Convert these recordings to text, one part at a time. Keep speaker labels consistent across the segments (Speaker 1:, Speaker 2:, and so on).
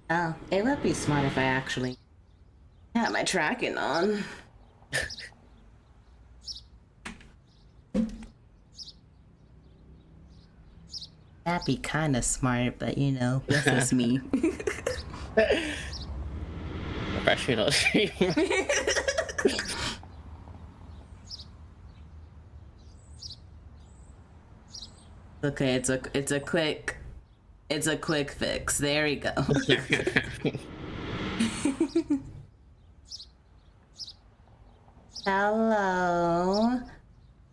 Speaker 1: Oh, it would be smart if I actually had my tracking on. That'd be kind of smart, but you know, that's just me.
Speaker 2: Professional streamer.
Speaker 1: Okay, it's a quick fix. There we go. Hello.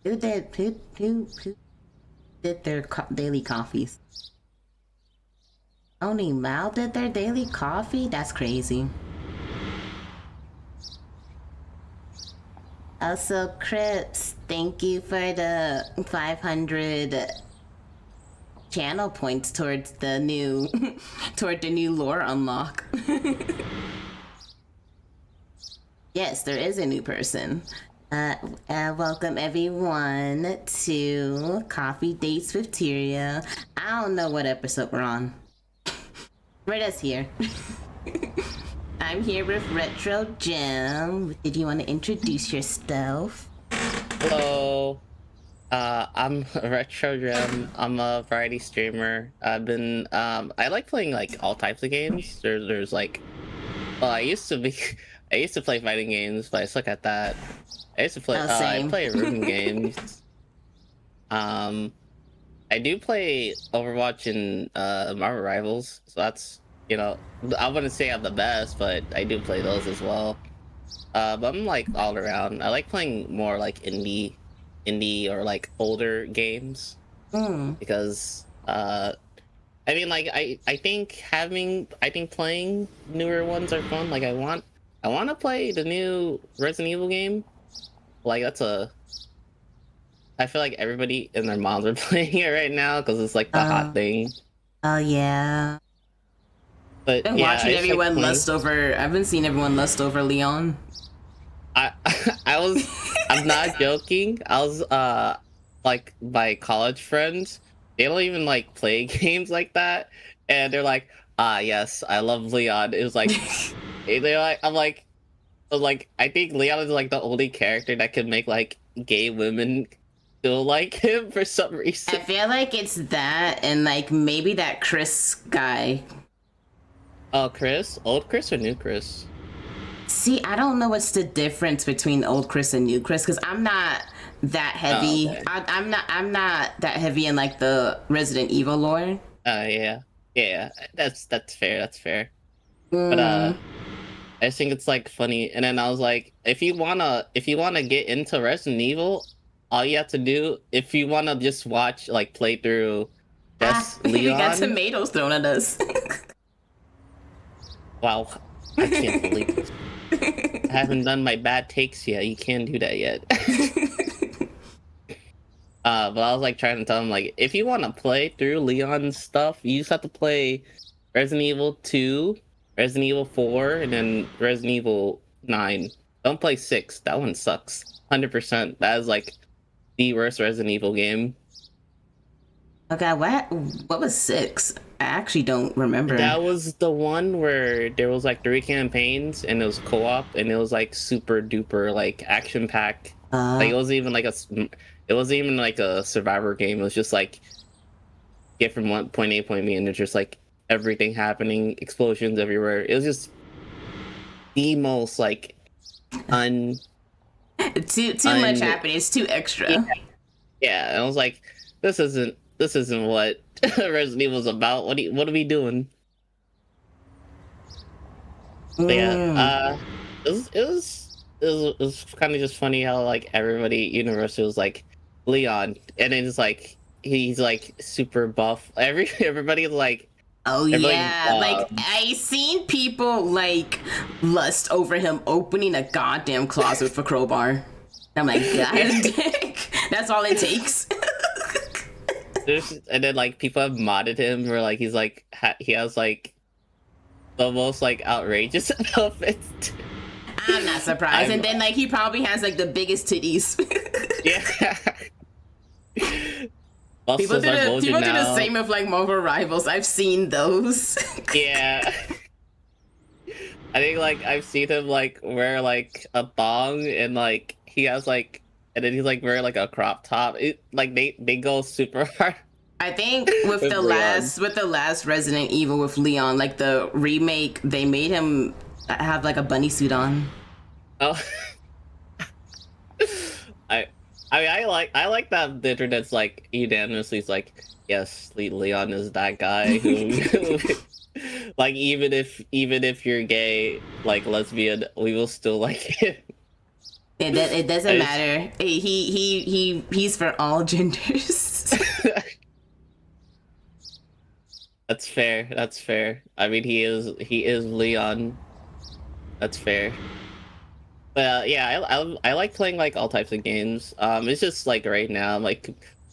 Speaker 1: Who did their daily coffees? Only Mal did their daily coffee? That's crazy. Also, Crips, thank you for the 500 channel points towards the new toward the new lore unlock. Yes, there is a new person. Welcome everyone to Coffee Dates with Tyria. I don't know what episode we're on. We're just here. I'm here with Rektro Jem. Did you want to introduce yourself?
Speaker 2: Hello. I'm Rektro Jem. I'm a variety streamer. I like playing like all types of games. There's like, well, I used to play fighting games, but I suck at that. I used to play, I play rhythm games. I do play Overwatch and Marvel Rivals, so that's, you know, I wouldn't say I'm the best, but I do play those as well. But I'm like all around. I like playing more like indie or like older games because I mean, like I think playing newer ones are fun. Like I want to play the new Resident Evil game. Like I feel like everybody and their moms are playing it right now because it's like the hot thing.
Speaker 1: Oh yeah.
Speaker 2: But
Speaker 1: Been
Speaker 2: yeah,
Speaker 1: watching everyone lust over. I've been seeing everyone lust over Leon.
Speaker 2: I'm not joking. I was like my college friends, they don't even like play games like that, and they're like, ah yes, I love Leon. It was like they're like I was like, I think Leon is like the only character that can make like gay women feel like him for some reason.
Speaker 1: I feel like it's that and like maybe that Chris guy.
Speaker 2: Oh, Chris? Old Chris or new Chris?
Speaker 1: See, I don't know what's the difference between old Chris and new Chris because I'm not that heavy.
Speaker 2: Oh, okay.
Speaker 1: I'm not that heavy in like the Resident Evil lore.
Speaker 2: Yeah. That's fair. That's fair. But I just think it's like funny. And then I was like, if you wanna get into Resident Evil, all you have to do, if you wanna just watch like playthrough just Leon.
Speaker 1: We got tomatoes thrown at us.
Speaker 2: Wow, I can't believe this. I haven't done my bad takes yet. You can't do that yet. But I was like trying to tell him, like, if you want to play through Leon's stuff, you just have to play Resident Evil 2, Resident Evil 4, and then Resident Evil 9. Don't play 6. That one sucks. 100%. That is like the worst Resident Evil game.
Speaker 1: Okay, what was 6? I actually don't remember.
Speaker 2: That was the one where there was like 3 campaigns and it was co-op and it was like super duper like action packed. Like it wasn't even like a survivor game. It was just like get from one point A point B and there's just like everything happening, explosions everywhere. It was just the most like too
Speaker 1: much happening. It's too extra.
Speaker 2: Yeah. And I was like, this isn't what Resident Evil's about. What are we doing? But yeah, it was kind of just funny how like everybody universally was like Leon, and then it's like he's like super buff. Everybody's like,
Speaker 1: oh yeah, like I seen people like lust over him opening a goddamn closet for crowbar. I'm like, God, that's all it takes.
Speaker 2: And then like people have modded him where like he's like he has like the most like outrageous outfits.
Speaker 1: I'm not surprised. And then like he probably has like the biggest titties.
Speaker 2: Yeah.
Speaker 1: People do the same with like Marvel Rivals. I've seen those.
Speaker 2: Yeah. I think like I've seen him like wear like a thong and like he has like and then he's like wearing like a crop top. Like they go super hard
Speaker 1: I think with
Speaker 2: with Leon.
Speaker 1: the last Resident Evil with Leon, like the remake, they made him have like a bunny suit on.
Speaker 2: Oh, I I like that the internet's like unanimously is like yes, Leon is that guy who like even if you're gay like lesbian we will still like it.
Speaker 1: It doesn't matter. He's for all genders.
Speaker 2: That's fair. That's fair. I mean, he is Leon. That's fair. But yeah, I like playing like all types of games. It's just like right now, like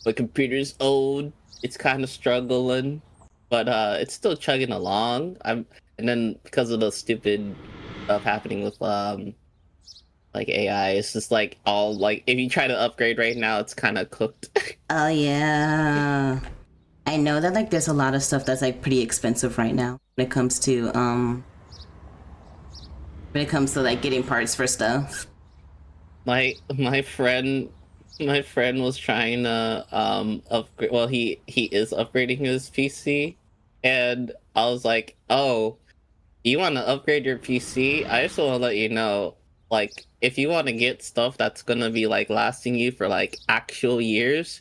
Speaker 2: my computer's old. It's kind of struggling, but it's still chugging along. And then because of the stupid stuff happening with like AI, it's just like all like if you try to upgrade right now, it's kind of cooked.
Speaker 1: Oh yeah. I know that like there's a lot of stuff that's like pretty expensive right now when it comes to like getting parts for stuff.
Speaker 2: My friend was trying to upgrade. Well, he is upgrading his PC, and I was like, "Oh, you want to upgrade your PC? I just want to let you know, like, if you want to get stuff that's gonna be like lasting you for like actual years,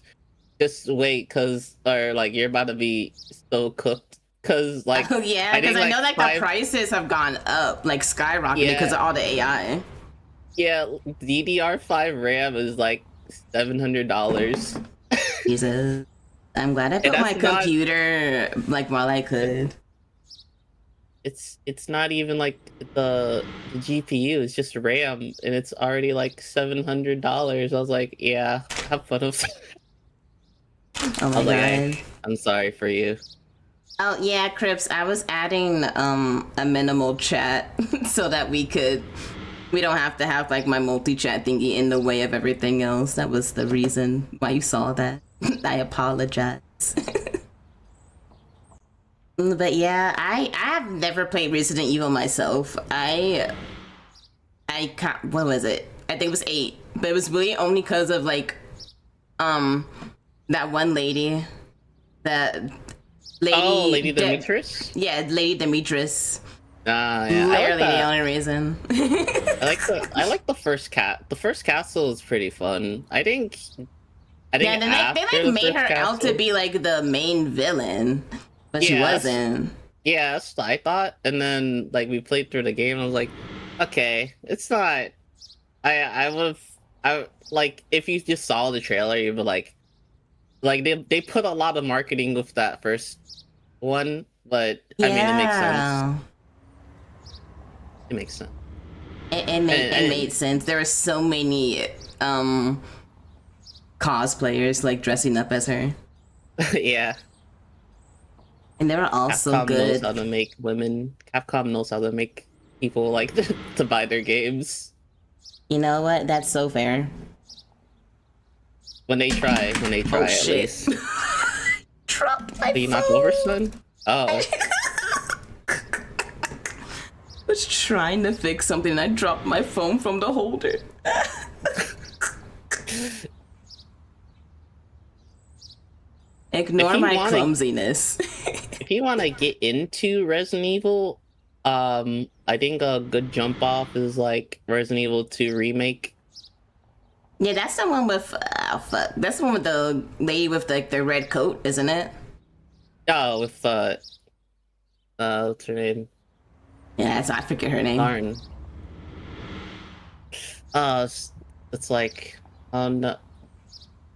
Speaker 2: just wait, cause or like you're about to be so cooked, cause like
Speaker 1: Oh yeah, because I know like the prices have gone up, like skyrocketed because of all the AI.
Speaker 2: Yeah, DDR5 RAM is like $700.
Speaker 1: Jesus, I'm glad I built my computer like while I could.
Speaker 2: It's not even like the GPU, it's just RAM, and it's already like $700. I was like, yeah, have fun with that.
Speaker 1: Oh my god.
Speaker 2: I'm sorry for you.
Speaker 1: Oh yeah, Crips, I was adding a minimal chat so that we don't have to have like my multi-chat thingy in the way of everything else. That was the reason why you saw that. I apologize. But yeah, I've never played Resident Evil myself. I can't, what was it? I think it was 8, but it was really only because of like that one lady, that
Speaker 2: Lady Demetrius.
Speaker 1: Yeah, Lady Demetrius.
Speaker 2: Yeah,
Speaker 1: literally the only reason.
Speaker 2: I like the first cat. The first castle is pretty fun. I think.
Speaker 1: Yeah, and then they like made her out to be like the main villain. But she wasn't.
Speaker 2: Yeah, that's what I thought. And then like we played through the game, I was like, okay, it's not. I like if you just saw the trailer, you'd be like they put a lot of marketing with that first one, but I mean it makes sense. It makes sense.
Speaker 1: It made sense. There were so many cosplayers like dressing up as her.
Speaker 2: Yeah.
Speaker 1: And they were all so good.
Speaker 2: Capcom knows how to make women. Capcom knows how to make people like to buy their games.
Speaker 1: You know what? That's so fair.
Speaker 2: When they try
Speaker 1: oh,
Speaker 2: at
Speaker 1: shit.
Speaker 2: least.
Speaker 1: Dropped my phone.
Speaker 2: Did you knock over, son? Oh.
Speaker 1: Was trying to fix something and I dropped my phone from the holder. Ignore my clumsiness.
Speaker 2: If you want to get into Resident Evil, I think a good jump off is like Resident Evil 2 Remake.
Speaker 1: Yeah, that's the one with that's the one with the lady with like the red coat, isn't it?
Speaker 2: Oh, with what's her name?
Speaker 1: Yeah, I forget her name.
Speaker 2: Darn. It's like no.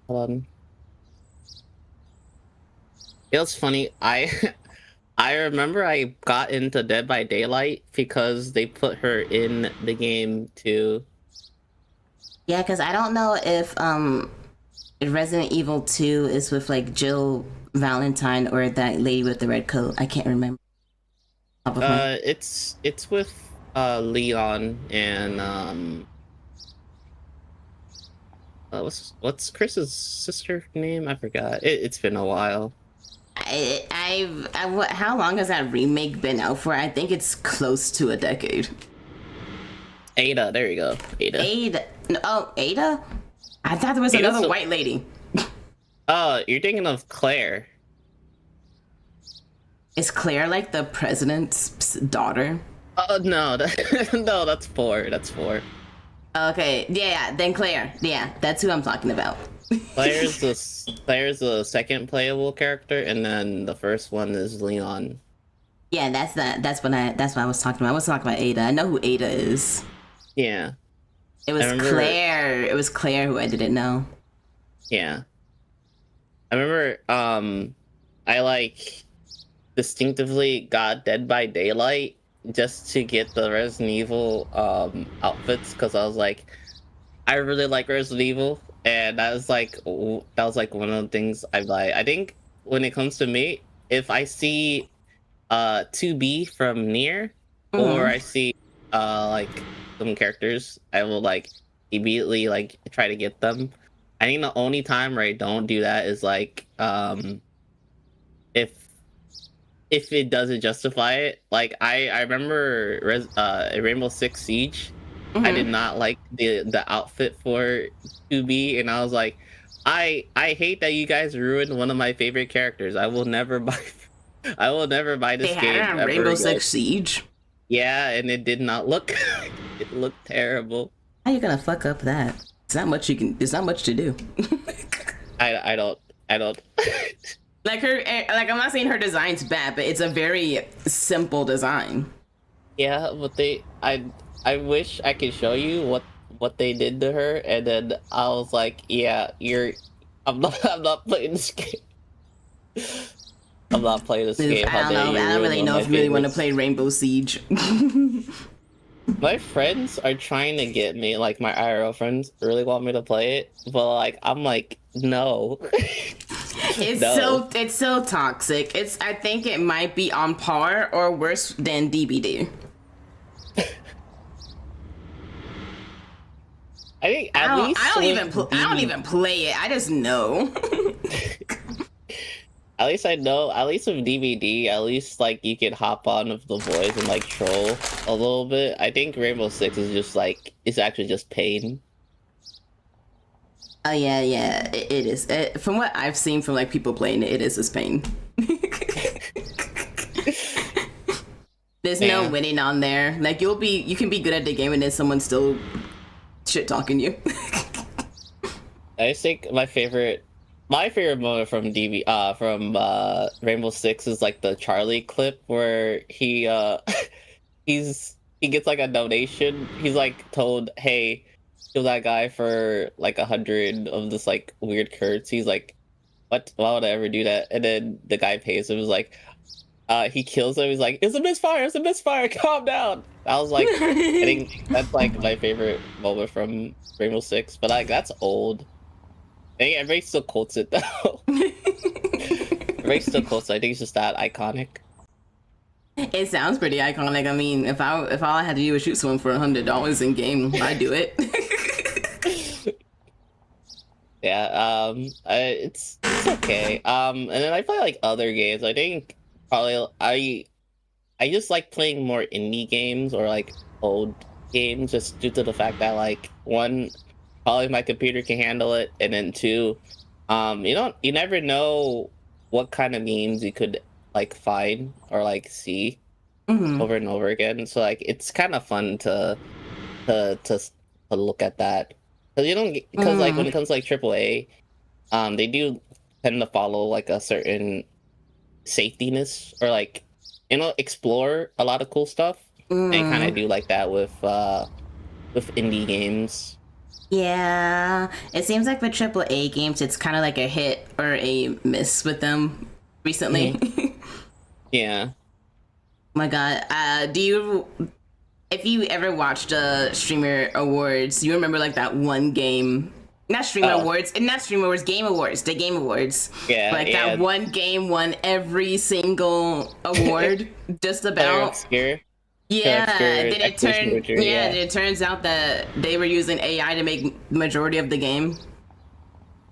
Speaker 2: Hold on. It was funny. I remember I got into Dead by Daylight because they put her in the game too.
Speaker 1: Yeah, because I don't know if Resident Evil 2 is with like Jill Valentine or that lady with the red coat. I can't remember.
Speaker 2: It's with Leon and what's Chris's sister name? I forgot. It's been a while.
Speaker 1: How long has that remake been out for? I think it's close to a decade.
Speaker 2: Ada, there you go.
Speaker 1: Ada. Oh, Ada? I thought there was another white lady.
Speaker 2: Oh, you're thinking of Claire.
Speaker 1: Is Claire like the president's daughter?
Speaker 2: Oh no, no, that's 4. That's 4.
Speaker 1: Okay, yeah, then Claire. Yeah, that's who I'm talking about.
Speaker 2: Claire's the second playable character, and then the first one is Leon.
Speaker 1: Yeah, that's what I was talking about. I was talking about Ada. I know who Ada is.
Speaker 2: Yeah.
Speaker 1: It was Claire. It was Claire who I didn't know.
Speaker 2: Yeah. I remember I like distinctively got Dead by Daylight just to get the Resident Evil outfits, because I was like, I really like Resident Evil, and that was like one of the things I buy. I think when it comes to me, if I see 2B from Nier, or I see like some characters, I will like immediately like try to get them. I think the only time where I don't do that is like if it doesn't justify it. Like I remember Rainbow Six Siege. I did not like the outfit for 2B, and I was like, I hate that you guys ruined one of my favorite characters. I will never buy this game.
Speaker 1: They had it on Rainbow Six Siege.
Speaker 2: Yeah, and it did not look. It looked terrible.
Speaker 1: How you gonna fuck up that? It's not much you can. It's not much to do.
Speaker 2: I don't.
Speaker 1: Like I'm not saying her design's bad, but it's a very simple design.
Speaker 2: Yeah, but I wish I could show you what they did to her, and then I was like, yeah, I'm not playing this game. I'm not playing this game.
Speaker 1: I don't really know if you really want to play Rainbow Siege.
Speaker 2: My friends are trying to get me, like my IRL friends really want me to play it, but like I'm like, no.
Speaker 1: It's so toxic. I think it might be on par or worse than DBD.
Speaker 2: I think I
Speaker 1: don't even play it. I just know.
Speaker 2: At least I know. At least with DVD, at least like you can hop on with the boys and like troll a little bit. I think Rainbow Six is just like it's actually just pain.
Speaker 1: Oh yeah, it is. From what I've seen from like people playing it, it is just pain. There's no winning on there. Like you can be good at the game and then someone's still shit talking you.
Speaker 2: I think my favorite moment from Rainbow Six is like the Charlie clip where he gets like a donation. He's like told, hey, kill that guy for like 100 of this like weird currency. He's like, what? Why would I ever do that? And then the guy pays him. He's like, he kills him. He's like, it's a misfire. Calm down. I was like, I think that's like my favorite moment from Rainbow Six. But like that's old. I think everybody still quotes it though. Everybody still quotes it. I think it's just that iconic.
Speaker 1: It sounds pretty iconic. I mean, if all I had to do was shoot someone for $100 in game, I'd do it.
Speaker 2: Yeah, it's okay. And then I play like other games. I think probably I just like playing more indie games or like old games, just due to the fact that like one, probably my computer can handle it, and then two, you never know what kind of memes you could like find or like see over and over again. So like it's kind of fun to look at that, because like when it comes to like AAA, they do tend to follow like a certain safetyness or like explore a lot of cool stuff. They kind of do like that with indie games.
Speaker 1: Yeah, it seems like with AAA games, it's kind of like a hit or a miss with them recently.
Speaker 2: Yeah.
Speaker 1: My God, if you ever watched Streamer Awards, you remember like that one game, not Streamer Awards, Game Awards, the Game Awards.
Speaker 2: Yeah,
Speaker 1: like that one game won every single award, just about.
Speaker 2: Obscure.
Speaker 1: Yeah, then it turns out that they were using AI to make majority of the game.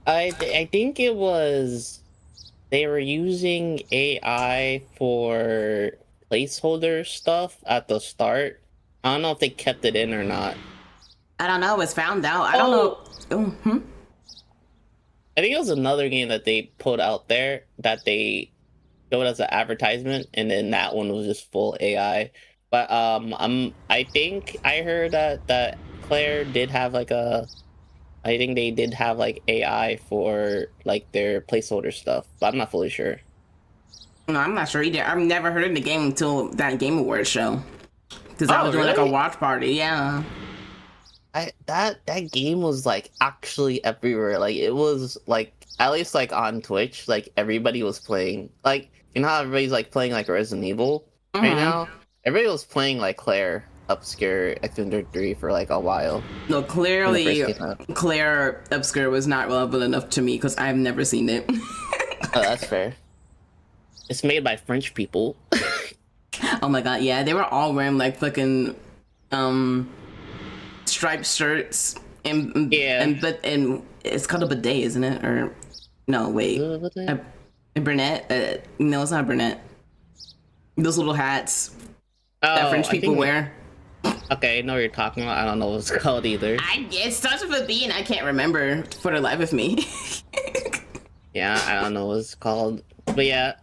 Speaker 2: I think it was they were using AI for placeholder stuff at the start. I don't know if they kept it in or not.
Speaker 1: I don't know. It was found out. I don't know. Mm-hmm.
Speaker 2: I think it was another game that they put out there that they showed as an advertisement, and then that one was just full AI. But I think I heard that Claire did have like a. I think they did have like AI for like their placeholder stuff, but I'm not fully sure.
Speaker 1: No, I'm not sure either. I've never heard of the game until that Game Awards show. Because I
Speaker 2: Oh,
Speaker 1: was doing like a
Speaker 2: really?
Speaker 1: watch party. Yeah.
Speaker 2: That game was like actually everywhere. Like it was like at least like on Twitch, like everybody was playing. Like you know how everybody's like playing like Resident Evil right
Speaker 1: Mm-hmm.
Speaker 2: now? Everybody was playing like Claire Obscure X 3 for like a while
Speaker 1: No,
Speaker 2: when it first
Speaker 1: clearly,
Speaker 2: came out.
Speaker 1: Claire Obscure was not relevant enough to me because I've never seen it.
Speaker 2: Oh, that's fair. It's made by French people.
Speaker 1: Oh my god, yeah, they were all wearing like fucking um striped shirts
Speaker 2: Yeah.
Speaker 1: and it's called a bidet, isn't it? Or no, wait, a brunette? No, it's not a brunette. Those little hats that French
Speaker 2: I
Speaker 1: people
Speaker 2: think
Speaker 1: wear.
Speaker 2: okay, I know what you're talking about. I don't know what it's called either.
Speaker 1: It starts with a B and I can't remember for the life of me.
Speaker 2: Yeah, I don't know what it's called. But yeah,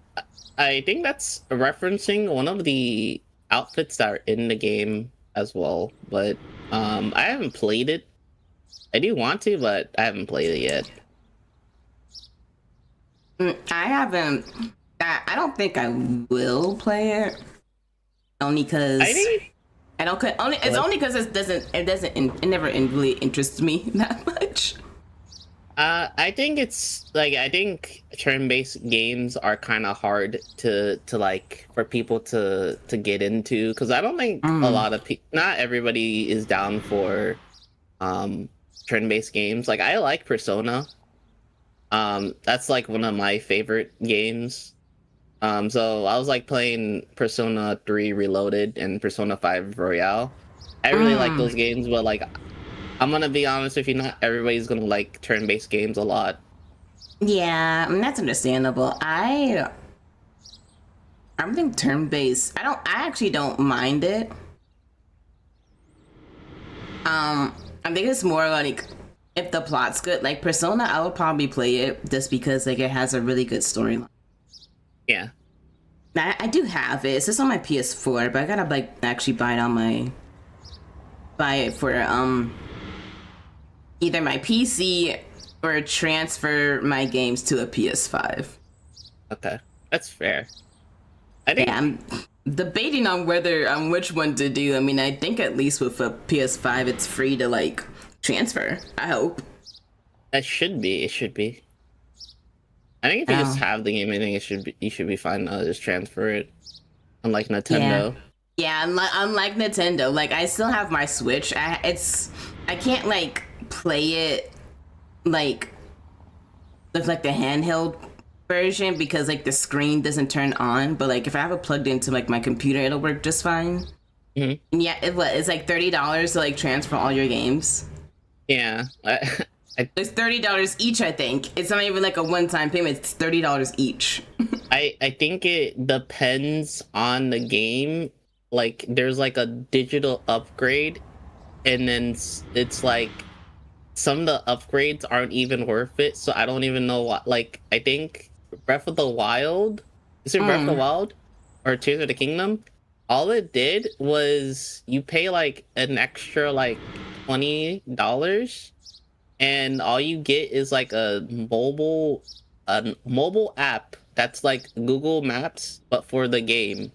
Speaker 2: I think that's referencing one of the outfits that are in the game as well. But I haven't played it. I do want to, but I haven't played it yet.
Speaker 1: I haven't. I don't think I will play it. Only because
Speaker 2: I think
Speaker 1: I don't. It's only because it never really interests me that much.
Speaker 2: I think it's like I think turn-based games are kind of hard to like for people to get into because I don't think a lot of people, not everybody is down for turn-based games. Like I like Persona. That's like one of my favorite games. So I was like playing Persona 3 Reloaded and Persona 5 Royale. I really like those games, but like I'm gonna be honest with you, not everybody's gonna like turn-based games a lot.
Speaker 1: Yeah, that's understandable. I think turn based. I actually don't mind it. I think it's more like if the plot's good. Like Persona, I would probably play it just because like it has a really good storyline.
Speaker 2: Yeah.
Speaker 1: I do have it. It's just on my PS4, but I gotta like actually buy it for either my PC or transfer my games to a PS5.
Speaker 2: Okay. That's fair. I think
Speaker 1: Yeah, I'm debating on which one to do. I mean, I think at least with a PS5, it's free to like transfer. I hope.
Speaker 2: that should be. It should be. I think if you
Speaker 1: Oh.
Speaker 2: just have the game, I think it should be. You should be fine. Just transfer it. Unlike
Speaker 1: Yeah.
Speaker 2: Nintendo.
Speaker 1: Yeah, unlike Nintendo, like I still have my Switch. I can't like play it like with like the handheld version because like the screen doesn't turn on. But like if I have it plugged into like my computer, it'll work just fine.
Speaker 2: Mhm.
Speaker 1: And yeah, it's like $30 to like transfer all your games.
Speaker 2: Yeah.
Speaker 1: It's $30 each, I think. It's not even like a one-time payment. It's $30 each.
Speaker 2: I think it depends on the game. Like there's like a digital upgrade, and then it's like some of the upgrades aren't even worth it. So I don't even know what. Like I think Breath of the Wild, is it Breath of the Wild or Tears of the Kingdom? All it did was you pay like an extra like $20, and all you get is like a mobile app that's like Google Maps but for the game.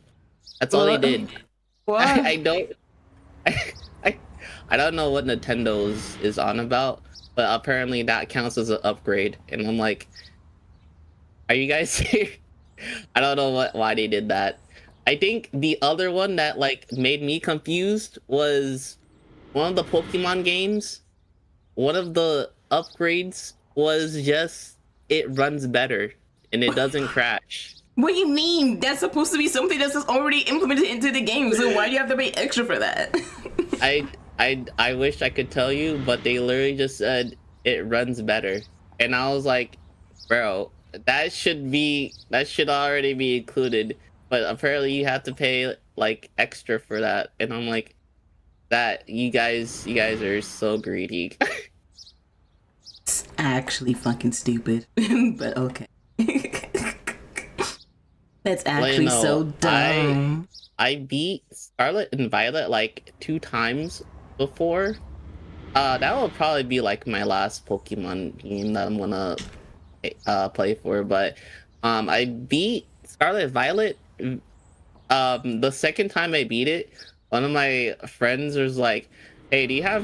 Speaker 2: That's all they did.
Speaker 1: What?
Speaker 2: I don't I, I don't know what Nintendo's is on about, but apparently that counts as an upgrade. And I'm like, are you guys serious? I don't know why they did that. I think the other one that like made me confused was one of the Pokemon games. One of the upgrades was just it runs better and it doesn't crash.
Speaker 1: What do you mean? That's supposed to be something that's just already implemented into the game. So why do you have to pay extra for that?
Speaker 2: I wish I could tell you, but they literally just said it runs better, and I was like, bro, that should already be included, but apparently you have to pay like extra for that, and I'm like, that you guys are so greedy.
Speaker 1: It's actually fucking stupid, but okay. That's
Speaker 2: Like,
Speaker 1: actually so dumb.
Speaker 2: I beat Scarlet and Violet like 2 times before. That will probably be like my last Pokemon game that I'm gonna play for. But I beat Scarlet and Violet. The second time I beat it, one of my friends was like, "Hey, do you have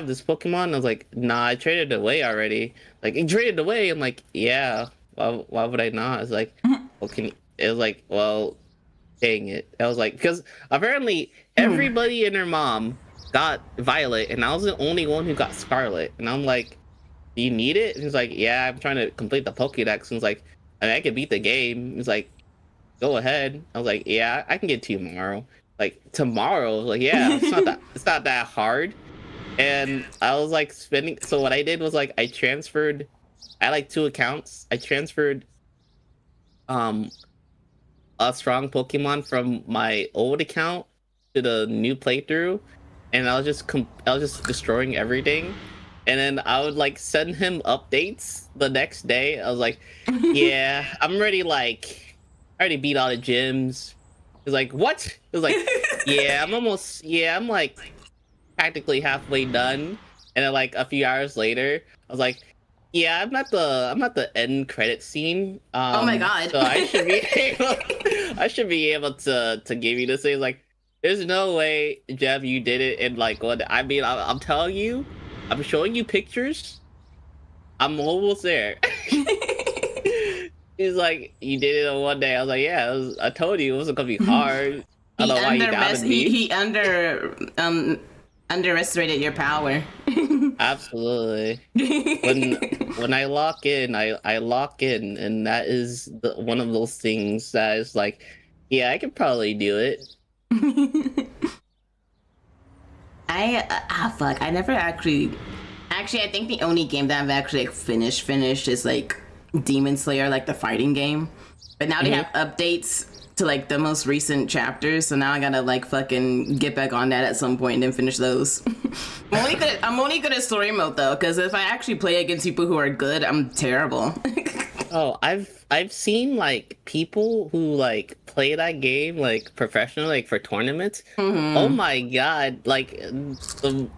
Speaker 2: this Pokemon?" I was like, "Nah, I traded it away already." Like, you traded it away? I'm like, "Yeah. Why would I not?" It's like, "Well, can you?" It was like, "Well, dang it." I was like, because apparently everybody and their mom got Violet, and I was the only one who got Scarlet. And I'm like, "Do you need it?" And he's like, "Yeah, I'm trying to complete the Pokédex." And he's like, "I mean, I could beat the game." He's like, "Go ahead." I was like, "Yeah, I can get to you tomorrow." Like, tomorrow? Like, yeah, it's not that hard. And I was like spending. So what I did was like I transferred. I had like 2 accounts. I transferred um a strong Pokemon from my old account to the new playthrough, and I was just destroying everything, and then I would like send him updates the next day. I was like, "Yeah, I'm ready. Like, I already beat all the gyms." He's like, "What?" It was like, "Yeah, I'm like practically halfway done." And then like a few hours later, I was like, "Yeah, I'm at the end credit scene.
Speaker 1: Oh my god.
Speaker 2: So I should be able, I should be able to give you this thing." Like, there's no way, Jeff, you did it in like what? I mean, I'm telling you, I'm showing you pictures. I'm almost there. He's like, "You did it in one day." I was like, "Yeah, I told you it wasn't gonna be hard." I don't know why you doubted me.
Speaker 1: He underestimated your power.
Speaker 2: Absolutely. When I lock in, I lock in, and that is one of those things that is like, yeah, I could probably do it.
Speaker 1: Fuck, I never actually I think the only game that I've actually like, finished is like Demon Slayer, like the fighting game. But now they have updates to like the most recent chapters, so now I gotta like fucking get back on that at some point and then finish those. I'm only good at story mode though, because if I actually play against people who are good, I'm terrible.
Speaker 2: Oh, I've seen like people who like play that game like professionally, like for tournaments. Oh my god, the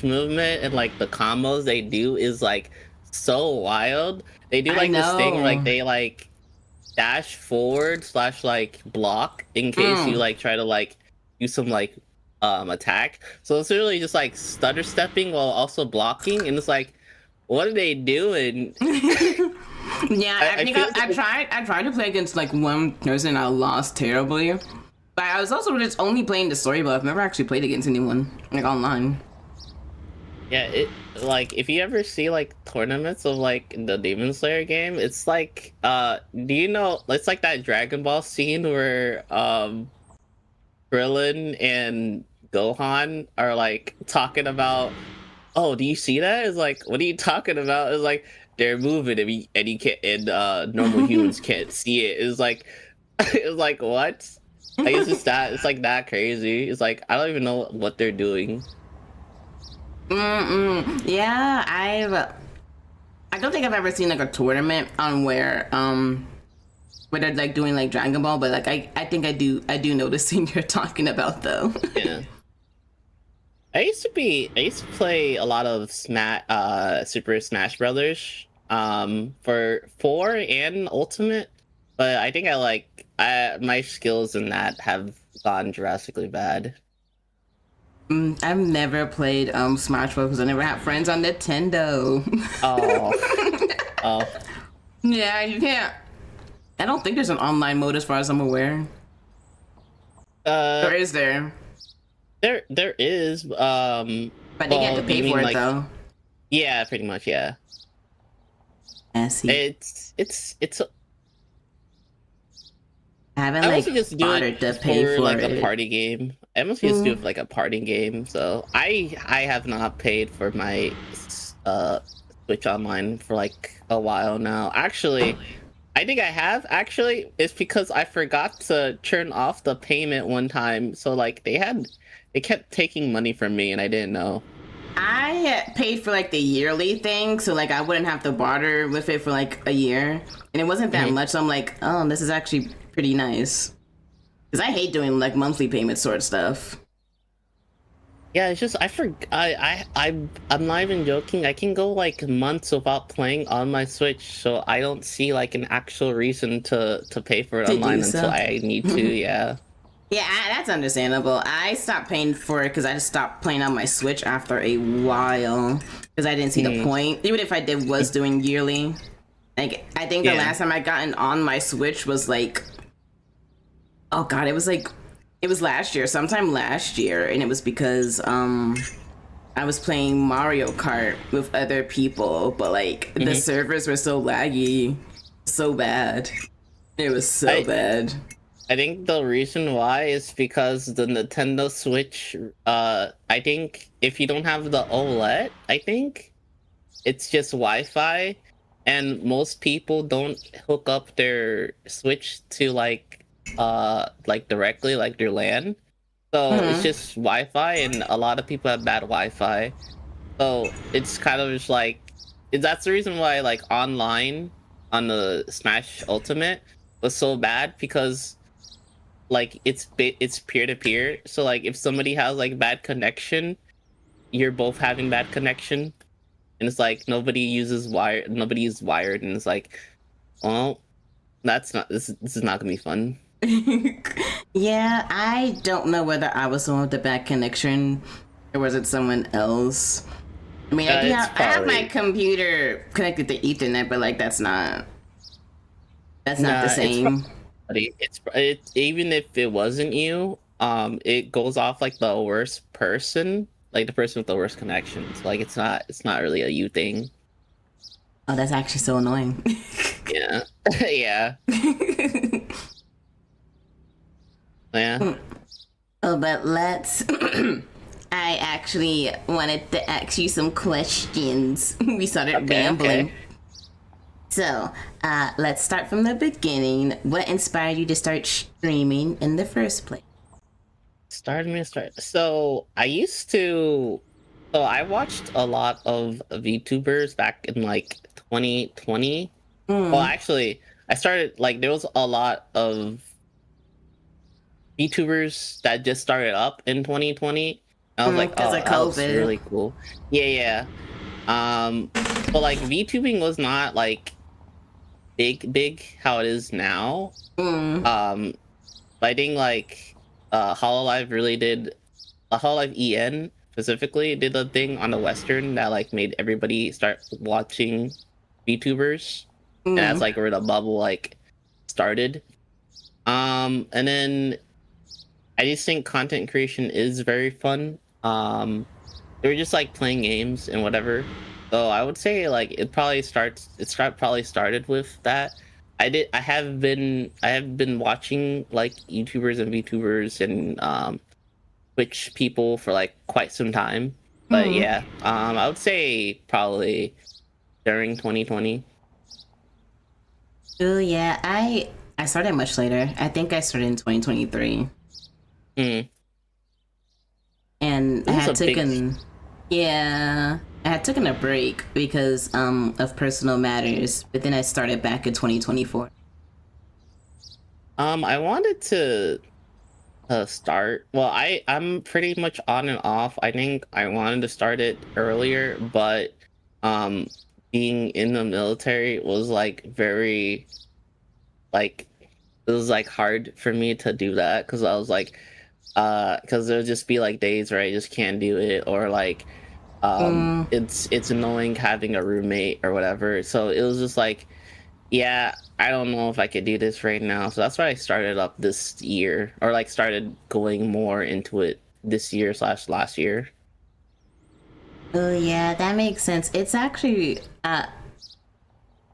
Speaker 2: movement and like the combos they do is like so wild. They do
Speaker 1: I
Speaker 2: like this thing where
Speaker 1: know.
Speaker 2: like they like dash forward slash like block in case you like try to like do some like attack. So it's really just like stutter stepping while also blocking, and it's like, what are they doing?
Speaker 1: Yeah, I think I tried to play against like one person. I lost terribly, but I was also just only playing the story mode. I've never actually played against anyone like online.
Speaker 2: Yeah, it like if you ever see like tournaments of like the Demon Slayer game, it's like do you know it's like that Dragon Ball scene where Krillin and Gohan are like talking about, "Oh, do you see that?" It's like, "What are you talking about?" It's like they're moving and you can't, and normal humans can't see it. It's like it's like, what? Like, it's like that crazy. It's like I don't even know what they're doing.
Speaker 1: Yeah, I don't think I've ever seen like a tournament on where they're like doing like Dragon Ball, but like I think I do know the scene you're talking about though.
Speaker 2: Yeah. I used to play a lot of Super Smash Brothers for 4 and Ultimate, but I think my skills in that have gone drastically bad.
Speaker 1: I've never played Smash Bros because I never had friends on Nintendo.
Speaker 2: Oh. Oh.
Speaker 1: Yeah, you can't. I don't think there's an online mode as far as I'm aware. Or is there?
Speaker 2: There is
Speaker 1: But they get to
Speaker 2: you
Speaker 1: pay
Speaker 2: mean,
Speaker 1: for it
Speaker 2: like,
Speaker 1: though.
Speaker 2: yeah, pretty much, yeah.
Speaker 1: I see.
Speaker 2: It's
Speaker 1: I haven't
Speaker 2: I
Speaker 1: like
Speaker 2: mostly just do
Speaker 1: bothered to
Speaker 2: it
Speaker 1: pay
Speaker 2: for
Speaker 1: for
Speaker 2: like
Speaker 1: it.
Speaker 2: a party game. I mostly just do it for like a party game. So I have not paid for my Switch Online for like a while now. Actually, I think I have. Actually, it's because I forgot to turn off the payment one time. So like they kept taking money from me, and I didn't know.
Speaker 1: I paid for like the yearly thing, so like I wouldn't have to barter with it for like a year, and it wasn't that
Speaker 2: Mhm.
Speaker 1: much. So I'm like, oh, this is actually pretty nice. Because I hate doing like monthly payment sort of stuff.
Speaker 2: Yeah, it's just I'm not even joking. I can go like months without playing on my Switch, so I don't see like an actual reason to pay for it
Speaker 1: To do
Speaker 2: online until
Speaker 1: so.
Speaker 2: I need to. Yeah.
Speaker 1: Yeah, that's understandable. I stopped paying for it because I just stopped playing on my Switch after a while because I didn't see the
Speaker 2: Mm,
Speaker 1: point. Even if I did was doing yearly, like I think the
Speaker 2: yeah.
Speaker 1: last time I gotten on my Switch was like, oh god, it was last year, sometime last year, and it was because I was playing Mario Kart with other people, but like the
Speaker 2: Hmm.
Speaker 1: servers were so laggy, so bad. It was so
Speaker 2: I
Speaker 1: bad.
Speaker 2: I think the reason why is because the Nintendo Switch. I think if you don't have the OLED, I think it's just Wi-Fi, and most people don't hook up their Switch to like directly like their LAN. So it's
Speaker 1: Hmm.
Speaker 2: just Wi-Fi, and a lot of people have bad Wi-Fi. So it's kind of just like that's the reason why like online on the Smash Ultimate was so bad because like it's peer to peer. So like if somebody has like bad connection, you're both having bad connection, and it's like nobody is wired, and it's like, well, that's not this is not gonna be fun.
Speaker 1: Yeah, I don't know whether I was the one with the bad connection or was it someone else. I mean,
Speaker 2: It's
Speaker 1: I have my
Speaker 2: probably
Speaker 1: computer connected to Ethernet, but like that's not the
Speaker 2: nah. It's
Speaker 1: same.
Speaker 2: probably even if it wasn't you, it goes off like the worst person, like the person with the worst connections. Like it's not really a you thing.
Speaker 1: Oh, that's actually so annoying.
Speaker 2: Yeah. Yeah. Yeah.
Speaker 1: Oh, but let's. I actually wanted to ask you some questions. We started
Speaker 2: Okay.
Speaker 1: rambling.
Speaker 2: Okay.
Speaker 1: So, let's start from the beginning. What inspired you to start streaming in the first place?
Speaker 2: Start. So I used to. So I watched a lot of VTubers back in like 2020. Well,
Speaker 1: Mm,
Speaker 2: actually, I started like there was a lot of VTubers that just started up in 2020. I was like,
Speaker 1: because
Speaker 2: oh,
Speaker 1: of
Speaker 2: that looks
Speaker 1: COVID.
Speaker 2: really cool. Yeah, yeah. But like VTubing was not like big how it is now.
Speaker 1: Mm,
Speaker 2: Um, but I think like Hololive really did Hololive EN specifically did a thing on the Western that like made everybody start watching VTubers. And that's
Speaker 1: mm.
Speaker 2: like where the bubble like started. And then I just think content creation is very fun. They were just like playing games and whatever. So I would say like probably started with that. I have been watching like YouTubers and VTubers and Twitch people for like quite some time. But
Speaker 1: Mm.
Speaker 2: yeah, I would say probably during 2020.
Speaker 1: Oh yeah, I started much later. I think I started in 2023,
Speaker 2: Hmm.
Speaker 1: and I
Speaker 2: This is
Speaker 1: had
Speaker 2: a big.
Speaker 1: taken yeah, I had taken a break because of personal matters. But then I started back in 2024.
Speaker 2: I wanted to start. Well, I'm pretty much on and off. I think I wanted to start it earlier, but um, being in the military was like very like it was like hard for me to do that because I was like because there'll just be like days where I just can't do it or like
Speaker 1: Mm.
Speaker 2: it's annoying having a roommate or whatever. So it was just like yeah, I don't know if I could do this right now. So that's why I started up this year or like started going more into it this year slash last year.
Speaker 1: Oh yeah, that makes sense. It's actually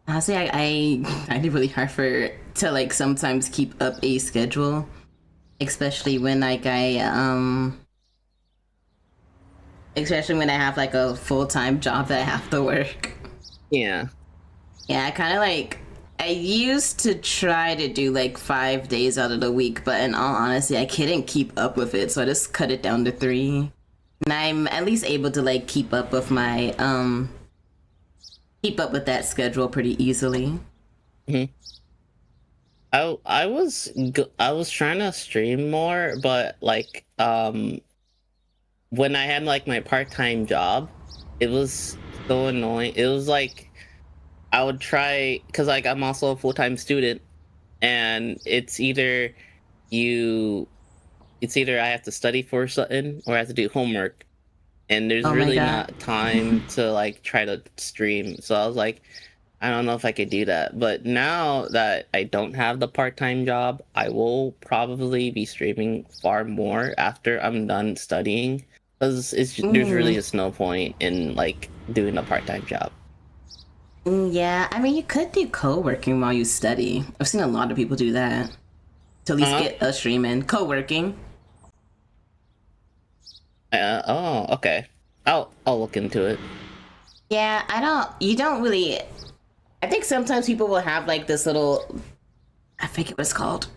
Speaker 1: honestly I find it really hard for to like sometimes keep up a schedule, especially when like I especially when I have like a full time job that I have to work.
Speaker 2: Yeah.
Speaker 1: Yeah, I kind of like. I used to try to do like 5 days out of the week, but in all honesty, I couldn't keep up with it, so I just cut it down to 3. And I'm at least able to like keep up with my keep up with that schedule pretty easily.
Speaker 2: Hmm. I was trying to stream more, but like when I had like my part-time job, it was so annoying. It was like I would try because like I'm also a full-time student, and you it's either I have to study for something or I have to do homework, and there's
Speaker 1: Oh my
Speaker 2: really
Speaker 1: god.
Speaker 2: not time to like try to stream. So I was like, I don't know if I could do that. But now that I don't have the part-time job, I will probably be streaming far more after I'm done studying, because there's really
Speaker 1: Mm,
Speaker 2: just no point in like doing a part-time job.
Speaker 1: yeah, I mean, you could do co-working while you study. I've seen a lot of people do that to at least
Speaker 2: Uh-huh.
Speaker 1: get a stream in. Co-working.
Speaker 2: Oh, okay. I'll look into it.
Speaker 1: Yeah, I don't. You don't really. I think sometimes people will have like this little. I forget what it's called.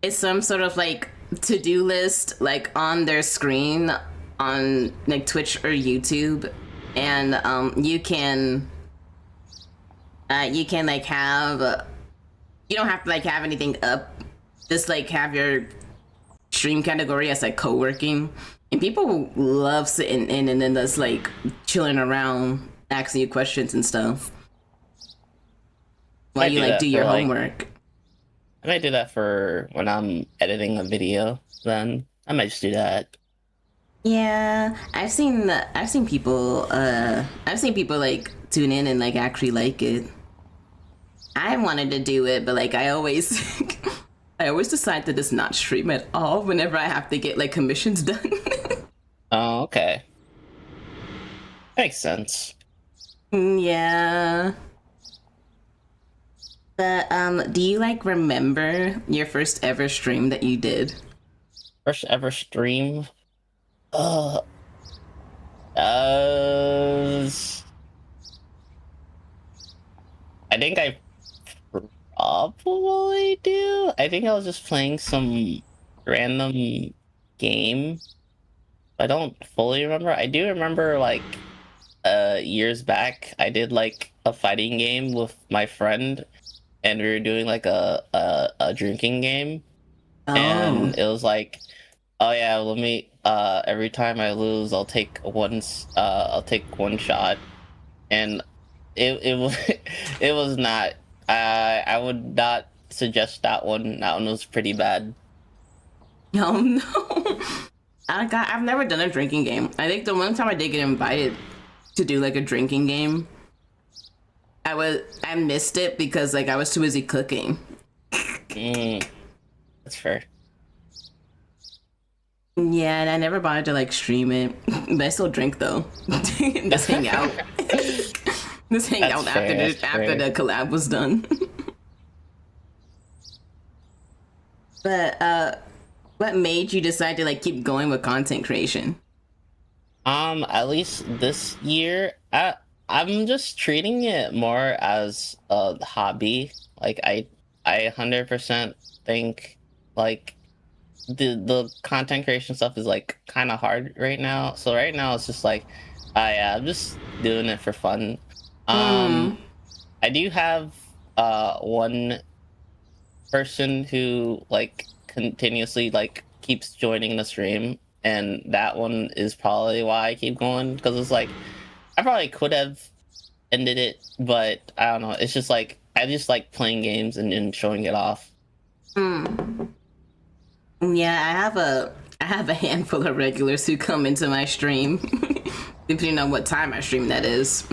Speaker 1: It's some sort of like to-do list like on their screen on like Twitch or YouTube, and you can like have you don't have to like have anything up, just like have your stream category as like co-working, and people love sitting in and then just like chilling around asking you questions and stuff
Speaker 2: I
Speaker 1: while
Speaker 2: might
Speaker 1: you
Speaker 2: do
Speaker 1: like do
Speaker 2: that for
Speaker 1: your
Speaker 2: like
Speaker 1: homework.
Speaker 2: I might do that for when I'm editing a video. Then I might just do that.
Speaker 1: Yeah, I've seen people like tune in and like actually like it. I wanted to do it, but like I always I always decide to just not stream at all whenever I have to get like commissions done.
Speaker 2: Oh, okay. Makes sense.
Speaker 1: Yeah. But do you like remember your first ever stream that you did?
Speaker 2: First ever stream. Uh, uh, I think I probably do. I think I was just playing some random game. I don't fully remember. I do remember like years back I did like a fighting game with my friend, and we were doing like a drinking game,
Speaker 1: Oh.
Speaker 2: and it was like, oh yeah, let me every time I lose I'll take one shot, and it was it was not, I would not suggest that one. That one was pretty bad.
Speaker 1: Oh no. I've never done a drinking game. I think the one time I did get invited to do like a drinking game, I missed it because like I was too busy cooking.
Speaker 2: Mm, that's fair.
Speaker 1: Yeah, and I never bothered to like stream it. But I still drink though. Just hang out. Just hang
Speaker 2: That's
Speaker 1: out
Speaker 2: fair, that's
Speaker 1: after
Speaker 2: fair.
Speaker 1: the collab was done. But what made you decide to like keep going with content creation?
Speaker 2: At least this year, I'm just treating it more as a hobby. Like I 100% think like the content creation stuff is like kind of hard right now. So right now it's just like I'm just doing it for fun.
Speaker 1: Hmm.
Speaker 2: Um, I do have one person who like continuously like keeps joining the stream, and that one is probably why I keep going, because it's like I probably could have ended it, but I don't know, it's just like I just like playing games and showing it off.
Speaker 1: Hmm. Yeah, I have a handful of regulars who come into my stream, depending on what time I stream. That is.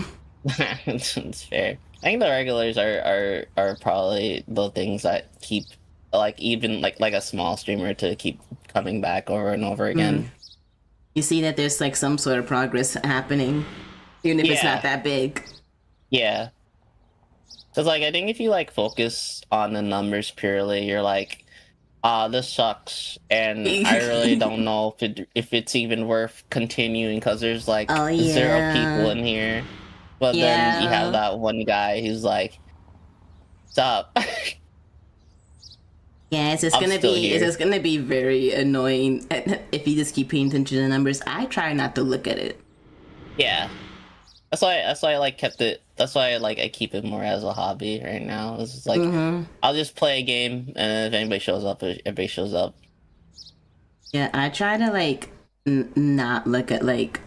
Speaker 2: It's fair. I think the regulars are probably the things that keep like even like a small streamer to keep coming back over and over
Speaker 1: Hmm.
Speaker 2: again.
Speaker 1: You see that there's like some sort of progress happening, even if it's not
Speaker 2: Yeah,
Speaker 1: that big.
Speaker 2: yeah. Because like I think if you like focus on the numbers purely, you're like, ah, this sucks, and I really don't know if it's even worth continuing because there's like
Speaker 1: Oh
Speaker 2: zero
Speaker 1: yeah.
Speaker 2: people in here. But then you have
Speaker 1: Yeah.
Speaker 2: that one guy who's like, "Stop."
Speaker 1: Yeah,
Speaker 2: I'm still
Speaker 1: it's
Speaker 2: here.
Speaker 1: just gonna be very annoying if you just keep paying attention to the numbers. I try not to look at it.
Speaker 2: Yeah. That's why I like kept it. That's why I keep it more as a hobby right now. It's just like
Speaker 1: Mm-hmm.
Speaker 2: I'll just play a game, and if anybody shows up, everybody shows up.
Speaker 1: Yeah, I try to like not look at like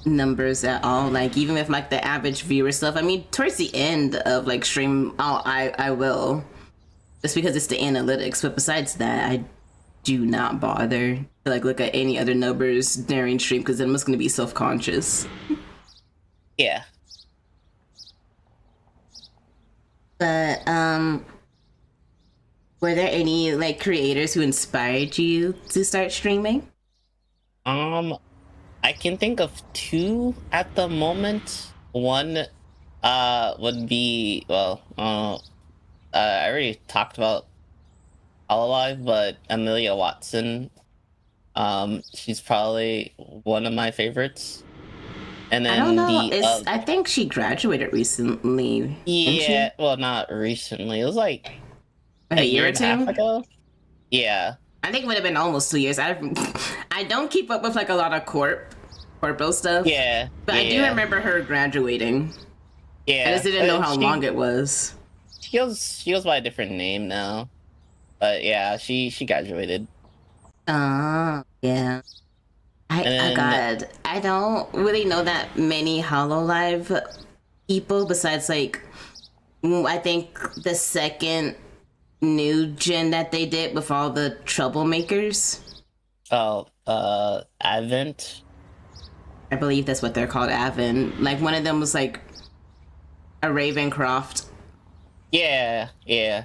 Speaker 1: numbers at all. Like even with like the average viewer stuff. I mean, towards the end of like stream, I will just because it's the analytics. But besides that, I do not bother to like look at any other numbers during stream because then I'm just gonna be self conscious.
Speaker 2: Yeah.
Speaker 1: But were there any like creators who inspired you to start streaming?
Speaker 2: Um, I can think of two at the moment. One, would be I already talked about Hololive, but Amelia Watson. She's probably one of my favorites. And
Speaker 1: I don't
Speaker 2: then
Speaker 1: know.
Speaker 2: the
Speaker 1: It's I think she graduated recently, didn't
Speaker 2: yeah,
Speaker 1: she?
Speaker 2: well, not recently. It was like
Speaker 1: Like
Speaker 2: a
Speaker 1: a year
Speaker 2: year
Speaker 1: or
Speaker 2: and a half
Speaker 1: two?
Speaker 2: ago. Yeah,
Speaker 1: I think it would have been almost 2 years. I don't keep up with like a lot of corpo stuff,
Speaker 2: yeah,
Speaker 1: but I do
Speaker 2: yeah,
Speaker 1: remember her graduating. I just
Speaker 2: yeah.
Speaker 1: didn't know how long it was.
Speaker 2: She goes by a different name now, but yeah, she graduated.
Speaker 1: Yeah.
Speaker 2: And
Speaker 1: I
Speaker 2: then
Speaker 1: God, I don't really know that many Hololive people besides like I think the second new gen that they did with all the troublemakers.
Speaker 2: Advent.
Speaker 1: I believe that's what they're called, Avon. Like one of them was like a Ravencroft.
Speaker 2: Yeah, yeah.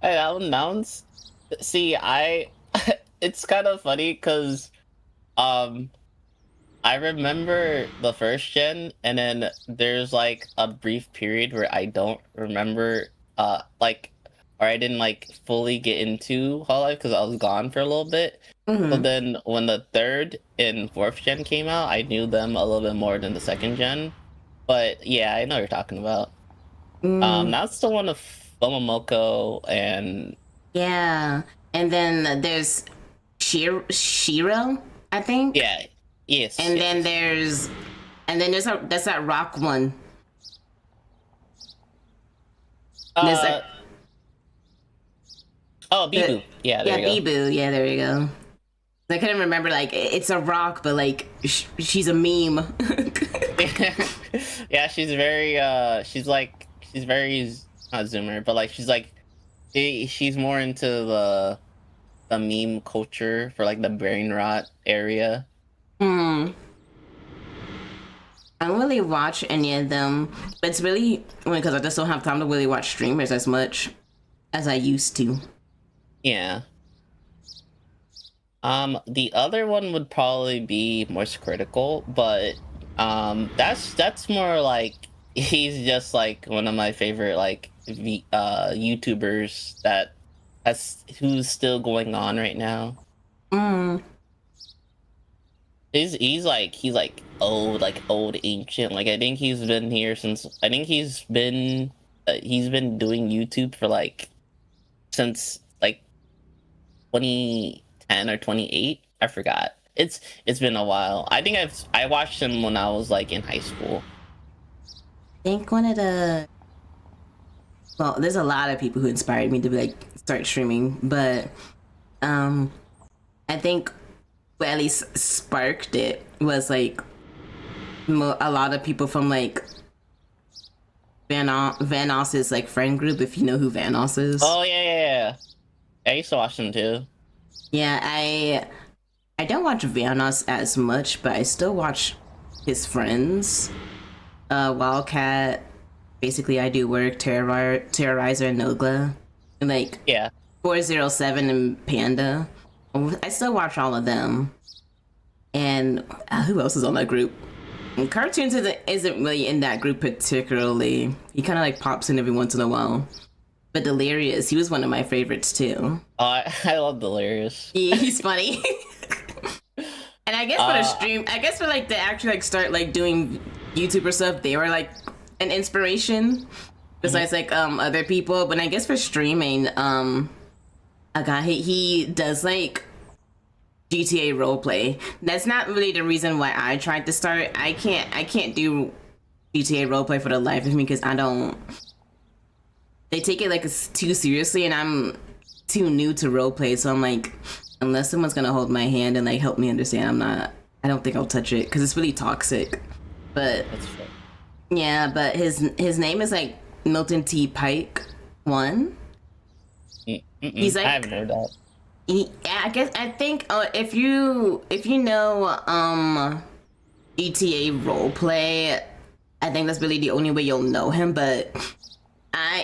Speaker 2: Hey, that one's. See, I. It's kind of funny because um I remember the first gen, and then there's like a brief period where I don't remember, or I didn't like fully get into Hololive because I was gone for a little bit. So
Speaker 1: Mm-hmm.
Speaker 2: then when the third and fourth gen came out, I knew them a little bit more than the second gen. But yeah, I know what you're talking about.
Speaker 1: Mm,
Speaker 2: That's the one of Momoko and
Speaker 1: yeah, and then there's Shiro, I think,
Speaker 2: yeah, yes,
Speaker 1: and then
Speaker 2: yes.
Speaker 1: there's that rock one. There's
Speaker 2: Uh
Speaker 1: like
Speaker 2: oh,
Speaker 1: the
Speaker 2: Bibu. Yeah, there
Speaker 1: yeah
Speaker 2: you go.
Speaker 1: Bibu. Yeah, there you go. I couldn't remember like it's a rock, but like she's a meme.
Speaker 2: Yeah, she's very not zoomer, but like she's more into the meme culture for like the brain rot area.
Speaker 1: Hmm. I don't really watch any of them, but it's really because I just don't have time to really watch streamers as much as I used to.
Speaker 2: Yeah. The other one would probably be more critical, but that's more like he's just like one of my favorite YouTubers that has who's still going on right now.
Speaker 1: Mm.
Speaker 2: He's old ancient. Like I think he's been here since I think he's been doing YouTube for like since like 2010 or 2008. I forgot. It's been a while. I think I watched him when I was like in high school.
Speaker 1: I think one of the well, there's a lot of people who inspired me to be like start streaming, but um, I think what at least sparked it was like a lot of people from like Vanos's like friend group. If you know who Vanos is,
Speaker 2: Oh yeah. I used to watch him too.
Speaker 1: yeah, I don't watch Vanos as much, but I still watch his friends. Wildcat, basically I do work, Terrorizer and Nogla, and like
Speaker 2: Yeah.
Speaker 1: 407 and Panda. I still watch all of them. And who else is on that group? And Cartoons isn't really in that group particularly. He kind of like pops in every once in a while. But Delirious, he was one of my favorites too.
Speaker 2: Oh, I love Delirious.
Speaker 1: He's funny. And I guess for the
Speaker 2: Uh
Speaker 1: stream, I guess for like to actually like start like doing YouTuber stuff, they were like an inspiration besides like other people. But I guess for streaming, a guy he does like GTA roleplay. That's not really the reason why I tried to start. I can't do GTA roleplay for the life of me because I don't. They take it like it's too seriously, and I'm too new to roleplay. So I'm like, unless someone's gonna hold my hand and like help me understand, I'm not. I don't think I'll touch it because it's really toxic. But
Speaker 2: That's fair.
Speaker 1: yeah, but his name is like Milton T. Pike one. He's like
Speaker 2: I haven't heard that.
Speaker 1: I think if you know GTA roleplay, I think that's really the only way you'll know him. But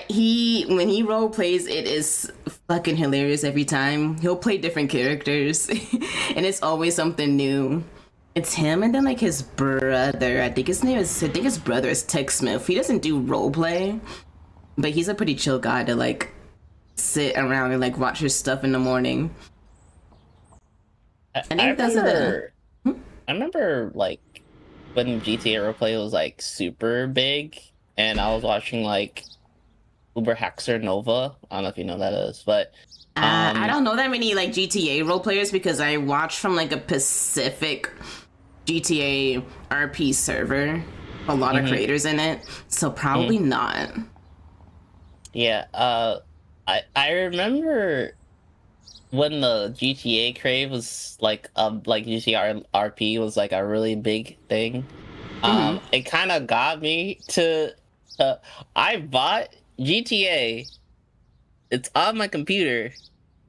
Speaker 1: when he role plays, it is fucking hilarious every time. He'll play different characters, and it's always something new. It's him, and then like his brother. I think his brother is Tech Smith. He doesn't do roleplay, but he's a pretty chill guy to like sit around and like watch his stuff in the morning. And
Speaker 2: I
Speaker 1: he does it.
Speaker 2: remember, I remember like when GTA roleplay was like super big, and I was watching like Uber Haxer Nova. I don't know if you know who that is, but
Speaker 1: I don't know that many like GTA role players because I watch from like a Pacific GTA RP server. A lot of creators in it, so probably not.
Speaker 2: yeah, I remember when the GTA crave was like GTA RP was like a really big thing. It kind of got me to. I bought GTA. It's on my computer.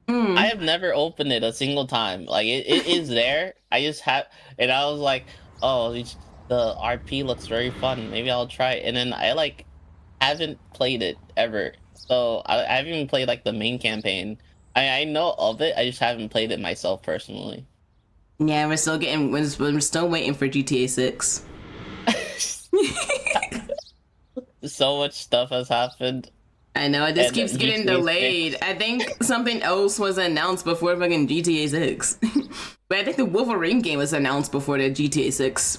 Speaker 2: I have never opened it a single time. Like it is there. I just have, and I was like, oh, the RP looks very fun. Maybe I'll try it. And then I like haven't played it ever. So I haven't even played like the main campaign. I know of it. I just haven't played it myself personally.
Speaker 1: Yeah, we're still waiting for GTA 6.
Speaker 2: So much stuff has happened.
Speaker 1: I know, it just
Speaker 2: And
Speaker 1: keeps getting
Speaker 2: GTA
Speaker 1: delayed.
Speaker 2: 6.
Speaker 1: I think something else was announced before fucking GTA 6. But I think the Wolverine game was announced before the GTA 6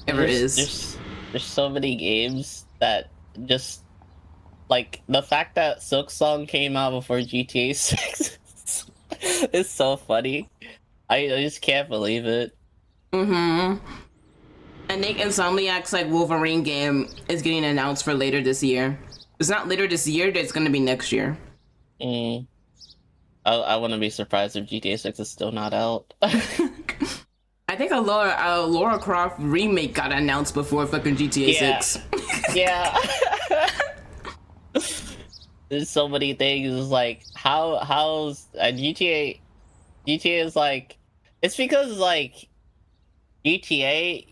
Speaker 1: ever is.
Speaker 2: There's so many games that just like the fact that Silk Song came out before GTA 6 is so funny. I just can't believe it.
Speaker 1: I think Insomniac's like Wolverine game is getting announced for later this year. It's not later this year, it's gonna be next year.
Speaker 2: I wouldn't be surprised if GTA 6 is still not out.
Speaker 1: I think a Lara Croft remake got announced before fucking GTA 6.
Speaker 2: Yeah. There's so many things. It's like how's GTA is like, it's because like GTA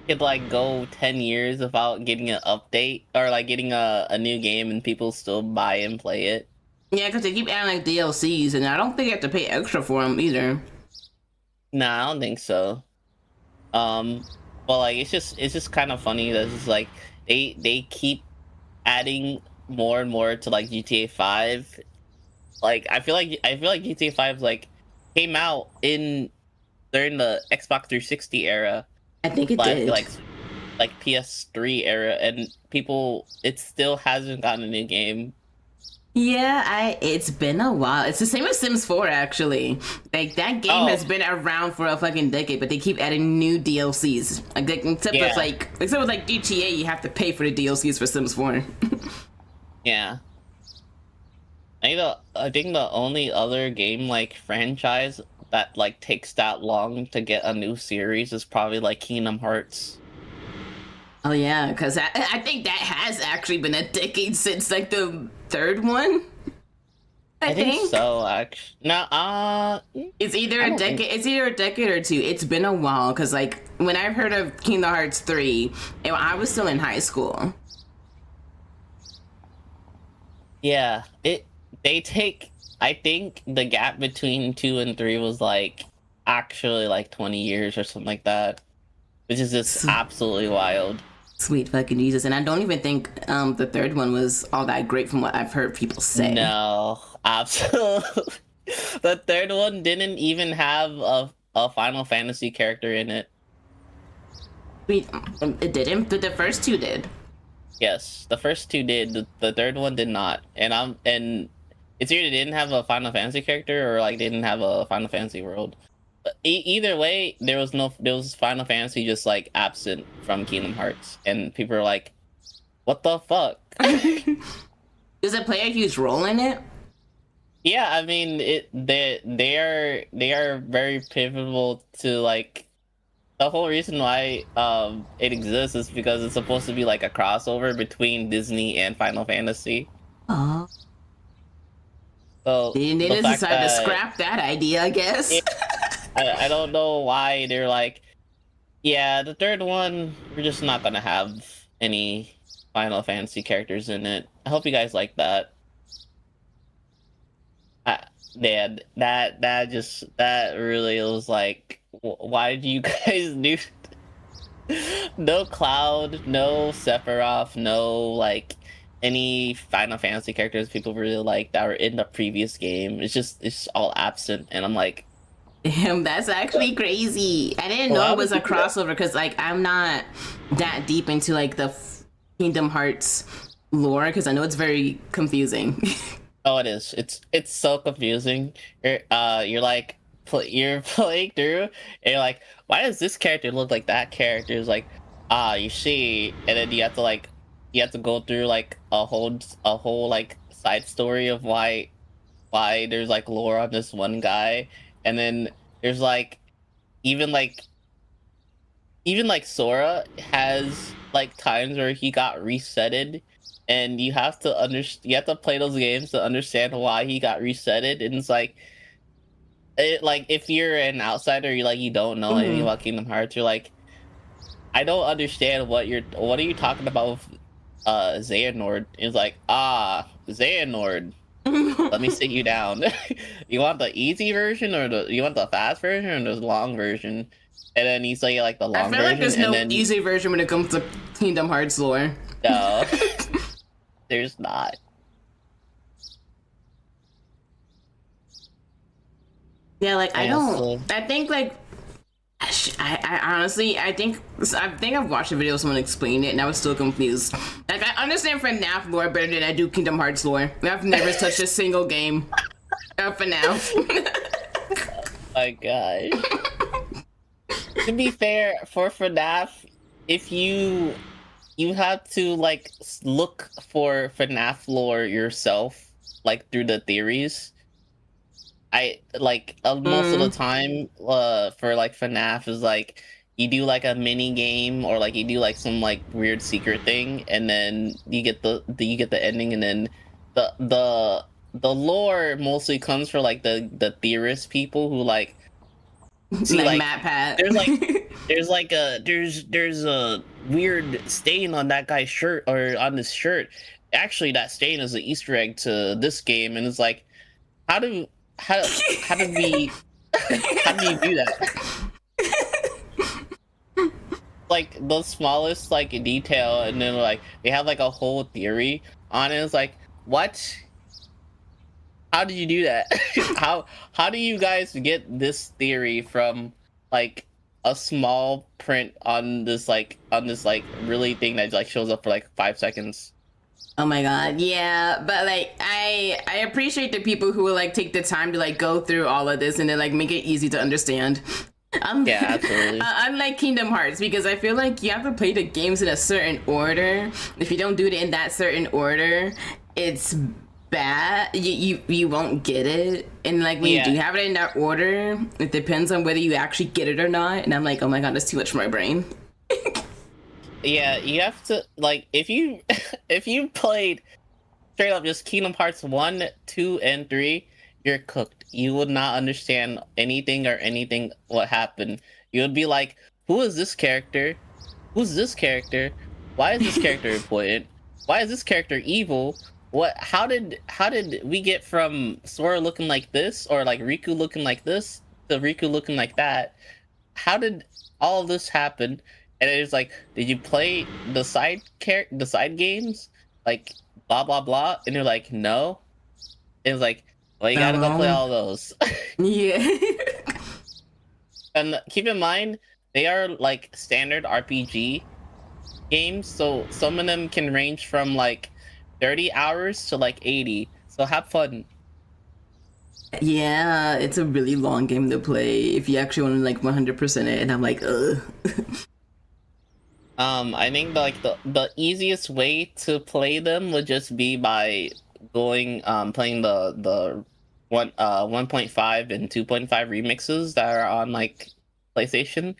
Speaker 2: could like go 10 years without getting an update or like getting a new game and people still buy and play it.
Speaker 1: Yeah, because they keep adding like DLCs, and I don't think you have to pay extra for them either.
Speaker 2: Nah, I don't think so. But like it's just kind of funny that it's like they keep adding more and more to like GTA 5. Like I feel like GTA 5 like came out during the Xbox 360 era.
Speaker 1: I think it did.
Speaker 2: Like PS3 era, and it still hasn't gotten a new game.
Speaker 1: Yeah, it's been a while. It's the same as Sims 4 actually. Like that game has been around for a fucking decade, but they keep adding new DLCs. Except with like GTA, you have to pay for the DLCs for Sims 4.
Speaker 2: Yeah. I think the only other game like franchise that like takes that long to get a new series is probably like Kingdom Hearts.
Speaker 1: Oh yeah, because I think that has actually been a decade since like the third one. I think
Speaker 2: so. Actually, no.
Speaker 1: It's either a decade. It's either a decade or two. It's been a while because like when I heard of Kingdom Hearts 3, I was still in high school.
Speaker 2: Yeah, I think the gap between 2 and 3 was like actually like 20 years or something like that, which is just absolutely wild.
Speaker 1: Sweet fucking Jesus. And I don't even think the third one was all that great from what I've heard people say.
Speaker 2: No, absolutely. The third one didn't even have a Final Fantasy character in it.
Speaker 1: It didn't, but the first two did.
Speaker 2: Yes, the first two did. The third one did not. And it's either didn't have a Final Fantasy character or like didn't have a Final Fantasy world. Either way, there was Final Fantasy just like absent from Kingdom Hearts, and people are like, "What the fuck?"
Speaker 1: Does it play a huge role in it?
Speaker 2: Yeah, I mean, they are very pivotal to like the whole reason why it exists is because it's supposed to be like a crossover between Disney and Final Fantasy.
Speaker 1: Oh,
Speaker 2: So
Speaker 1: they
Speaker 2: the
Speaker 1: just
Speaker 2: fact
Speaker 1: decided to
Speaker 2: that
Speaker 1: scrap that idea, I guess.
Speaker 2: yeah, I don't know why they're like, yeah, the third one we're just not gonna have any Final Fantasy characters in it. I hope you guys like that. I, yeah, that really was like, why did you guys do? No Cloud, no Sephiroth, no like any Final Fantasy characters people really like that were in the previous game. It's just all absent, and I'm like,
Speaker 1: Damn, that's actually crazy. I didn't know
Speaker 2: why
Speaker 1: it was
Speaker 2: would
Speaker 1: a
Speaker 2: you do that?
Speaker 1: crossover because, like, I'm not that deep into like the Kingdom Hearts lore because I know it's very confusing.
Speaker 2: Oh, it is. It's so confusing. You're like you're playing through, and you're like, why does this character look like that character? It's like, you see, and then you have to go through like a whole like side story of why there's like lore on this one guy, and then there's like even like even like Sora has like times where he got resetted, and you have to play those games to understand why he got resetted, and it's like like if you're an outsider, you don't know anything
Speaker 1: Mhm.
Speaker 2: about Kingdom Hearts, you're like, I don't understand what are you talking about with Xehanort. It's like, Xehanort, let me sit you down. You want the easy version or you want the fast version or the long version? And then you say like the
Speaker 1: I
Speaker 2: long
Speaker 1: feel like
Speaker 2: version,
Speaker 1: there's
Speaker 2: and
Speaker 1: no
Speaker 2: then
Speaker 1: easy version when it comes to Kingdom Hearts lore.
Speaker 2: no, there's not.
Speaker 1: Yeah, like I
Speaker 2: Yeah,
Speaker 1: don't.
Speaker 2: so
Speaker 1: I think like I honestly I think I've watched a video of someone explain it and I was still confused. Like I understand FNAF lore better than I do Kingdom Hearts lore. I've never touched a single game of FNAF.
Speaker 2: my gosh. To be fair, for FNAF, if you have to like look for FNAF lore yourself, like through the theories. I like most of the
Speaker 1: Mm,
Speaker 2: time for like FNAF is like you do like a mini game or like you do like some like weird secret thing, and then you get the ending, and then the lore mostly comes for like the theorist people who like see
Speaker 1: like
Speaker 2: like
Speaker 1: Matt Pat.
Speaker 2: there's like there's a weird stain on that guy's shirt or on this shirt. Actually, that stain is an Easter egg to this game, and it's like, how do how did we how do you do that? Like the smallest like detail, and then like they have like a whole theory on it. It's like, what? How did you do that? How do you guys get this theory from like a small print on this like really thing that like shows up for like 5 seconds?
Speaker 1: Oh my god, yeah, but like I appreciate the people who will like take the time to like go through all of this and then like make it easy to understand.
Speaker 2: Yeah, absolutely.
Speaker 1: Unlike Kingdom Hearts, because I feel like you have to play the games in a certain order. If you don't do it in that certain order, it's bad. You won't get it. And like when you do
Speaker 2: Yeah,
Speaker 1: have it in that order, it depends on whether you actually get it or not. And I'm like, oh my god, that's too much for my brain.
Speaker 2: yeah. You have to like if you if you played straight up just Kingdom Hearts 1, 2, and 3, you're cooked. You would not understand anything what happened. You would be like, who is this character? Who's this character? Why is this character important? Why is this character evil? What how did we get from Sora looking like this or like Riku looking like this to Riku looking like that? How did all of this happen? And it's like, did you play the side games? Like blah blah blah, and you're like, no. And it's like, well, you gotta go play
Speaker 1: Um,
Speaker 2: all those.
Speaker 1: yeah.
Speaker 2: And keep in mind, they are like standard RPG games, so some of them can range from like 30 hours to like 80. So have fun.
Speaker 1: Yeah, it's a really long game to play if you actually want to like 100% it. And I'm like, ugh.
Speaker 2: I think the easiest way to play them would just be by going playing the 1.5 and 2.5 remixes that are on like PlayStation.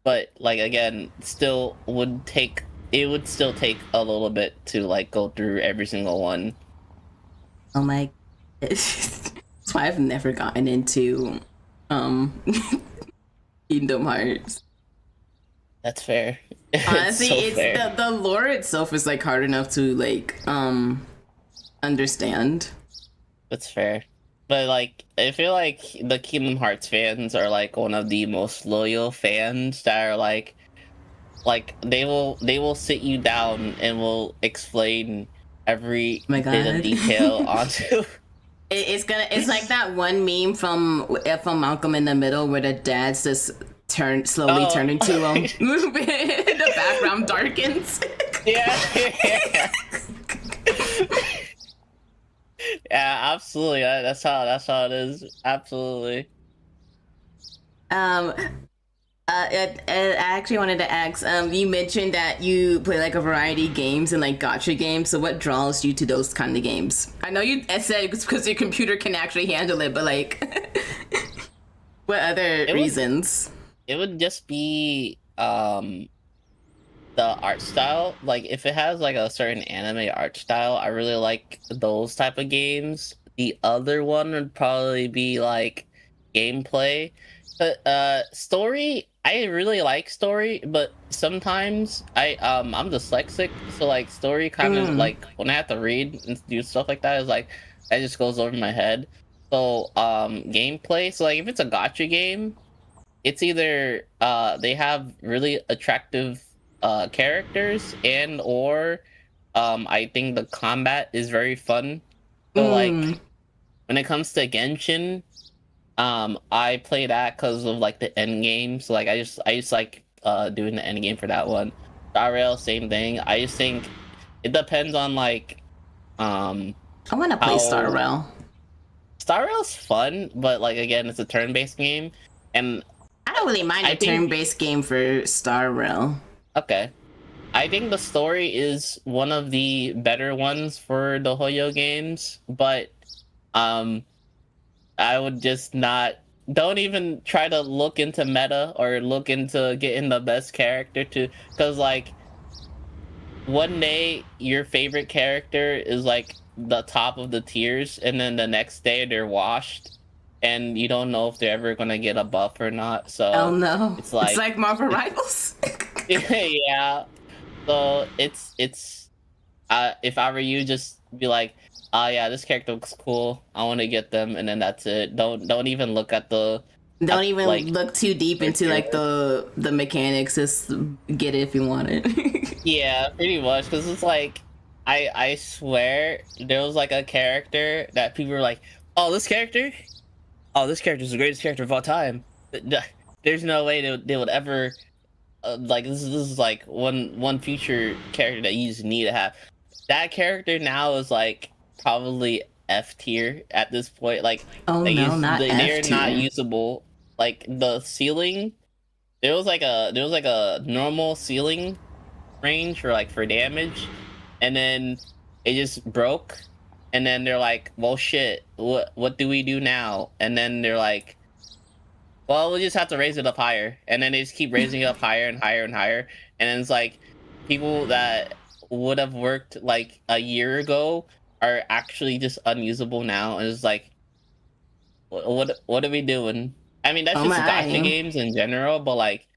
Speaker 2: But like again, it would still take a little bit to like go through every single one.
Speaker 1: Oh my. That's why I've never gotten into um Kingdom Hearts.
Speaker 2: That's fair.
Speaker 1: Honestly,
Speaker 2: So
Speaker 1: it's
Speaker 2: fair.
Speaker 1: the lore itself is like hard enough to like understand.
Speaker 2: That's fair. But like I feel like the Kingdom Hearts fans are like one of the most loyal fans that are like they will sit you down and will explain every
Speaker 1: Oh my
Speaker 2: bit of
Speaker 1: god.
Speaker 2: detail onto
Speaker 1: It's like that one meme from Malcolm in the Middle where the dads just slowly
Speaker 2: oh
Speaker 1: turn into the background darkens.
Speaker 2: yeah. Yeah, absolutely. That's how it is. Absolutely.
Speaker 1: um I actually wanted to ask, you mentioned that you play like a variety of games and like gotcha games. So what draws you to those kind of games? I know you said it's because your computer can actually handle it, but like, what other
Speaker 2: It would
Speaker 1: reasons?
Speaker 2: it would just be the art style. Like if it has like a certain anime art style, I really like those type of games. The other one would probably be like gameplay. But story, I really like story, but sometimes I'm dyslexic, so like story kind of
Speaker 1: Mm.
Speaker 2: like when I have to read and do stuff like that is like that just goes over my head. So gameplay, so like if it's a gotcha game, it's either they have really attractive characters and or I think the combat is very fun. So
Speaker 1: Mm.
Speaker 2: like when it comes to Genshin, I play that because of like the end game. So like I just like doing the end game for that one. Star Rail, same thing. I just think it depends on like um
Speaker 1: I want to play Star
Speaker 2: how
Speaker 1: Rail.
Speaker 2: Star Rail's fun, but like again, it's a turn-based game, and
Speaker 1: I don't really mind
Speaker 2: I
Speaker 1: a
Speaker 2: think
Speaker 1: turn-based game for Star Rail.
Speaker 2: okay. I think the story is one of the better ones for the Hoyo games, but um I would just not don't even try to look into meta or look into getting the best character to cuz like one day your favorite character is like the top of the tiers and then the next day they're washed and you don't know if they're ever going to get a buff or not.
Speaker 1: Oh
Speaker 2: So
Speaker 1: no,
Speaker 2: it's
Speaker 1: it's
Speaker 2: like
Speaker 1: like Marvel Rivals.
Speaker 2: yeah. So it's if I were you, just be like, oh yeah, this character looks cool. I want to get them, and then that's it. Don't even look at the
Speaker 1: Don't
Speaker 2: at
Speaker 1: even
Speaker 2: like
Speaker 1: look too deep
Speaker 2: where
Speaker 1: into
Speaker 2: tier
Speaker 1: like
Speaker 2: list.
Speaker 1: the mechanics. Just get it if you want it.
Speaker 2: Yeah, pretty much. Because it's like I swear there was like a character that people were like, oh this character is the greatest character of all time. There's no way they would ever like this is like one future character that you just need to have. That character now is like probably F tier at this point.
Speaker 1: Oh
Speaker 2: Like
Speaker 1: no, not F
Speaker 2: they're not
Speaker 1: tier.
Speaker 2: usable. Like the ceiling, there was like a normal ceiling range for damage, and then it just broke. And then they're like, well, shit, what do we do now? And then they're like, well, we just have to raise it up higher, and then they just keep raising it up higher and higher and higher, and then it's like people that would have worked like a year ago are actually just unusable now, and it's like, what are we doing? I mean, that's
Speaker 1: Oh
Speaker 2: just gotcha
Speaker 1: my.
Speaker 2: games in general, but like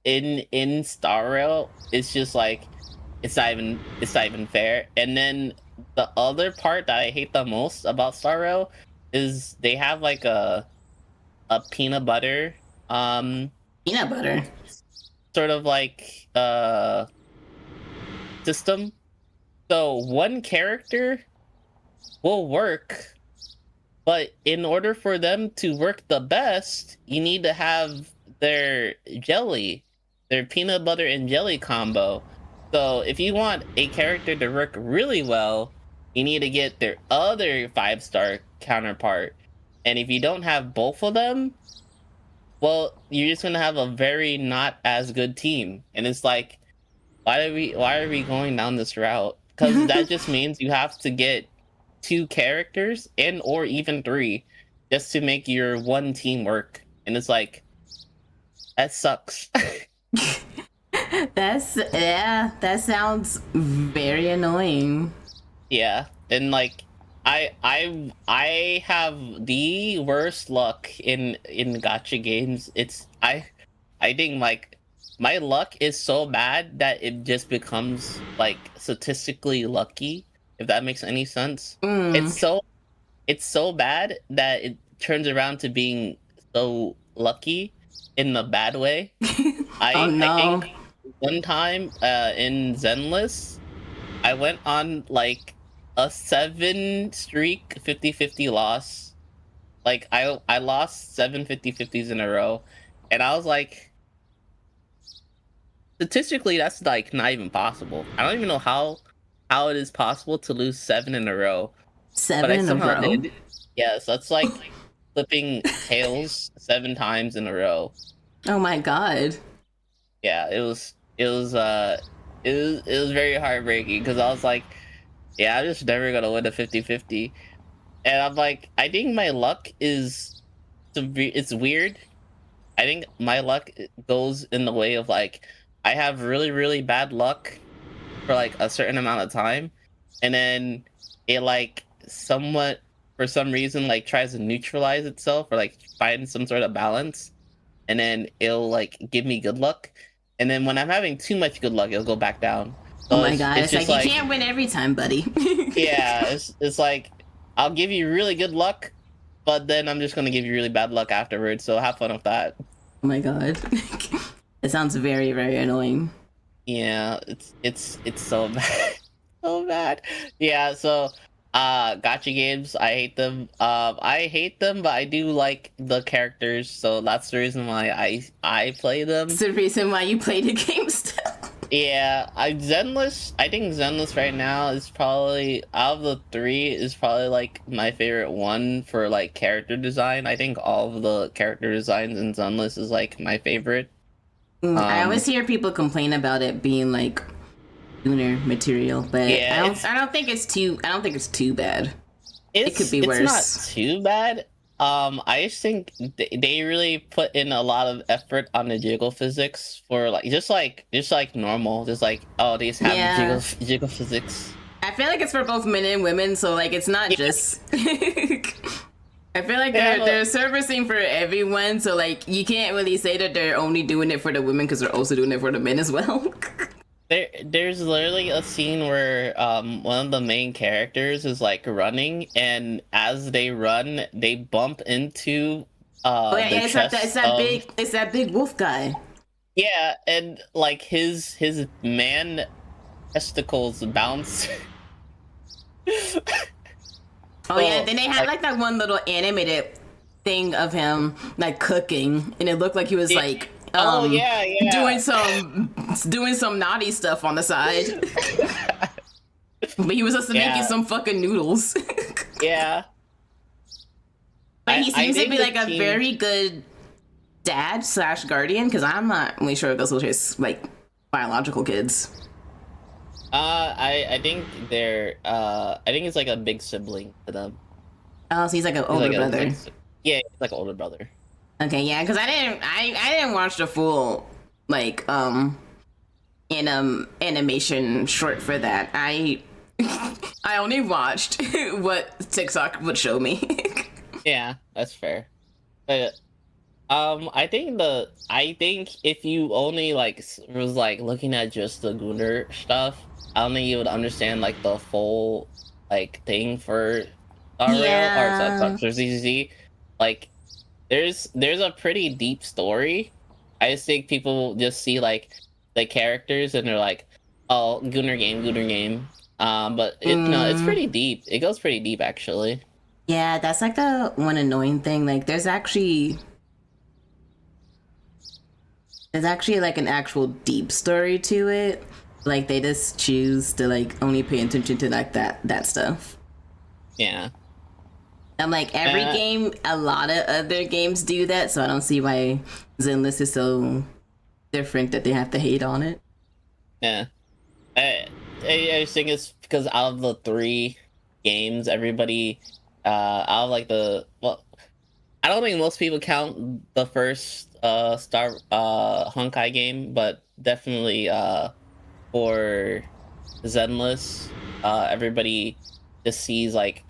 Speaker 2: in Star Rail, it's just like it's not even fair. And then the other part that I hate the most about Star Rail is they have like a peanut butter um
Speaker 1: Peanut butter.
Speaker 2: sort of like system. So one character will work, but in order for them to work the best, you need to have their jelly, their peanut butter and jelly combo. So if you want a character to work really well, you need to get their other 5-star counterpart. And if you don't have both of them, well, you're just gonna have a very not as good team. And it's like, why are we going down this route? Because that just means you have to get 2 characters and or even 3 just to make your one team work. And it's like, that sucks.
Speaker 1: That sounds very annoying.
Speaker 2: Yeah, and like I have the worst luck in gacha games. I think like my luck is so bad that it just becomes like statistically lucky, if that makes any sense. It's so bad that it turns around to being so lucky in the bad way.
Speaker 1: Oh no.
Speaker 2: I think one time in Zenless, I went on like a 7 streak 50-50 loss. Like I lost 7 50-50s in a row, and I was like, statistically that's like not even possible. I don't even know how it is possible to lose 7 in a row.
Speaker 1: Seven
Speaker 2: But I
Speaker 1: in a
Speaker 2: somehow
Speaker 1: row.
Speaker 2: did. Yes, that's like flipping tails 7 times in a row.
Speaker 1: Oh my god.
Speaker 2: Yeah, it was very heartbreaking because I was like, yeah, I'm just never gonna win a 50-50. And I'm like, I think my luck is it's weird. I think my luck goes in the way of like, I have really, really bad luck for like a certain amount of time, and then it like somewhat for some reason like tries to neutralize itself or like find some sort of balance, and then it'll like give me good luck, and then when I'm having too much good luck, it'll go back down.
Speaker 1: Oh
Speaker 2: So
Speaker 1: my god. It's
Speaker 2: just
Speaker 1: like you can't win every time, buddy.
Speaker 2: yeah, it's like I'll give you really good luck, but then I'm just gonna give you really bad luck afterwards. So have fun with that.
Speaker 1: Oh my god. It sounds very, very annoying.
Speaker 2: Yeah, it's so bad, so bad. Yeah, so gacha games, I hate them. But I do like the characters, so that's the reason why I play them.
Speaker 1: It's the reason why you play the game still.
Speaker 2: Yeah, I think Zenless right now is probably, out of the 3, is probably like my favorite one for like character design. I think all of the character designs in Zenless is like my favorite.
Speaker 1: I always hear people complain about it being like lunar material, but
Speaker 2: Yeah,
Speaker 1: I don't think it's too bad. It could be
Speaker 2: it's
Speaker 1: worse.
Speaker 2: not too bad. I just think they really put in a lot of effort on the jiggle physics for like just like normal, just like, oh, these have
Speaker 1: Yeah.
Speaker 2: jiggle physics.
Speaker 1: I feel like it's for both men and women, so like it's not just. I feel like they're servicing for everyone, so like you can't really say that they're only doing it for the women because they're also doing it for the men as well.
Speaker 2: There's literally a scene where one of the main characters is like running, and as they run, they bump into
Speaker 1: Oh yeah,
Speaker 2: the
Speaker 1: it's
Speaker 2: chest
Speaker 1: that big wolf guy.
Speaker 2: Yeah, and like his man testicles bounce.
Speaker 1: Oh yeah, then they had like that one little animated thing of him like cooking, and it looked like he was like doing some naughty stuff on the side. But he was just making some fucking noodles.
Speaker 2: Yeah.
Speaker 1: But he seems to be like a very good dad / guardian, because I'm not really sure if those are his like biological kids.
Speaker 2: I think they're I think it's like a big sibling to them.
Speaker 1: Oh, so he's like an older brother.
Speaker 2: Yeah, it's like an older brother.
Speaker 1: Okay, yeah, because I didn't watch the full like animation short for that. I only watched what TikTok would show me.
Speaker 2: Yeah, that's fair. But I think if you only like was like looking at just the Gunnar stuff, I don't think you would understand like the full like thing for Rail or ZZZ. Like there's a pretty deep story. I just think people just see like the characters and they're like, oh, Gunnar game. But no, it's pretty deep. It goes pretty deep actually.
Speaker 1: Yeah, that's like the one annoying thing. Like there's actually There's actually like an actual deep story to it. Like they just choose to like only pay attention to like that stuff.
Speaker 2: Yeah.
Speaker 1: I'm like every
Speaker 2: Uh,
Speaker 1: game, a lot of other games do that, so I don't see why Zenless is so different that they have to hate on it.
Speaker 2: yeah. I think it's because out of the three games, everybody, out of like I don't think most people count the first Star Honkai game, but definitely for Zenless, everybody just sees like,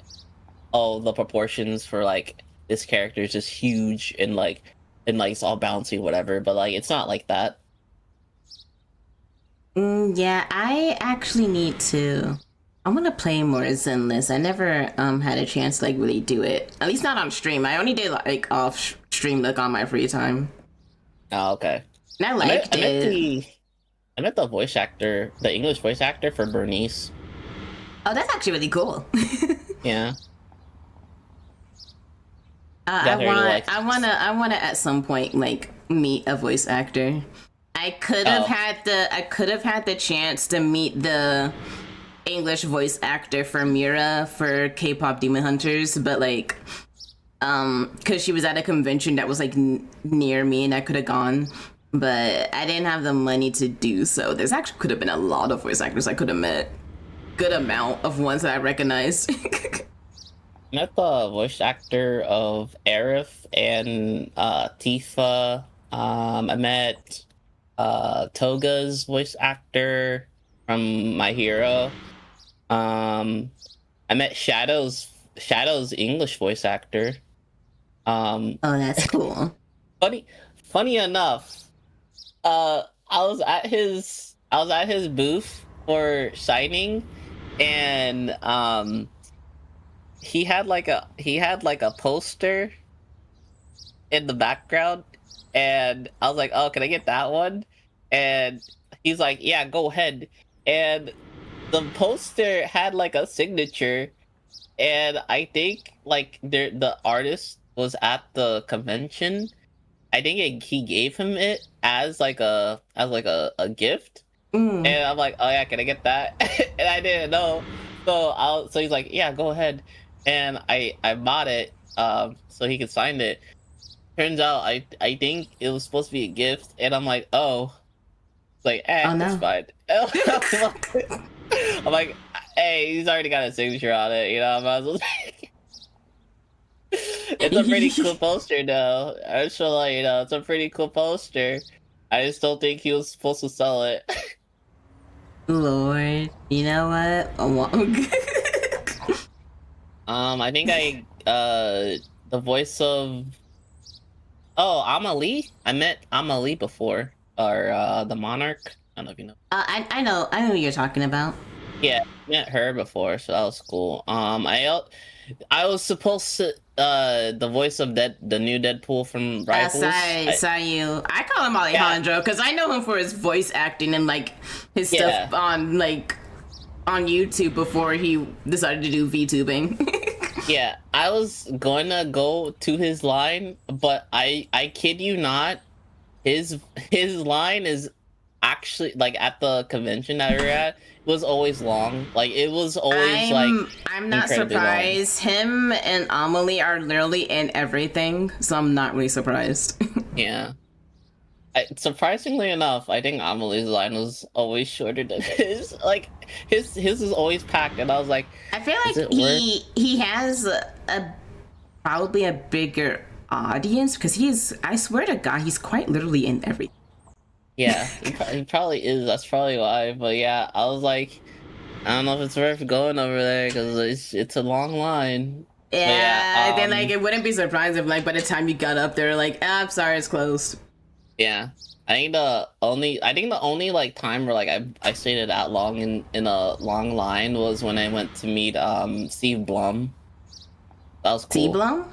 Speaker 2: oh, the proportions for like this character is just huge and like it's all bouncy, whatever. But like it's not like that.
Speaker 1: Yeah, I actually need to. I want to play more Zenless. I never had a chance to like really do it. At least not on stream. I only did like off stream, like on my free time.
Speaker 2: Oh, okay.
Speaker 1: And I
Speaker 2: I met
Speaker 1: liked
Speaker 2: I met
Speaker 1: it.
Speaker 2: the I met the voice actor, the English voice actor for Bernice.
Speaker 1: Oh, that's actually really cool.
Speaker 2: Yeah,
Speaker 1: I
Speaker 2: got her to
Speaker 1: want,
Speaker 2: like.
Speaker 1: I wanna at some point like meet a voice actor.
Speaker 2: Oh,
Speaker 1: I could have had the chance to meet the English voice actor for Mira for K-pop Demon Hunters, but like, because she was at a convention that was like near me and I could have gone, but I didn't have the money to do so. There's actually could have been a lot of voice actors I could have met. Good amount of ones that I recognized.
Speaker 2: met the voice actor of Aerith and Tifa. I met Toga's voice actor from My Hero. I met Shadow's English voice actor. Um,
Speaker 1: Oh, that's cool.
Speaker 2: funny funny enough, I was at his booth for signing, and he had like a poster in the background, and I was like, oh, can I get that one? And he's like, yeah, go ahead. And the poster had like a signature, and I think like the artist was at the convention. I think he gave him it as like a gift,
Speaker 1: Mm.
Speaker 2: and I'm like, oh yeah, can I get that? And I didn't know, so he's like, yeah, go ahead, and I bought it so he could sign it. Turns out I think it was supposed to be a gift, and I'm like, oh, it's like,
Speaker 1: Oh
Speaker 2: it's
Speaker 1: no.
Speaker 2: fine. I'm like, hey, he's already got a signature on it, you know. I might as well. It's a pretty cool poster, though. I just feel like, it's a pretty cool poster. I just don't think he was supposed to sell it.
Speaker 1: Lord, you know what?
Speaker 2: I think the voice of Amelie. I met Amelie before, or the Monarch. I don't know if you know.
Speaker 1: I know who you're talking about.
Speaker 2: Yeah, met her before, so that was cool. I was supposed to the voice of the new Deadpool from Rivals.
Speaker 1: Sayu. I call him
Speaker 2: Yeah,
Speaker 1: Alejandro because I know him for his voice acting and like his
Speaker 2: yeah,
Speaker 1: stuff on YouTube before he decided to do VTubing.
Speaker 2: yeah. I was going to go to his line, but I kid you not, his line is actually like at the convention that we were at, it was always long. Like it was always like
Speaker 1: I'm not
Speaker 2: incredibly long.
Speaker 1: surprised. Him and Amelie are literally in everything, so I'm not really surprised.
Speaker 2: Yeah. Surprisingly enough, I think Amelie's line was always shorter than his. Like his is always packed, and I was like,
Speaker 1: I feel
Speaker 2: is
Speaker 1: like
Speaker 2: it worth?
Speaker 1: he has a probably a bigger audience because he's I swear to God he's quite literally in everything.
Speaker 2: Yeah, he probably is. That's probably why. But yeah, I was like, I don't know if it's worth going over there because it's a long line. But yeah,
Speaker 1: Yeah, then like it wouldn't be surprising if like by the time you got up there like I'm sorry it's closed.
Speaker 2: yeah. I think the only like time where like I stayed that long in a long line was when I went to meet Steve Blum. That was
Speaker 1: T
Speaker 2: cool.
Speaker 1: Blum?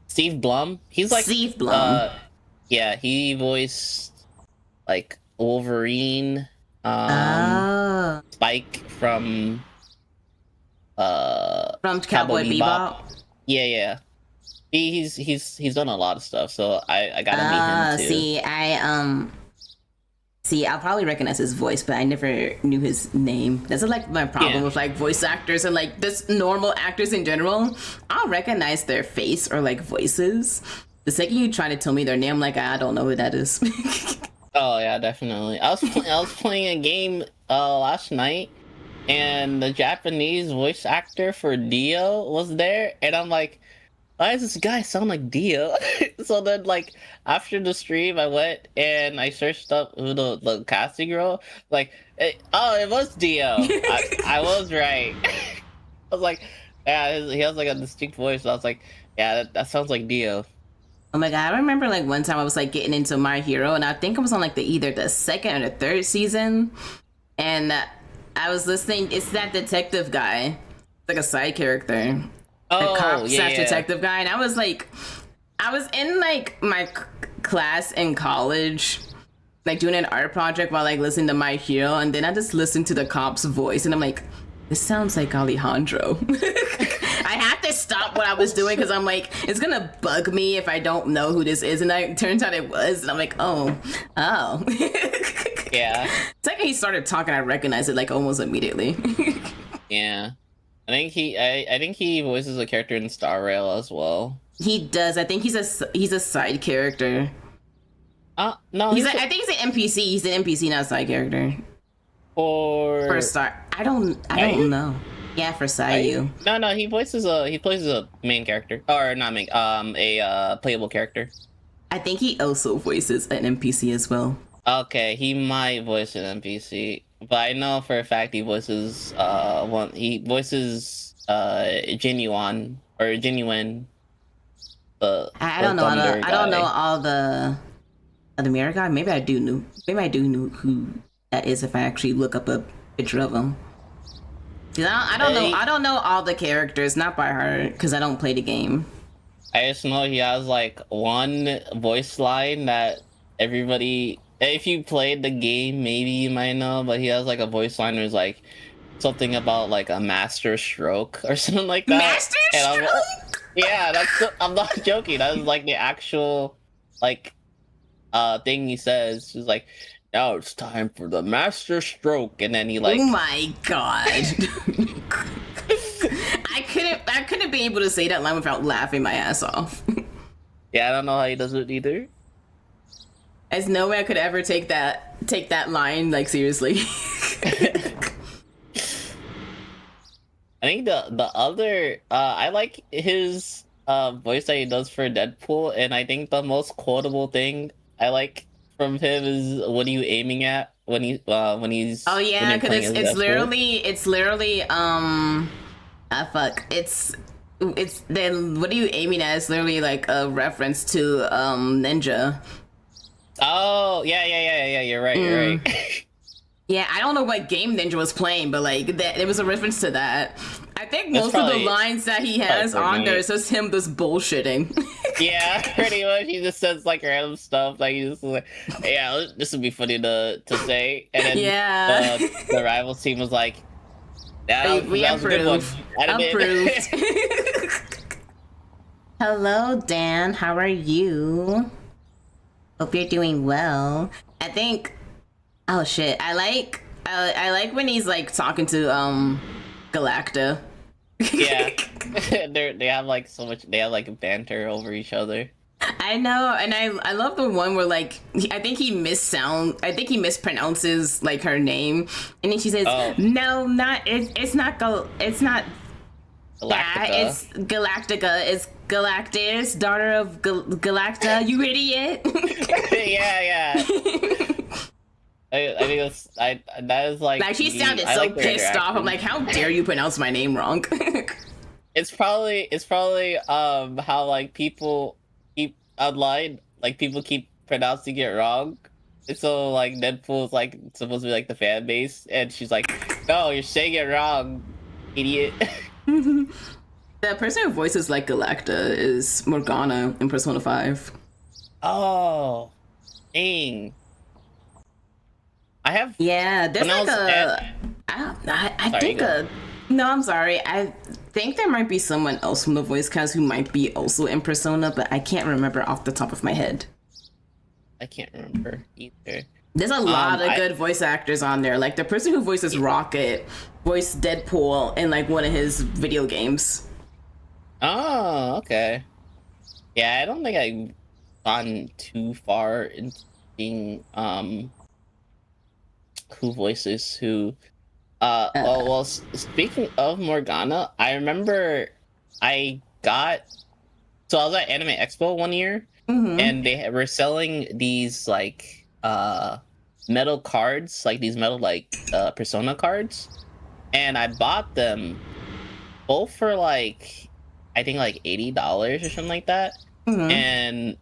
Speaker 2: Steve Blum. He's like
Speaker 1: Steve Blum.
Speaker 2: uh yeah, he voiced like Wolverine,
Speaker 1: Oh,
Speaker 2: Spike from
Speaker 1: from
Speaker 2: Cowboy
Speaker 1: Cowboy
Speaker 2: Bebop.
Speaker 1: Bebop.
Speaker 2: Yeah, yeah. He's done a lot of stuff, so I gotta meet him too.
Speaker 1: See, See, I'll probably recognize his voice, but I never knew his name. That's like my problem with like voice actors and like just normal actors in general. I'll recognize their face or like voices. The second you try to tell me their name, I'm like, I don't know who that is.
Speaker 2: Oh yeah, definitely. I was playing a game last night, and the Japanese voice actor for Dio was there, and I'm like, why does this guy sound like Dio? So then, like, after the stream, I went and I searched up who the casting girl. Like, oh, it was Dio. I was right. I was like, yeah, he has like a distinct voice. I was like, yeah, that sounds like Dio.
Speaker 1: Oh my god, I remember like one time I was like getting into My Hero, and I think I was on like either the second or the third season, and I was listening. It's that detective guy, like a side character, the cop slash detective guy, and I was in like my class in college, like doing an art project while like listening to My Hero, and then I just listened to the cop's voice, and I'm like, this sounds like Alejandro. I had to stop what I was doing because I'm like, it's gonna bug me if I don't know who this is, and it turns out it was, and I'm like, oh.
Speaker 2: Yeah.
Speaker 1: It's like he started talking, I recognized it like almost immediately.
Speaker 2: Yeah. I think he voices a character in Star Rail as well.
Speaker 1: He does. I think he's a side character.
Speaker 2: No.
Speaker 1: I think he's an NPC. He's an NPC, not a side character.
Speaker 2: For
Speaker 1: Star. I don't know. Yeah, for Sayu.
Speaker 2: No, he plays a main character. Or not main, a playable character.
Speaker 1: I think he also voices an NPC as well.
Speaker 2: Okay, he might voice an NPC, but I know for a fact he voices Genuine.
Speaker 1: I don't know all the mirror guy. Maybe I do know who that is if I actually look up a picture of him. I don't know all the characters, not by heart, because I don't play the game.
Speaker 2: I just know he has like one voice line that everybody, if you played the game, maybe you might know, but he has like a voice line where it's like something about like a master stroke or something like that.
Speaker 1: Master stroke?
Speaker 2: Yeah, I'm not joking. That is like the actual like thing he says. He's like, now it's time for the master stroke, and then he like,
Speaker 1: oh my god. I couldn't be able to say that line without laughing my ass off.
Speaker 2: Yeah, I don't know how he does it either.
Speaker 1: There's no way I could ever take that line like seriously.
Speaker 2: I think the other I like his voice that he does for Deadpool, and I think the most quotable thing I like from him is, what are you aiming at when he's
Speaker 1: oh yeah, because it's literally fuck, it's then what are you aiming at is literally like a reference to Ninja.
Speaker 2: Oh yeah, you're right.
Speaker 1: Yeah, I don't know what game Ninja was playing, but like that, it was a reference to that. I think most of the lines that he has on there is just him just bullshitting.
Speaker 2: Yeah, pretty much. He just says like random stuff, like he's just like, yeah, this would be funny to say, and then the rival team was like, that was a good one.
Speaker 1: Approved. Hello, Dan. How are you? Hope you're doing well. I think. Oh shit! I like when he's like talking to Galacta.
Speaker 2: Yeah, they have like so much. They have like banter over each other.
Speaker 1: I know, and I love the one where like I think he mispronounces like her name, and then she says, "No, it's not Galactica. It's Galactica. It's Galactus, daughter of Galacta. You idiot!"
Speaker 2: Yeah. I think that is like
Speaker 1: she sounded so pissed off. I'm like, how dare you pronounce my name wrong?
Speaker 2: It's probably how like people keep online, like people keep pronouncing it wrong. And so like Deadpool's like supposed to be like the fan base, and she's like, no, you're saying it wrong, idiot.
Speaker 1: The person who voices like Galacta is Morgana in Persona 5.
Speaker 2: Oh, dang. I have.
Speaker 1: Yeah, there's like I think no, I'm sorry. I think there might be someone else from the voice cast who might be also in Persona, but I can't remember off the top of my head.
Speaker 2: I can't remember either.
Speaker 1: There's a lot of good voice actors on there. Like the person who voices Rocket voiced Deadpool in like one of his video games.
Speaker 2: Oh, okay. Yeah, I don't think I've gone too far into being who voices who. Speaking of Morgana, I remember I got I was at Anime Expo one year, and they were selling these like metal cards, like these metal like Persona cards, and I bought them both for like I think like $80 or something like that, and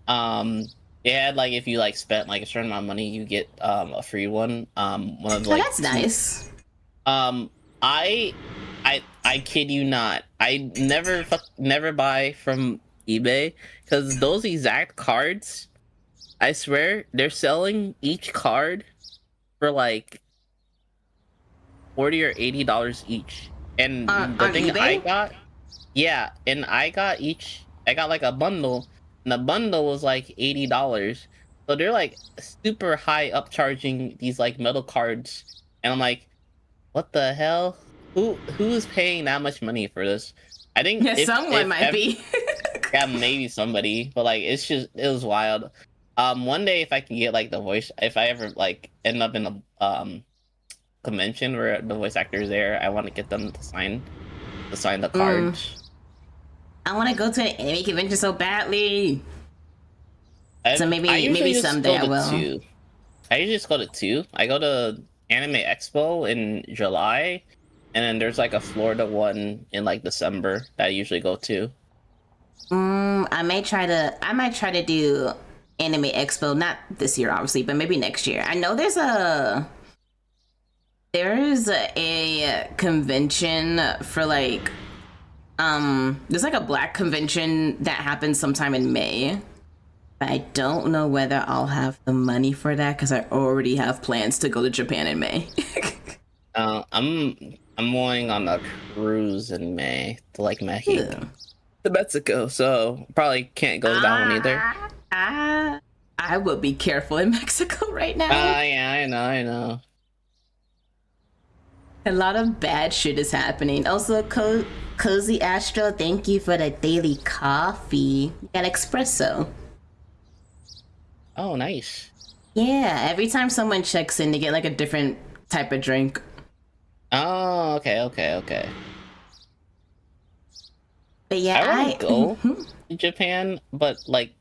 Speaker 2: they had like if you like spent like a certain amount of money, you get a free one. One of like
Speaker 1: that's nice.
Speaker 2: I kid you not. I never buy from eBay because those exact cards, I swear, they're selling each card for like $40 or $80 each. And the thing
Speaker 1: eBay?
Speaker 2: I got, yeah, and I got like a bundle, and the bundle was like $80. So they're like super high upcharging these like metal cards, and I'm like, what the hell? Who's paying that much money for this? I think
Speaker 1: someone might be.
Speaker 2: Yeah, maybe somebody, but like it was wild. One day if I can get like the voice, if I ever like end up in a convention where the voice actor is there, I want to get them to sign the cards.
Speaker 1: I want to go to an anime convention so badly. So maybe someday I will.
Speaker 2: I usually just go to two. I go to Anime Expo in July, and then there's like a Florida one in like December that I usually go to.
Speaker 1: I might try to do Anime Expo, not this year obviously, but maybe next year. I know there's a convention for like there's like a black convention that happens sometime in May. But I don't know whether I'll have the money for that because I already have plans to go to Japan in May.
Speaker 2: I'm going on a cruise in May to like Mexico. To Mexico, so probably can't go to that one either.
Speaker 1: I would be careful in Mexico right now.
Speaker 2: Yeah, I know.
Speaker 1: A lot of bad shit is happening. Also, Cozy Astro, thank you for the daily coffee. You got espresso.
Speaker 2: Oh, nice.
Speaker 1: Yeah, every time someone checks in, they get like a different type of drink.
Speaker 2: Oh, okay.
Speaker 1: But yeah,
Speaker 2: I want to go to Japan, but like,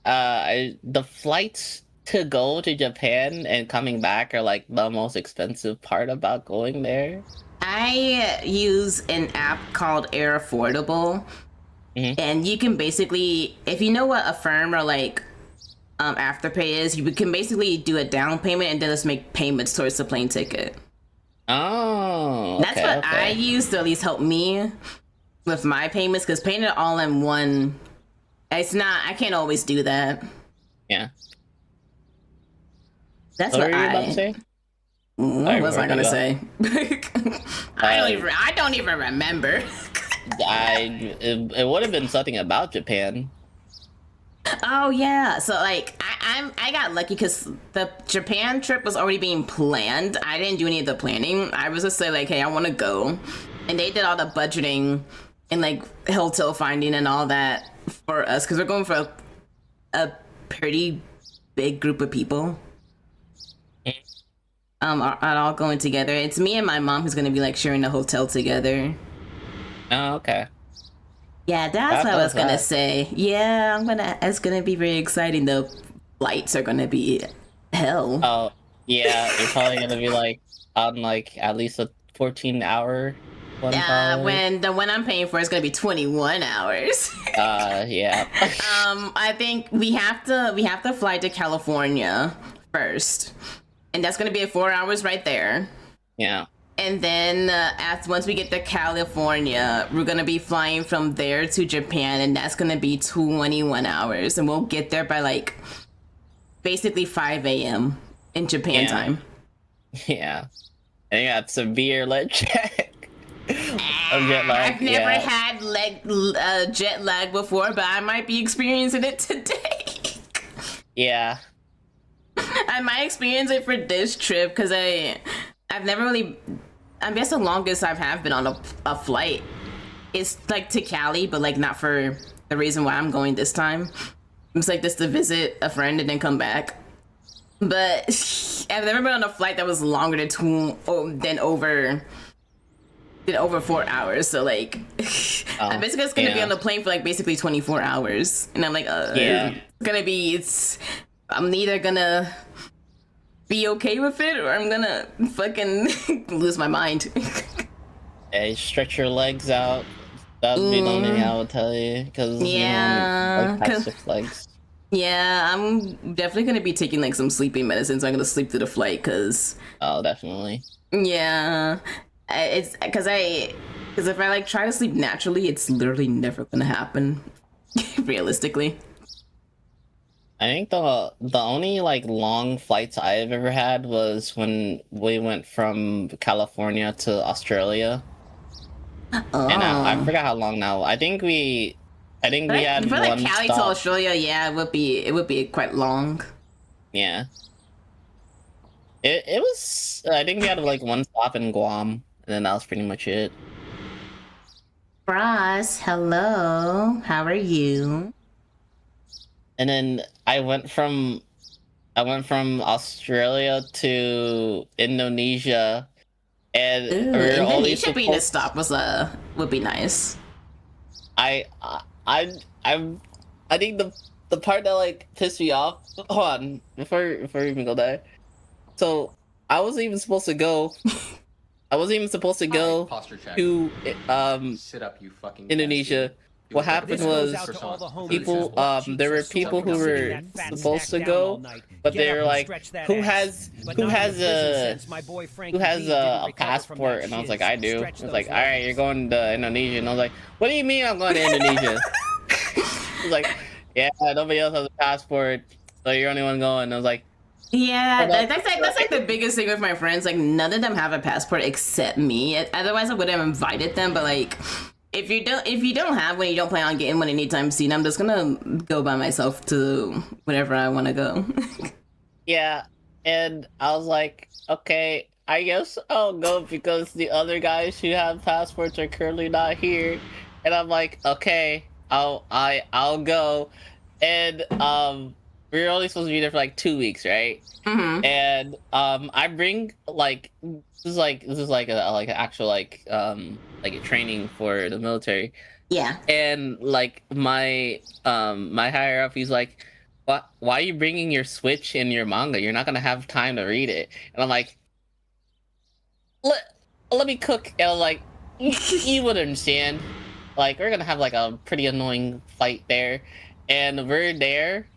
Speaker 2: the flights to go to Japan and coming back are like the most expensive part about going there.
Speaker 1: I use an app called Air Affordable, and you can basically, if you know what Affirm or like Afterpay is, you can basically do a down payment and then just make payments towards the plane ticket.
Speaker 2: Oh,
Speaker 1: that's what I use to at least help me with my payments, because paying it all in one, I can't always do that.
Speaker 2: Yeah.
Speaker 1: That's what
Speaker 2: were you about to say?
Speaker 1: What was I gonna say? I don't even remember.
Speaker 2: It would have been something about Japan.
Speaker 1: Oh yeah, so like I got lucky because the Japan trip was already being planned. I didn't do any of the planning. I was just say like, hey, I want to go, and they did all the budgeting and like hotel finding and all that for us because we're going for a pretty big group of people. Are all going together. It's me and my mom who's gonna be like sharing the hotel together.
Speaker 2: Oh, okay.
Speaker 1: Yeah, that's what I was gonna say. Yeah, it's gonna be very exciting. The flights are gonna be hell.
Speaker 2: Oh, yeah, you're probably gonna be like on like at least a 14-hour one.
Speaker 1: Yeah, when the one I'm paying for is gonna be 21 hours.
Speaker 2: Yeah.
Speaker 1: I think we have to fly to California first, and that's gonna be 4 hours right there.
Speaker 2: Yeah.
Speaker 1: And then once we get to California, we're going to be flying from there to Japan, and that's going to be 21 hours. And we'll get there by like basically 5 a.m. in Japan time.
Speaker 2: Yeah. And you got severe jet lag.
Speaker 1: I've never had jet lag before, but I might be experiencing it today.
Speaker 2: Yeah.
Speaker 1: I might experience it for this trip because I've never really. I guess the longest have been on a flight is like to Cali, but like not for the reason why I'm going this time. It's like just to visit a friend and then come back. But I've never been on a flight that was longer than over 4 hours. So like, I'm basically just gonna be on the plane for like basically 24 hours, and I'm like, it's gonna be. I'm either gonna be okay with it or I'm gonna fucking lose my mind.
Speaker 2: Hey, stretch your legs out. That would be the only thing I would tell you, because you don't have 6 legs.
Speaker 1: Yeah, I'm definitely gonna be taking like some sleeping medicine, so I'm gonna sleep through the flight. Cause
Speaker 2: definitely.
Speaker 1: Yeah, it's because if I like try to sleep naturally, it's literally never gonna happen, realistically.
Speaker 2: I think the only like long flights I've ever had was when we went from California to Australia.
Speaker 1: Oh.
Speaker 2: And I forgot how long now. I think we had
Speaker 1: for
Speaker 2: one
Speaker 1: like Cali
Speaker 2: stop.
Speaker 1: to Australia. Yeah, it would be quite long.
Speaker 2: Yeah. It was. I think we had like one stop in Guam, and then that was pretty much it.
Speaker 1: Ross, hello. How are you?
Speaker 2: And then I went from Australia to Indonesia, and
Speaker 1: Indonesia being a stop would be nice.
Speaker 2: I think the part that like pissed me off. Hold on, before we even go there. So I wasn't even supposed to go. To
Speaker 3: sit up, you fucking
Speaker 2: Indonesia. What happened was people. There were people who were supposed to go, but they were like, "Who has a passport?" And I was like, "I do." It was like, "All right, you're going to Indonesia." And I was like, "What do you mean I'm going to Indonesia?" I was like, "Yeah, nobody else has a passport, so you're the only one going." And I was like,
Speaker 1: yeah, that's like the biggest thing with my friends. Like none of them have a passport except me. Otherwise, I would have invited them. But like, if you don't have one, you don't plan on getting one anytime soon. I'm just gonna go by myself to wherever I want to go.
Speaker 2: Yeah, and I was like, okay, I guess I'll go because the other guys who have passports are currently not here. And I'm like, okay, I'll go. And we were only supposed to be there for like 2 weeks, right?
Speaker 1: Mm-hmm.
Speaker 2: And I bring like this is like an actual like a training for the military.
Speaker 1: Yeah.
Speaker 2: And like my higher up, he's like, why are you bringing your Switch and your manga? You're not gonna have time to read it. And I'm like, let me cook. And I'm like, you would understand. Like, we're gonna have like a pretty annoying fight there, and we're there,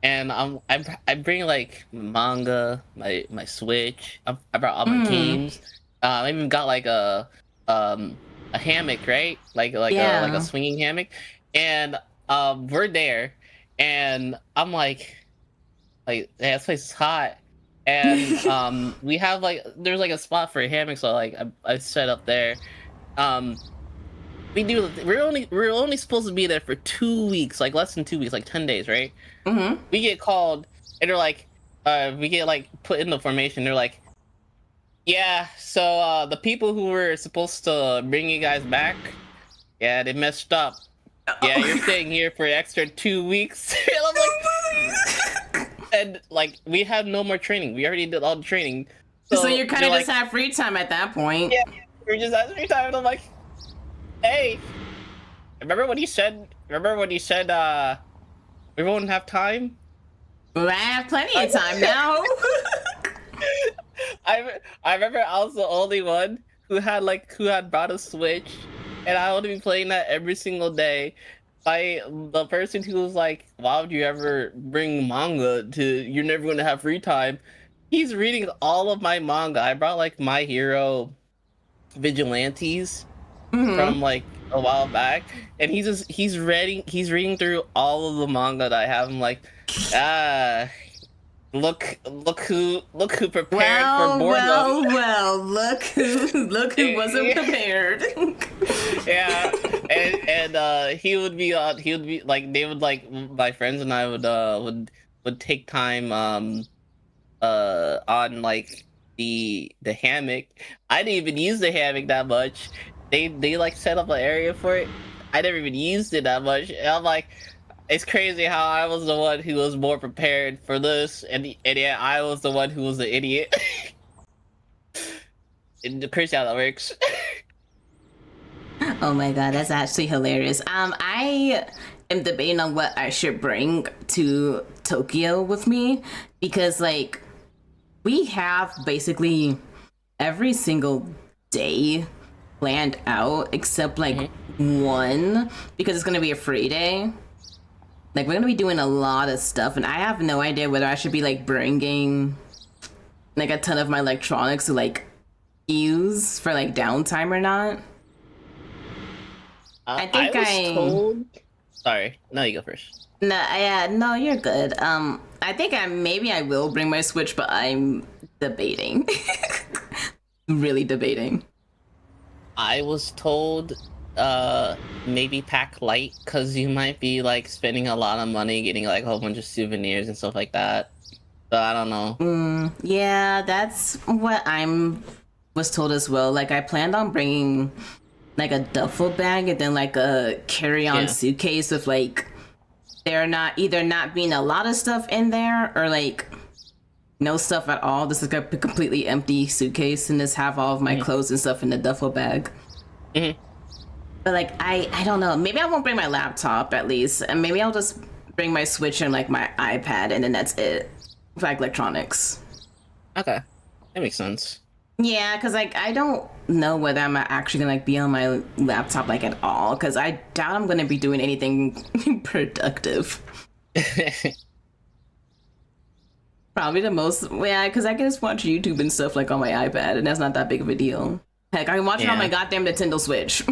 Speaker 2: and I bring like manga, my Switch. I brought all my games. I even got like a hammock, right? Like a swinging hammock, and we're there, and I'm like, yeah, this place is hot, and we have like there's like a spot for a hammock, so like I set up there. We're only supposed to be there for 2 weeks, like less than 2 weeks, like 10 days, right?
Speaker 1: Mm-hmm.
Speaker 2: We get called, and they're like, we get like put in the formation. They're like, yeah, so the people who were supposed to bring you guys back, yeah, they messed up. Yeah, you're staying here for an extra 2 weeks. And I'm like, and like we have no more training. We already did all the training.
Speaker 1: So you kind of just have free time at that point.
Speaker 2: Yeah, we just have free time, and I'm like, hey, remember when you said we won't have time?
Speaker 1: Well, I have plenty of time now.
Speaker 2: I remember I was the only one who had brought a Switch, and I would be playing that every single day. The person who was like, why would you ever bring manga you're never going to have free time? He's reading all of my manga. I brought like My Hero Vigilantes from like a while back, and he's reading through all of the manga that I have. I'm like, look who prepared for boredom.
Speaker 1: Well, look who wasn't prepared.
Speaker 2: Yeah, and he would be like, they would like, my friends and I would take time on like the hammock. I didn't even use the hammock that much. They like set up an area for it. I never even used it that much. And I'm like, it's crazy how I was the one who was more prepared for this, and yeah, I was the one who was the idiot. And crazy how that works.
Speaker 1: Oh my god, that's actually hilarious. I am debating on what I should bring to Tokyo with me because, like, we have basically every single day planned out except like one because it's gonna be a free day. Like, we're gonna be doing a lot of stuff, and I have no idea whether I should be like bringing like a ton of my electronics to like use for like downtime or not. I think
Speaker 2: I was told. Sorry, no, you go first.
Speaker 1: No, yeah, no, you're good. I think maybe I will bring my Switch, but I'm debating. Really debating.
Speaker 2: I was told maybe pack light because you might be like spending a lot of money getting like a whole bunch of souvenirs and stuff like that. So I don't know.
Speaker 1: Yeah, that's what was told as well. Like, I planned on bringing like a duffel bag and then like a carry-on suitcase with like either not being a lot of stuff in there or like no stuff at all. This is like a completely empty suitcase and just have all of my clothes and stuff in the duffel bag. But like I don't know. Maybe I won't bring my laptop at least, and maybe I'll just bring my Switch and like my iPad, and then that's it for like electronics.
Speaker 2: Okay, that makes sense.
Speaker 1: Yeah, because like I don't know whether I'm actually gonna like be on my laptop like at all, because I doubt I'm gonna be doing anything productive. Probably the most, yeah, because I can just watch YouTube and stuff like on my iPad, and that's not that big of a deal. Heck, I can watch it on my goddamn Nintendo Switch.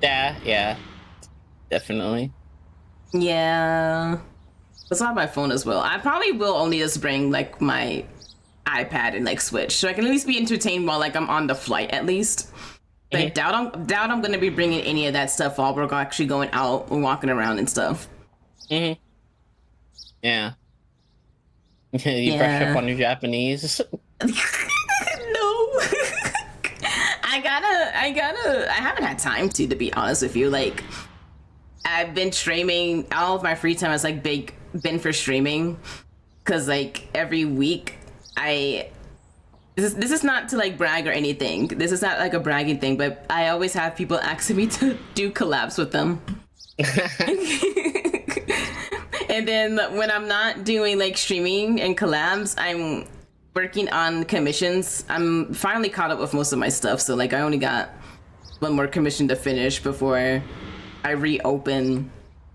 Speaker 2: Yeah, definitely.
Speaker 1: Yeah, it's on my phone as well. I probably will only just bring like my iPad and like Switch, so I can at least be entertained while like I'm on the flight at least. I doubt I'm gonna be bringing any of that stuff while we're actually going out and walking around and stuff.
Speaker 2: Yeah. You brush up on your Japanese.
Speaker 1: No. I haven't had time to be honest with you. Like, I've been streaming all of my free time has like been for streaming, because like every week this is not to like brag or anything. This is not like a bragging thing, but I always have people asking me to do collabs with them. And then when I'm not doing like streaming and collabs, I'm working on commissions. I'm finally caught up with most of my stuff, so like I only got one more commission to finish before I reopen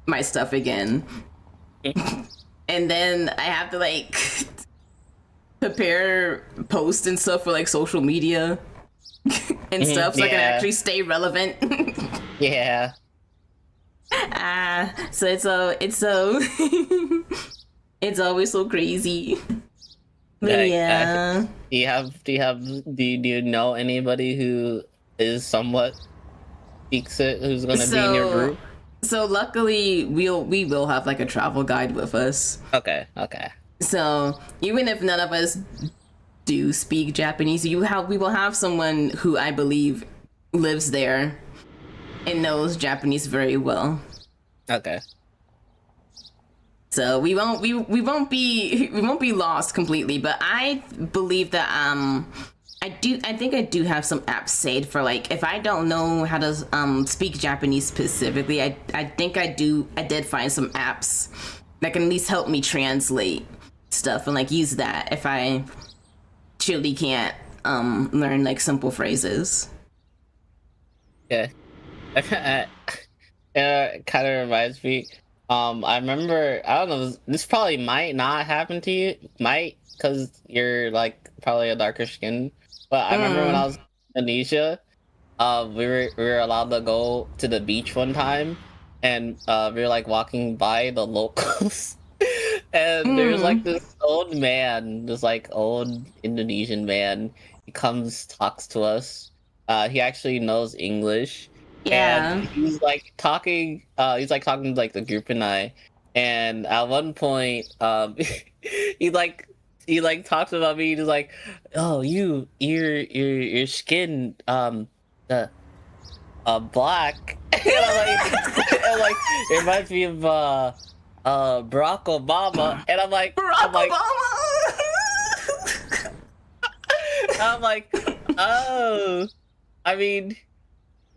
Speaker 1: my stuff again. And then I have to like prepare posts and stuff for like social media and stuff so I can actually stay relevant.
Speaker 2: Yeah.
Speaker 1: So it's always so crazy. But yeah.
Speaker 2: Do you know anybody who is somewhat speaks it, who's gonna be in your group?
Speaker 1: So luckily we will have like a travel guide with us.
Speaker 2: Okay.
Speaker 1: So even if none of us do speak Japanese, we will have someone who I believe lives there and knows Japanese very well.
Speaker 2: Okay.
Speaker 1: So we won't be lost completely, but I believe that I think I do have some apps saved for like if I don't know how to speak Japanese specifically. I think I did find some apps that can at least help me translate stuff and like use that if I truly can't learn like simple phrases.
Speaker 2: Yeah. It kind of reminds me. I remember, I don't know, this probably might not happen to you, because you're like probably a darker skin. But I remember when I was in Indonesia, we were allowed to go to the beach one time, and we were like walking by the locals, and there's like this old man, this like old Indonesian man. He comes, talks to us. He actually knows English.
Speaker 1: Yeah.
Speaker 2: And he's like talking to like the group and I, and at one point he like he like talks about me. He's like, "Oh, your skin, black." And I'm like, it reminds me of Barack Obama, and
Speaker 1: Barack
Speaker 2: I'm like, oh, I mean,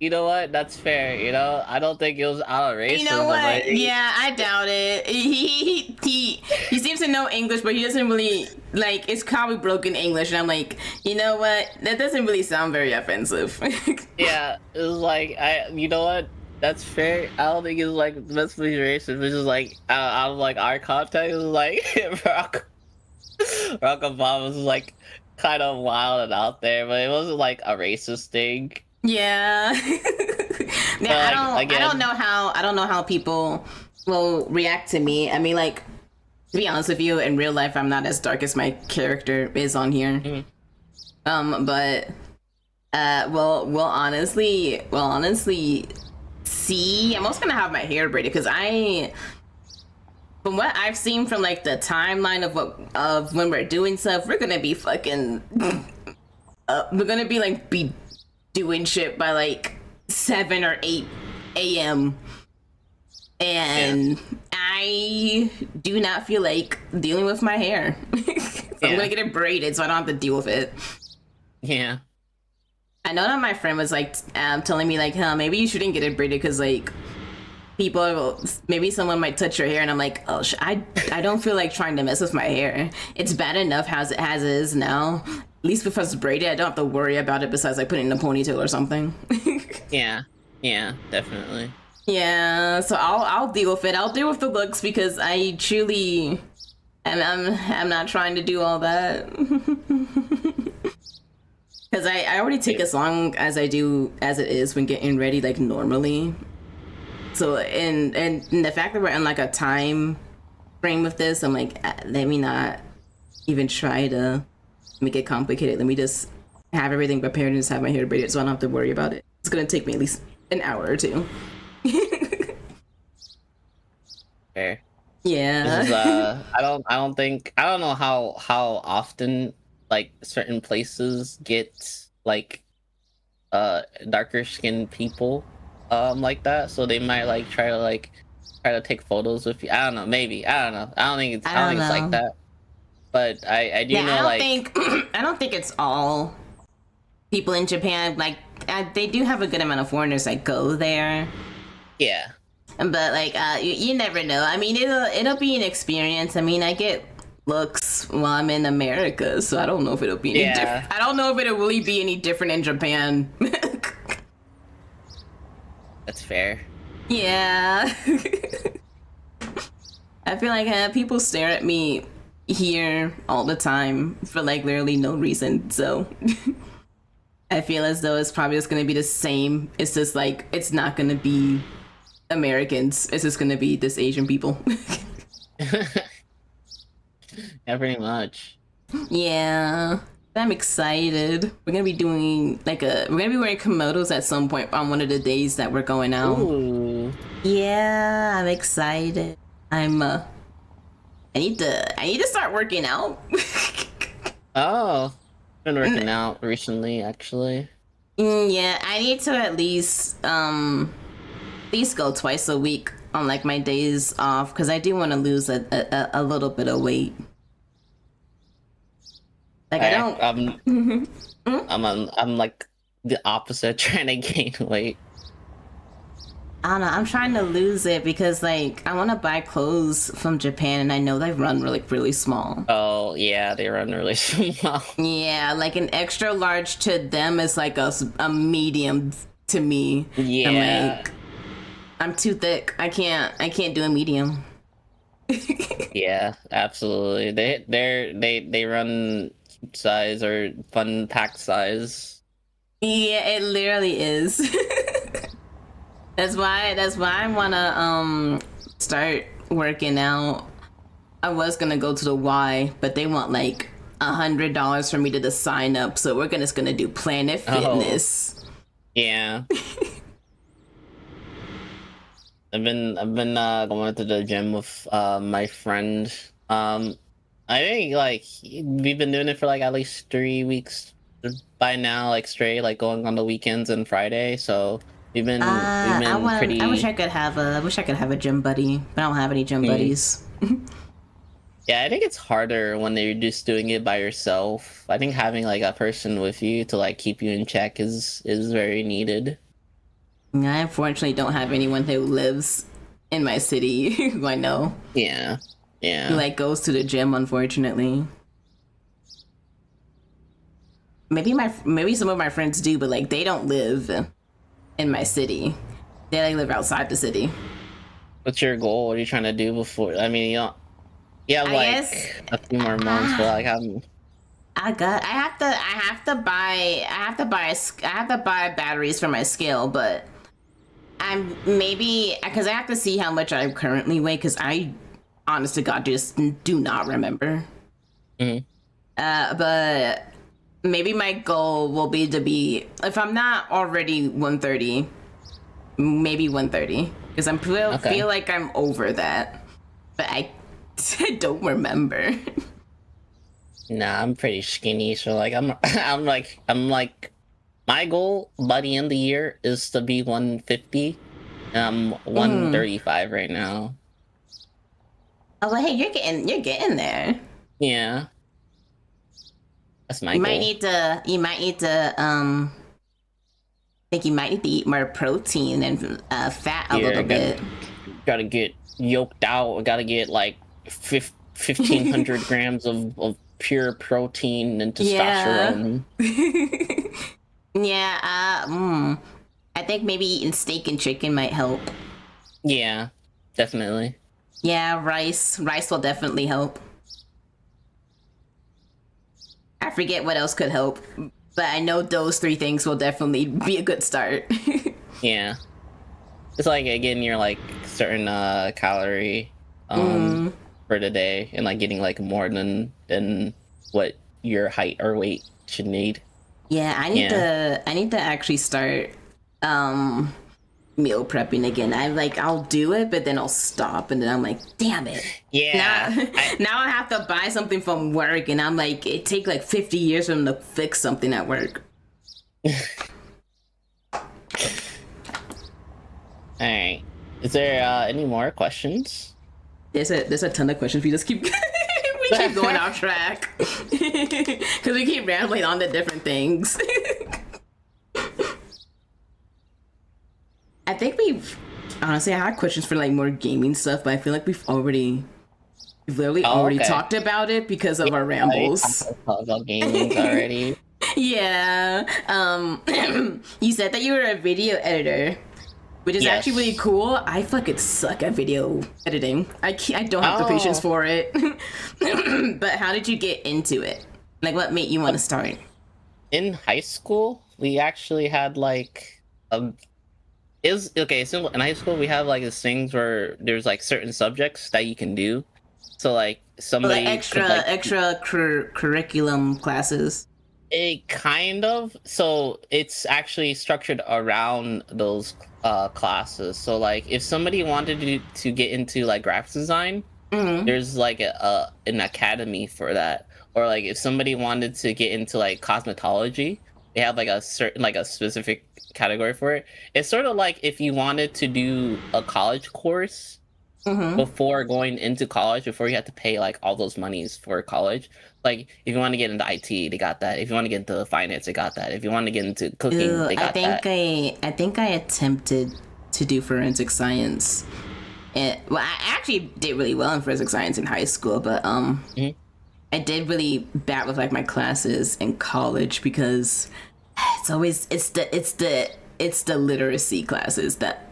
Speaker 2: you know what? That's fair. You know, I don't think it was out of racism.
Speaker 1: You know what? Yeah, I doubt it. He seems to know English, but he doesn't really like. It's probably broken English, and I'm like, you know what? That doesn't really sound very offensive.
Speaker 2: Yeah, it was like you know what? That's fair. I don't think it's like mostly racist. It's just like out of like our context, it was like Barack Obama was like kind of wild and out there, but it wasn't like a racist thing.
Speaker 1: Yeah. Yeah, I don't know how people will react to me. I mean, like, to be honest with you, in real life, I'm not as dark as my character is on here. But we'll honestly see. I'm also gonna have my hair braided because from what I've seen from like the timeline of when we're doing stuff, we're gonna be fucking. We're gonna be doing shit by like 7 or 8 a.m. and I do not feel like dealing with my hair. I'm gonna get it braided so I don't have to deal with it.
Speaker 2: Yeah.
Speaker 1: I know that my friend was like telling me like, maybe you shouldn't get it braided because like maybe someone might touch your hair, and I'm like, oh, I don't feel like trying to mess with my hair. It's bad enough as it is now. At least if it's braided, I don't have to worry about it besides like putting in a ponytail or something.
Speaker 2: Yeah, definitely.
Speaker 1: Yeah, so I'll deal with it. I'll deal with the looks because I truly, I'm not trying to do all that. Because I already take as long as I do as it is when getting ready, like normally. So and the fact that we're in like a time frame with this, I'm like, let me not even try to make it complicated. Let me just have everything prepared and just have my hair braided so I don't have to worry about it. It's gonna take me at least an hour or two.
Speaker 2: Fair.
Speaker 1: Yeah.
Speaker 2: Is, I don't know how often like certain places get like darker skinned people like that, so they might like try to take photos with you. I don't know, maybe. I don't know. I don't think it's like that. But I do know
Speaker 1: I don't think it's all people in Japan. Like they do have a good amount of foreigners that go there.
Speaker 2: Yeah.
Speaker 1: But like you never know. I mean, it'll be an experience. I mean, I get looks while I'm in America, so I don't know if it'll be any different. I don't know if it'll really be any different in Japan.
Speaker 2: That's fair.
Speaker 1: Yeah. I feel like people stare at me here all the time for like literally no reason. So I feel as though it's probably just going to be the same. It's just like, it's not going to be Americans. It's just going to be this Asian people.
Speaker 2: Yeah, pretty much.
Speaker 1: Yeah. I'm excited. We're gonna be doing we're gonna be wearing komodos at some point on one of the days that we're going out.
Speaker 2: Ooh.
Speaker 1: Yeah, I'm excited. I need to start working out.
Speaker 2: Oh, been working out recently, actually.
Speaker 1: Yeah, I need to at least go twice a week on like my days off because I do want to lose a little bit of weight. Like
Speaker 2: I'm like the opposite, trying to gain weight.
Speaker 1: I don't know. I'm trying to lose it because like I want to buy clothes from Japan and I know they run really small.
Speaker 2: Oh yeah, they run really small.
Speaker 1: Yeah, like an extra large to them is like a medium to me.
Speaker 2: Yeah.
Speaker 1: I'm too thick. I can't do a medium.
Speaker 2: Yeah, absolutely. They run size or fun pack size.
Speaker 1: Yeah, it literally is. That's why I wanna start working out. I was gonna go to the Y, but they want like $100 for me to just sign up. So we're just gonna do Planet Fitness.
Speaker 2: Oh. Yeah. I've been going to the gym with my friend. I think like we've been doing it for like at least 3 weeks by now, like straight, like going on the weekends and Friday. So we've been
Speaker 1: I wish
Speaker 2: pretty.
Speaker 1: I could have a gym buddy, but I don't have any gym
Speaker 2: Mm.
Speaker 1: buddies.
Speaker 2: Yeah, I think it's harder when you're just doing it by yourself. I think having like a person with you to like keep you in check is very needed.
Speaker 1: I unfortunately don't have anyone who lives in my city who I know
Speaker 2: Yeah,
Speaker 1: who
Speaker 2: yeah.
Speaker 1: like goes to the gym. Unfortunately, maybe some of my friends do, but like they don't live in my city. They like live outside the city.
Speaker 2: What's your goal? What are you trying to do before? I mean, you have
Speaker 1: I guess
Speaker 2: like a few more months, but like I'm.
Speaker 1: I have to buy batteries for my scale, but I'm maybe because I have to see how much I currently weigh because I honest to God just do not remember.
Speaker 2: Mhm.
Speaker 1: But maybe my goal will be to be if I'm not already 130, maybe 130 because
Speaker 2: Okay.
Speaker 1: feel like I'm over that, but I don't remember.
Speaker 2: Nah, I'm pretty skinny, so like I'm I'm like my goal by the end of the year is to be 150. And I'm 135 right now.
Speaker 1: Oh, well, hey, you're getting there.
Speaker 2: Yeah, that's my goal.
Speaker 1: You might need to think you might need to eat more protein and fat a
Speaker 2: Yeah,
Speaker 1: little bit.
Speaker 2: gotta get yoked out. I gotta get like 1,500 grams of pure protein and
Speaker 1: Yeah.
Speaker 2: testosterone.
Speaker 1: Yeah, I think maybe eating steak and chicken might help.
Speaker 2: Yeah, definitely.
Speaker 1: Yeah, rice will definitely help. I forget what else could help, but I know those three things will definitely be a good start.
Speaker 2: Yeah, it's like getting your like certain calorie for the day and like getting like more than what your height or weight should need.
Speaker 1: Yeah,
Speaker 2: Yeah.
Speaker 1: I need to actually start um meal prepping again. I'll do it, but then I'll stop and then I'm like, damn it. Now
Speaker 2: Yeah.
Speaker 1: now I have to buy something from work and I'm like, it take like 50 years for them to fix something at work.
Speaker 2: All right. Is there any more questions?
Speaker 1: There's a ton of questions. We just keep we keep going off track. Cause we keep rambling on to different things. I think honestly I had questions for like more gaming stuff, but I feel like we've literally already
Speaker 2: Okay.
Speaker 1: talked about it because of our
Speaker 2: I
Speaker 1: rambles.
Speaker 2: talked about gaming already.
Speaker 1: Yeah. You said that you were a video editor, which is actually really
Speaker 2: Yes.
Speaker 1: cool. I fucking suck at video editing. I don't have the patience
Speaker 2: Oh,
Speaker 1: for it. But how did you get into it? Like, what made you want to start?
Speaker 2: in high school, we actually had like is okay. So in high school, we have like these things where there's like certain subjects that you can do. So like
Speaker 1: Like
Speaker 2: somebody could like
Speaker 1: curriculum classes.
Speaker 2: it kind of so it's actually structured around those classes. So like if somebody wanted to get into like graphics design, there's like an academy for that. Or like if somebody wanted to get into like cosmetology, they have like a certain like a specific category for it. It's sort of like if you wanted to do a college course before going into college, before you had to pay like all those monies for college. Like if you want to get into IT, they got that. If you want to get into finance, they got that. If you want to get into cooking,
Speaker 1: Ew,
Speaker 2: they got that.
Speaker 1: I think I attempted to do forensic science. And well, I actually did really well in forensic science in high school, but
Speaker 2: Mhm.
Speaker 1: I did really bad with like my classes in college because it's the literacy classes that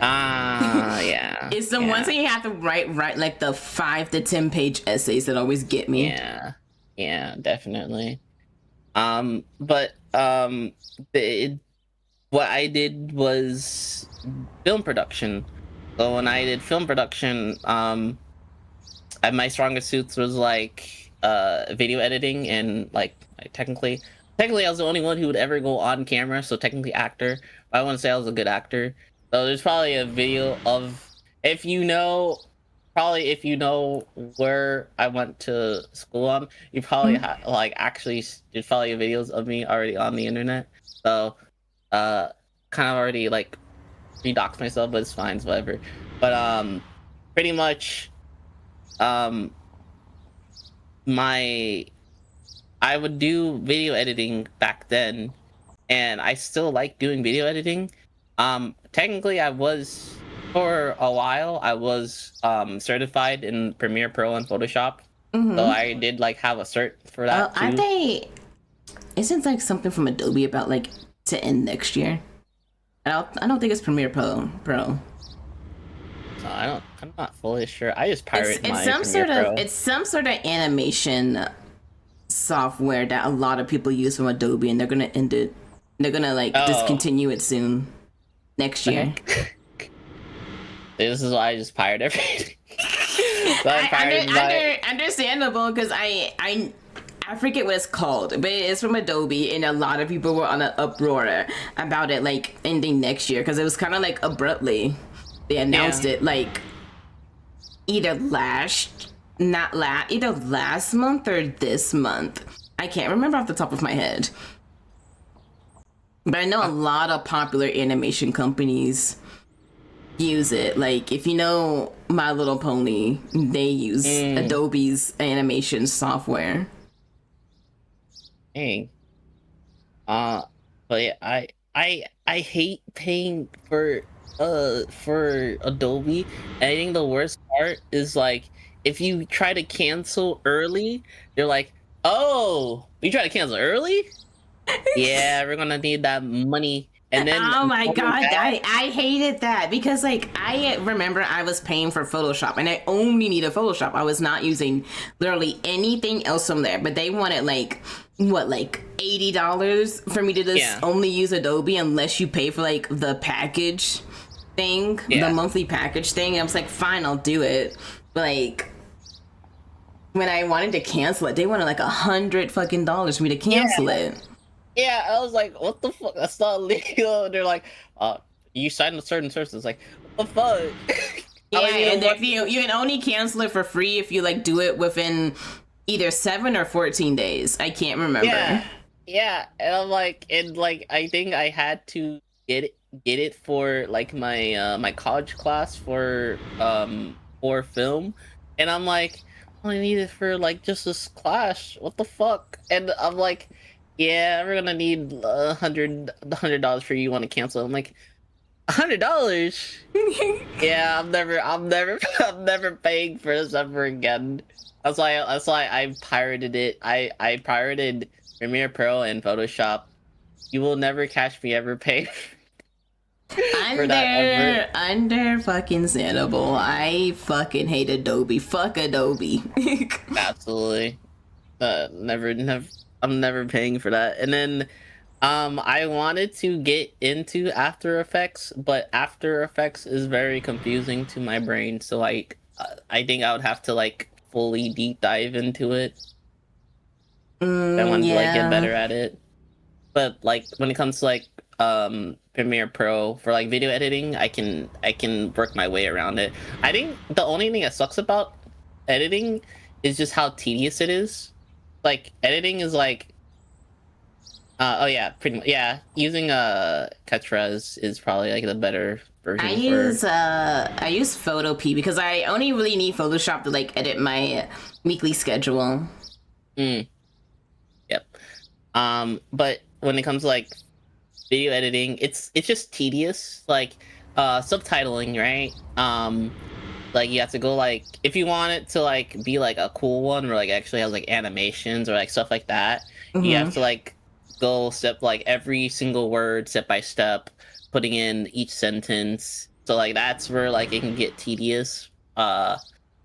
Speaker 2: Ah, yeah.
Speaker 1: it's the
Speaker 2: Yeah.
Speaker 1: ones that you have to write like the 5 to 10 page essays that always get me.
Speaker 2: Yeah, yeah, definitely. But the, what I did was film production. So when I did film production, my strongest suits was like video editing and like technically I was the only one who would ever go on camera, so technically actor. But I want to say I was a good actor. So there's probably a video of if you know probably if you know where I went to school on, you probably like actually did follow your videos of me already on the internet. So, kind of already like redox myself, but it's fine, it's whatever. But pretty much, my I would do video editing back then, and I still like doing video editing. Technically, I was for a while. I was certified in Premiere Pro and Photoshop, so I did like have a cert for that too.
Speaker 1: Aren't they? Isn't like something from Adobe about like to end next year? I don't think it's Premiere Pro.
Speaker 2: I'm not fully sure. I just pirate
Speaker 1: It's
Speaker 2: my
Speaker 1: some
Speaker 2: Premiere Pro.
Speaker 1: It's some sort of animation software that a lot of people use from Adobe, and they're gonna end it. They're gonna like discontinue it soon, next year.
Speaker 2: This is why I just pirate everything. So
Speaker 1: Understandable, because I forget what it's called, but it's from Adobe, and a lot of people were on an uproar about it like ending next year, because it was kind of like abruptly they announced it like either last month or this month. I can't remember off the top of my head, but I know a lot of popular animation companies use it. Like if you know My Little Pony, they use Adobe's animation software.
Speaker 2: Dang. But yeah, I hate paying for Adobe. And I think the worst part is like if you try to cancel early, they're like, "Oh, you try to cancel early? Yeah, we're gonna need that money." And then
Speaker 1: oh my god, I hated that, because like I remember I was paying for Photoshop and I only needed Photoshop. I was not using literally anything else from there, but they wanted like $80 for me to just only use Adobe unless you pay for like the package thing, the monthly package thing. And I was like, fine, I'll do it. But like when I wanted to cancel it, they wanted like $100 fucking for me to cancel it.
Speaker 2: Yeah, I was like, what the fuck? That's not legal. And they're like, you signed a certain services. Like, what the fuck?
Speaker 1: Yeah, and if you can only cancel it for free if you like do it within either 7 or 14 days. I can't remember.
Speaker 2: Yeah, and I'm like, I think I had to get it for like my my college class for film, and I'm like, I only need it for like just this class. What the fuck? And I'm like, yeah, we're gonna need $100 for you want to cancel. I'm like, $100? Yeah, I'm never paying for this ever again. That's why I pirated it. I pirated Premiere Pro and Photoshop. You will never catch me ever paying for that ever.
Speaker 1: Under fucking Sandoval. I fucking hate Adobe. Fuck Adobe.
Speaker 2: Absolutely. Never. I'm never paying for that. And then I wanted to get into After Effects, but After Effects is very confusing to my brain, so I think I would have to like fully deep dive into it. I want to like get better at it. But like when it comes to like Premiere Pro for like video editing, I can work my way around it. I think the only thing that sucks about editing is just how tedious it is. Like editing is like pretty much using Ketra is probably like the better version. I
Speaker 1: use Photopea because I only really need Photoshop to like edit my weekly schedule.
Speaker 2: Yep. But when it comes to like video editing, it's just tedious. Like subtitling, right? Like you have to go like if you want it to like be like a cool one where like actually has like animations or like stuff like that, you have to like go step like every single word step by step, putting in each sentence. So like that's where like it can get tedious. Or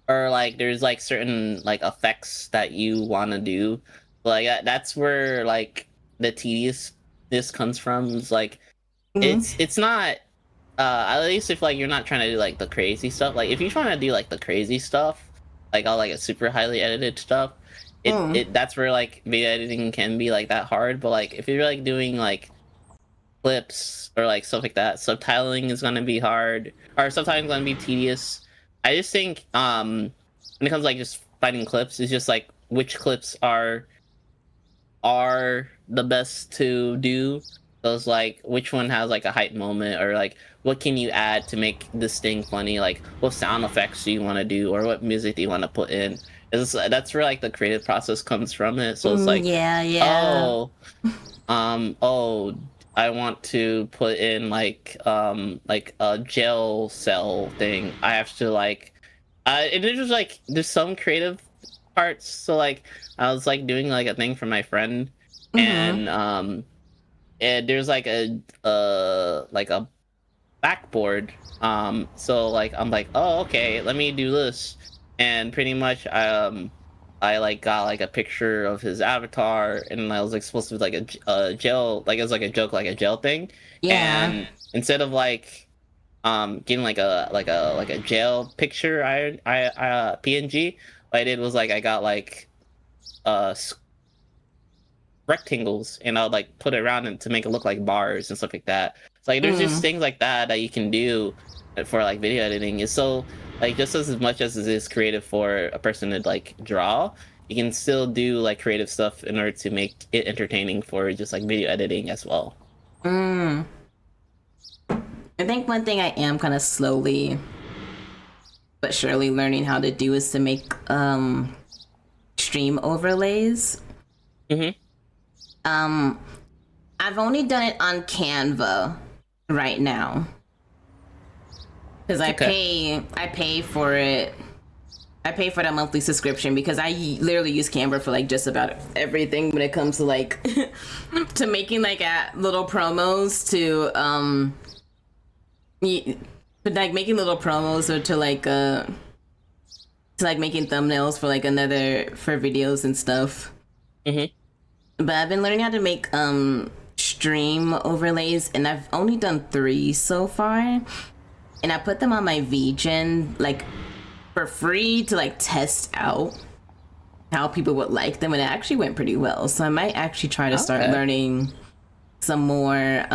Speaker 2: like there's like certain like effects that you want to do. Like that's where like the tediousness comes from. It's like it's not. At least if like you're not trying to do like the crazy stuff. Like if you're trying to do like the crazy stuff, like all like a super highly edited stuff, that's where like video editing can be like that hard. But like if you're like doing like clips or like stuff like that, subtitling is gonna be hard, or sometimes gonna be tedious. I just think when it comes to, like, just finding clips, it's just like which clips are the best to do. Those, like, which one has like a hype moment, or like what can you add to make this thing funny? Like, what sound effects do you want to do, or what music do you want to put in? That's where like the creative process comes from it. So it's like,
Speaker 1: Yeah.
Speaker 2: oh, oh, I want to put in like a gel cell thing. I have to like, and there's just like there's some creative parts. So like I was like doing like a thing for my friend, and there's like a backboard. So like I'm like, oh, okay, let me do this, and pretty much I like got like a picture of his avatar, and I was like supposed to be like a gel, like it was like a joke, like a gel thing.
Speaker 1: Yeah.
Speaker 2: And instead of like getting like a gel picture, I PNG, what I did was like I got like uh rectangles, and I'll like put it around and to make it look like bars and stuff like that. So like there's just things like that you can do for like video editing. Is so like just as much as it is creative for a person to like draw, you can still do like creative stuff in order to make it entertaining for just like video editing as well.
Speaker 1: I think one thing I am kind of slowly but surely learning how to do is to make stream overlays. I've only done it on Canva right now because I pay for it. I pay for that monthly subscription because I literally use Canva for like just about everything when it comes to like to making like little promos but like making little promos or to like making thumbnails for like for videos and stuff. But I've been learning how to make stream overlays, and I've only done 3 so far, and I put them on my VGen like for free to like test out how people would like them, and it actually went pretty well. So I might actually try to start learning some more,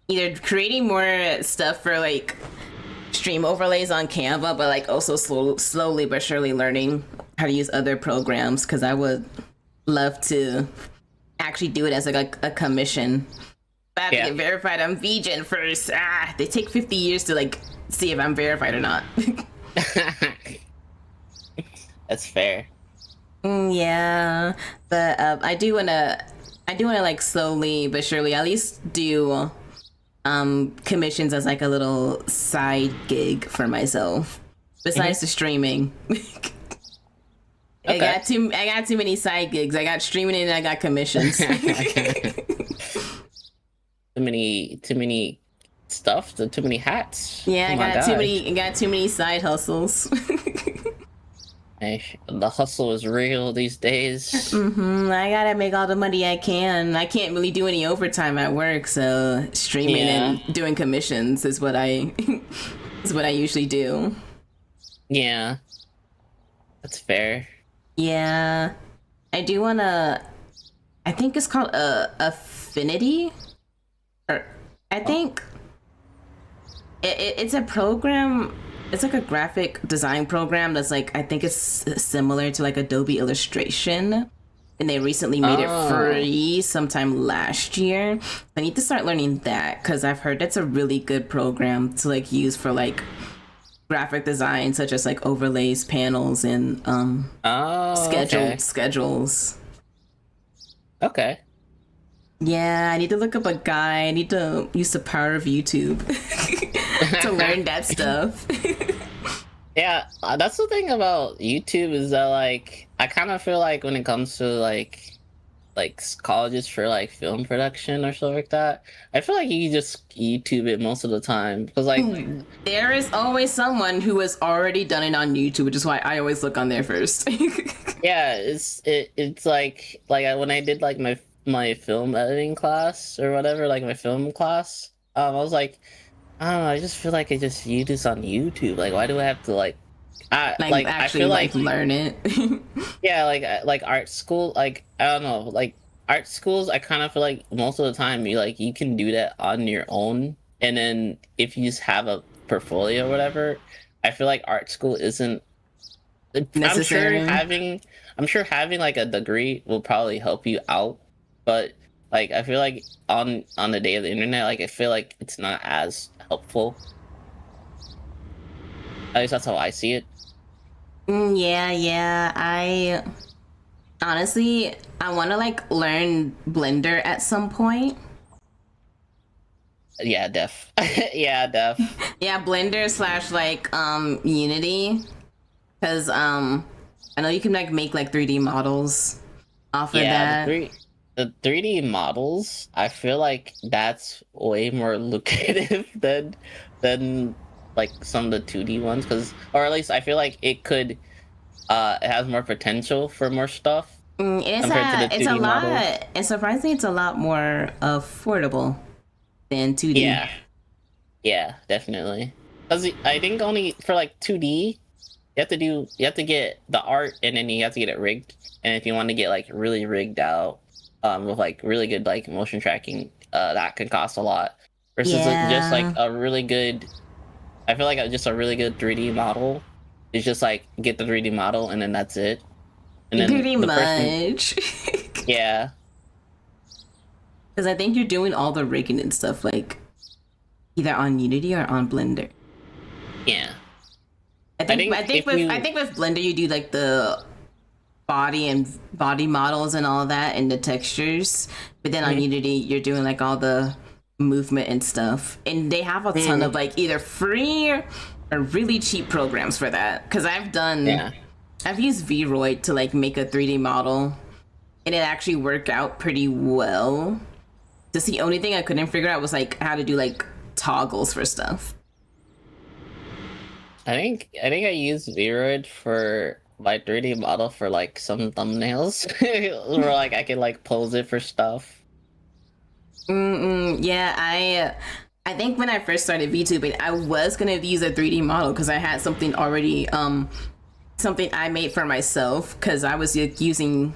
Speaker 1: either creating more stuff for like stream overlays on Canva, but like also slowly but surely learning how to use other programs, because I would love to actually do it as like a commission. But I have to get verified on VGen first. They take 50 years to like see if I'm verified or not.
Speaker 2: That's fair.
Speaker 1: Yeah, but I do wanna like slowly but surely at least do commissions as like a little side gig for myself besides the streaming. I got too many side gigs. I got streaming and I got commissions. Too
Speaker 2: many stuff, too many hats.
Speaker 1: Yeah, I got too many side hustles.
Speaker 2: The hustle is real these days.
Speaker 1: I gotta make all the money I can. I can't really do any overtime at work, so streaming and doing commissions is what I usually do.
Speaker 2: Yeah, that's fair.
Speaker 1: Yeah, I do wanna. I think it's called Affinity, or I think it's a program. It's like a graphic design program that's like, I think it's similar to like Adobe Illustration, and they recently made it free sometime last year. I need to start learning that because I've heard it's a really good program to like use for like graphic design, such as like overlays, panels, and schedules.
Speaker 2: Okay.
Speaker 1: Yeah, I need to look up a guy. I need to use the power of YouTube to learn that stuff.
Speaker 2: Yeah, that's the thing about YouTube is that like I kind of feel like when it comes to like colleges for like film production or stuff like that, I feel like you just YouTube it most of the time because like
Speaker 1: there is always someone who has already done it on YouTube, which is why I always look on there first.
Speaker 2: Yeah, it's like when I did like my film editing class or whatever, like my film class, I was like, I don't know, I just feel like I just view this on YouTube. Like, why do I have to
Speaker 1: actually
Speaker 2: I feel like
Speaker 1: learn it?
Speaker 2: Yeah, like art school, like I don't know, like art schools, I kind of feel like most of the time you can do that on your own, and then if you just have a portfolio or whatever, I feel like art school isn't.
Speaker 1: Necessary.
Speaker 2: I'm sure having like a degree will probably help you out, but like I feel like on the day of the internet, like I feel like it's not as helpful. At least that's how I see it.
Speaker 1: Yeah. I honestly, I want to like learn Blender at some point.
Speaker 2: Yeah, def. Yeah, def.
Speaker 1: Yeah, Blender slash like Unity, because I know you can like make like 3D models off of
Speaker 2: Yeah,
Speaker 1: that.
Speaker 2: the 3D models, I feel like that's way more lucrative than like some of the 2D ones, or at least I feel like it has more potential for more stuff compared to the
Speaker 1: It's a
Speaker 2: 2D models.
Speaker 1: lot, and surprisingly, it's a lot more affordable than 2D.
Speaker 2: Yeah, definitely. Because I think only for like 2D, you have to get the art and then you have to get it rigged. And if you want to get like really rigged out, with like really good like motion tracking, that can cost a lot. Versus just like
Speaker 1: Yeah.
Speaker 2: a really good, I feel like just a really good 3D model is just like get the 3D model and then that's it. And then
Speaker 1: Pretty
Speaker 2: the person,
Speaker 1: much.
Speaker 2: yeah,
Speaker 1: Because I think you're doing all the rigging and stuff like either on Unity or on Blender.
Speaker 2: yeah.
Speaker 1: I think with Blender you do like the body models and all that and the textures, but then on Unity you're doing like all the movement and stuff. And they have a ton of like either free or really cheap programs for that. Because I've used Vroid to like make a 3D model, and it actually worked out pretty well. Just the only thing I couldn't figure out was like how to do like toggles for stuff.
Speaker 2: I think I used Vroid for my 3D model for like some thumbnails, where like I could like pose it for stuff.
Speaker 1: Yeah, I think when I first started VTubing, I was gonna use a 3D model because I had something already, something I made for myself because I was using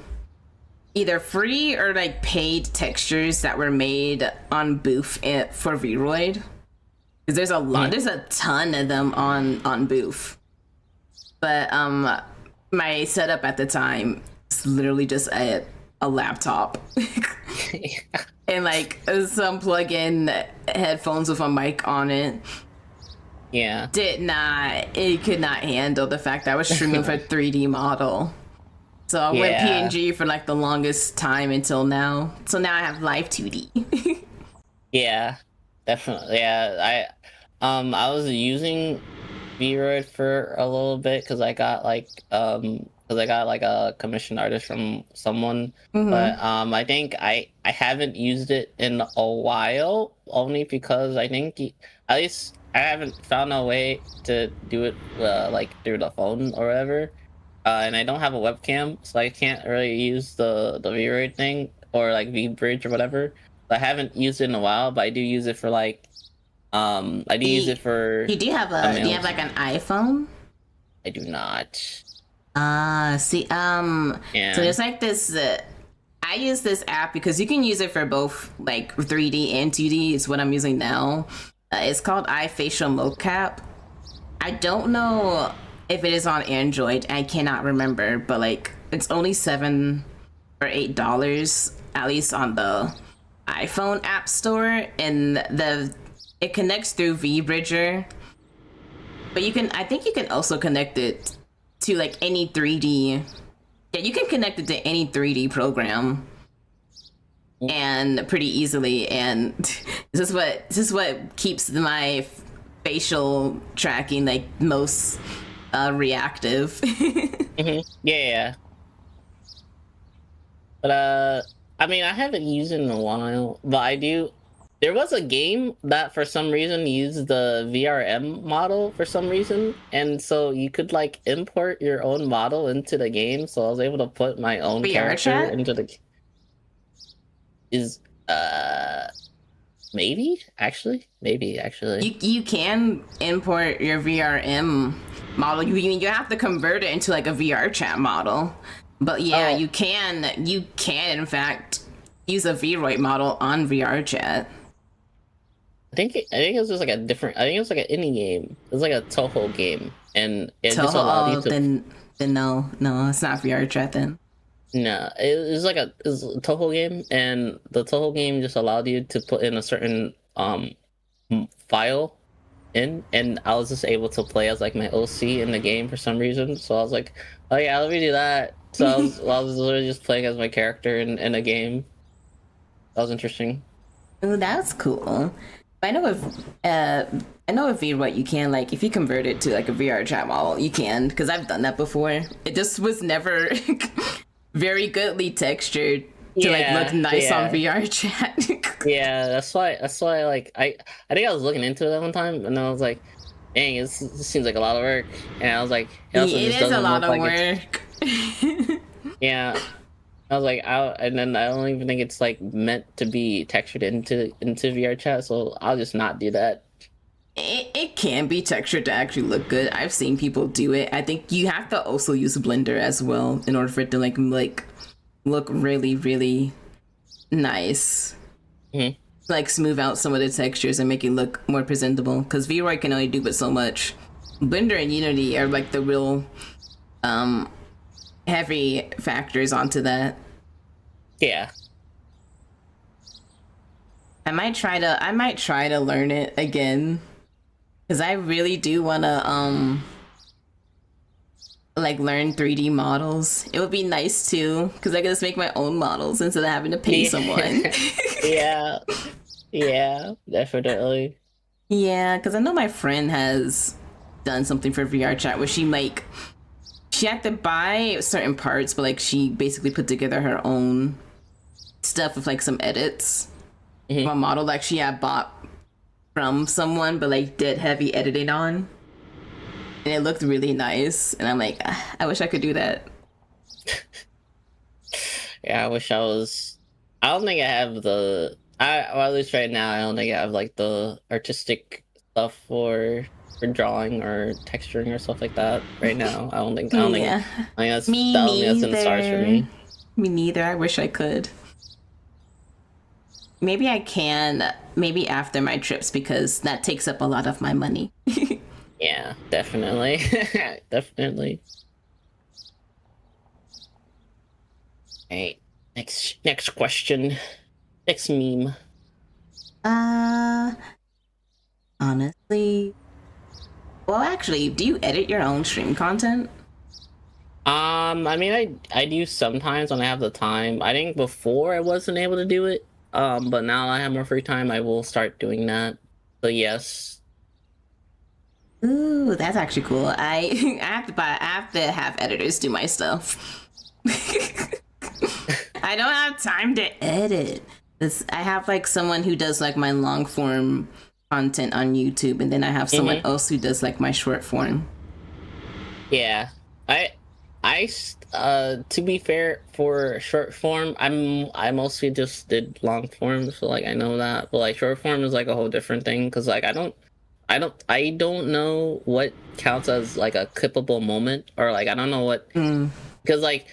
Speaker 1: either free or like paid textures that were made on Booth for Vroid. Because there's a ton of them on Booth. But my setup at the time is literally just a laptop. And like some plug-in headphones with a mic on it.
Speaker 2: Yeah.
Speaker 1: It could not handle the fact that I was streaming for 3D model. So I went PNG for like the longest time until now. So now I have live 2D.
Speaker 2: Yeah, definitely. Yeah, I was using Vroid for a little bit because I got like a commissioned artist from someone, but I think I haven't used it in a while, only because I think at least I haven't found a way to do it like through the phone or whatever, and I don't have a webcam, so I can't really use the Vroid thing or like VBridge or whatever. I haven't used it in a while, but I do use it for like I do use it for.
Speaker 1: Do you have like an iPhone?
Speaker 2: I do not.
Speaker 1: Yeah. So there's like this. I use this app because you can use it for both like 3D and 2D. It's what I'm using now. It's called iFacial Mocap. I don't know if it is on Android. I cannot remember, but like it's only $7 or $8 at least on the iPhone App Store, and it connects through VBridger. But I think you can also connect it to like any 3D. Yeah, you can connect it to any 3D program and pretty easily. And this is what keeps my facial tracking like most reactive.
Speaker 2: Yeah. But I mean, I haven't used it in a while, but I do. There was a game that for some reason used the VRM model for some reason, and so you could like import your own model into the game. So I was able to put my own character into the. Maybe actually.
Speaker 1: You can import your VRM model. You have to convert it into like a VR chat model. But yeah, you can in fact use a Vroid model on VR chat.
Speaker 2: I think it was just like a different. I think it was like an indie game. It was like a Toho game, and it just allowed you to.
Speaker 1: Then no, it's not VR chat then.
Speaker 2: No, it was like it was a Toho game, and the Toho game just allowed you to put in a certain file in, and I was just able to play as like my OC in the game for some reason. So I was like, oh yeah, let me do that. So I was literally just playing as my character in a game. That was interesting.
Speaker 1: Oh, that's cool. I know if what you can, like, if you convert it to like a VR chat model, you can, because I've done that before. It just was never very goodly textured to like look nice on VR chat.
Speaker 2: Yeah, that's why like I think I was looking into it one time, and I was like, dang, this seems like a lot of work, and I was like,
Speaker 1: it is a lot of work.
Speaker 2: Yeah. I was like, and then I don't even think it's like meant to be textured into VR chat, so I'll just not do that.
Speaker 1: It can be textured to actually look good. I've seen people do it. I think you have to also use Blender as well in order for it to like look really, really nice. Mm-hmm. Like smooth out some of the textures and make it look more presentable. Because VRoid can only do but so much. Blender and Unity are like the real heavy factors onto that.
Speaker 2: Yeah.
Speaker 1: I might try to learn it again, because I really do want to like learn 3D models. It would be nice too, because I can just make my own models instead of having to pay someone.
Speaker 2: yeah, definitely.
Speaker 1: Yeah, because I know my friend has done something for VR chat where she had to buy certain parts, but like she basically put together her own stuff with like some edits. Mm-hmm. A model like she had bought from someone, but like did heavy editing on, and it looked really nice. And I'm like, I wish I could do that.
Speaker 2: Yeah, I wish I was. I don't think I have the. Well, at least right now, I don't think I have like the artistic stuff for drawing or texturing or stuff like that right now. I don't think that's in the stars for me.
Speaker 1: Me neither. I wish I could. Maybe I can, maybe after my trips, because that takes up a lot of my money.
Speaker 2: Yeah, definitely. Definitely. Hey, next question. Next meme.
Speaker 1: Honestly, well, actually, do you edit your own stream content?
Speaker 2: I mean, I do sometimes when I have the time. I think before I wasn't able to do it. But now I have more free time, I will start doing that. So yes.
Speaker 1: Ooh, that's actually cool. I have to have editors do my stuff. I don't have time to edit. I have like someone who does like my long form content on YouTube, and then I have someone else who does like my short form.
Speaker 2: Yeah, I to be fair, for short form, I mostly just did long form, so like I know that, but like short form is like a whole different thing, because like I don't know what counts as like a clippable moment, or like I don't know what, because like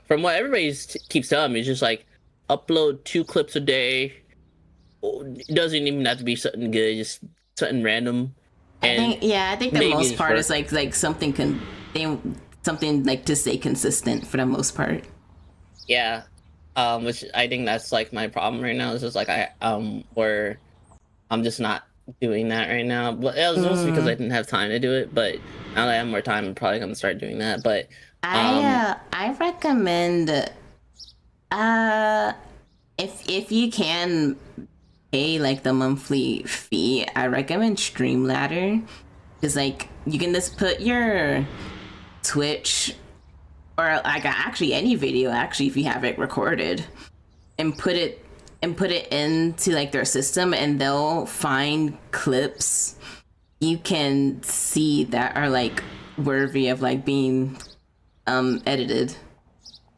Speaker 2: from what everybody keeps telling me, it's just like upload 2 clips a day. It doesn't even have to be something good, just something random.
Speaker 1: I think the most part is like something like to stay consistent for the most part.
Speaker 2: Yeah, which I think that's like my problem right now. Is just like where I'm just not doing that right now. But it was mostly because I didn't have time to do it. But now that I have more time, I'm probably gonna start doing that. But
Speaker 1: I recommend if you can pay like the monthly fee, I recommend Streamladder, because like you can just put your Twitch or like actually any video, actually, if you have it recorded, and put it into like their system, and they'll find clips you can see that are like worthy of like being edited,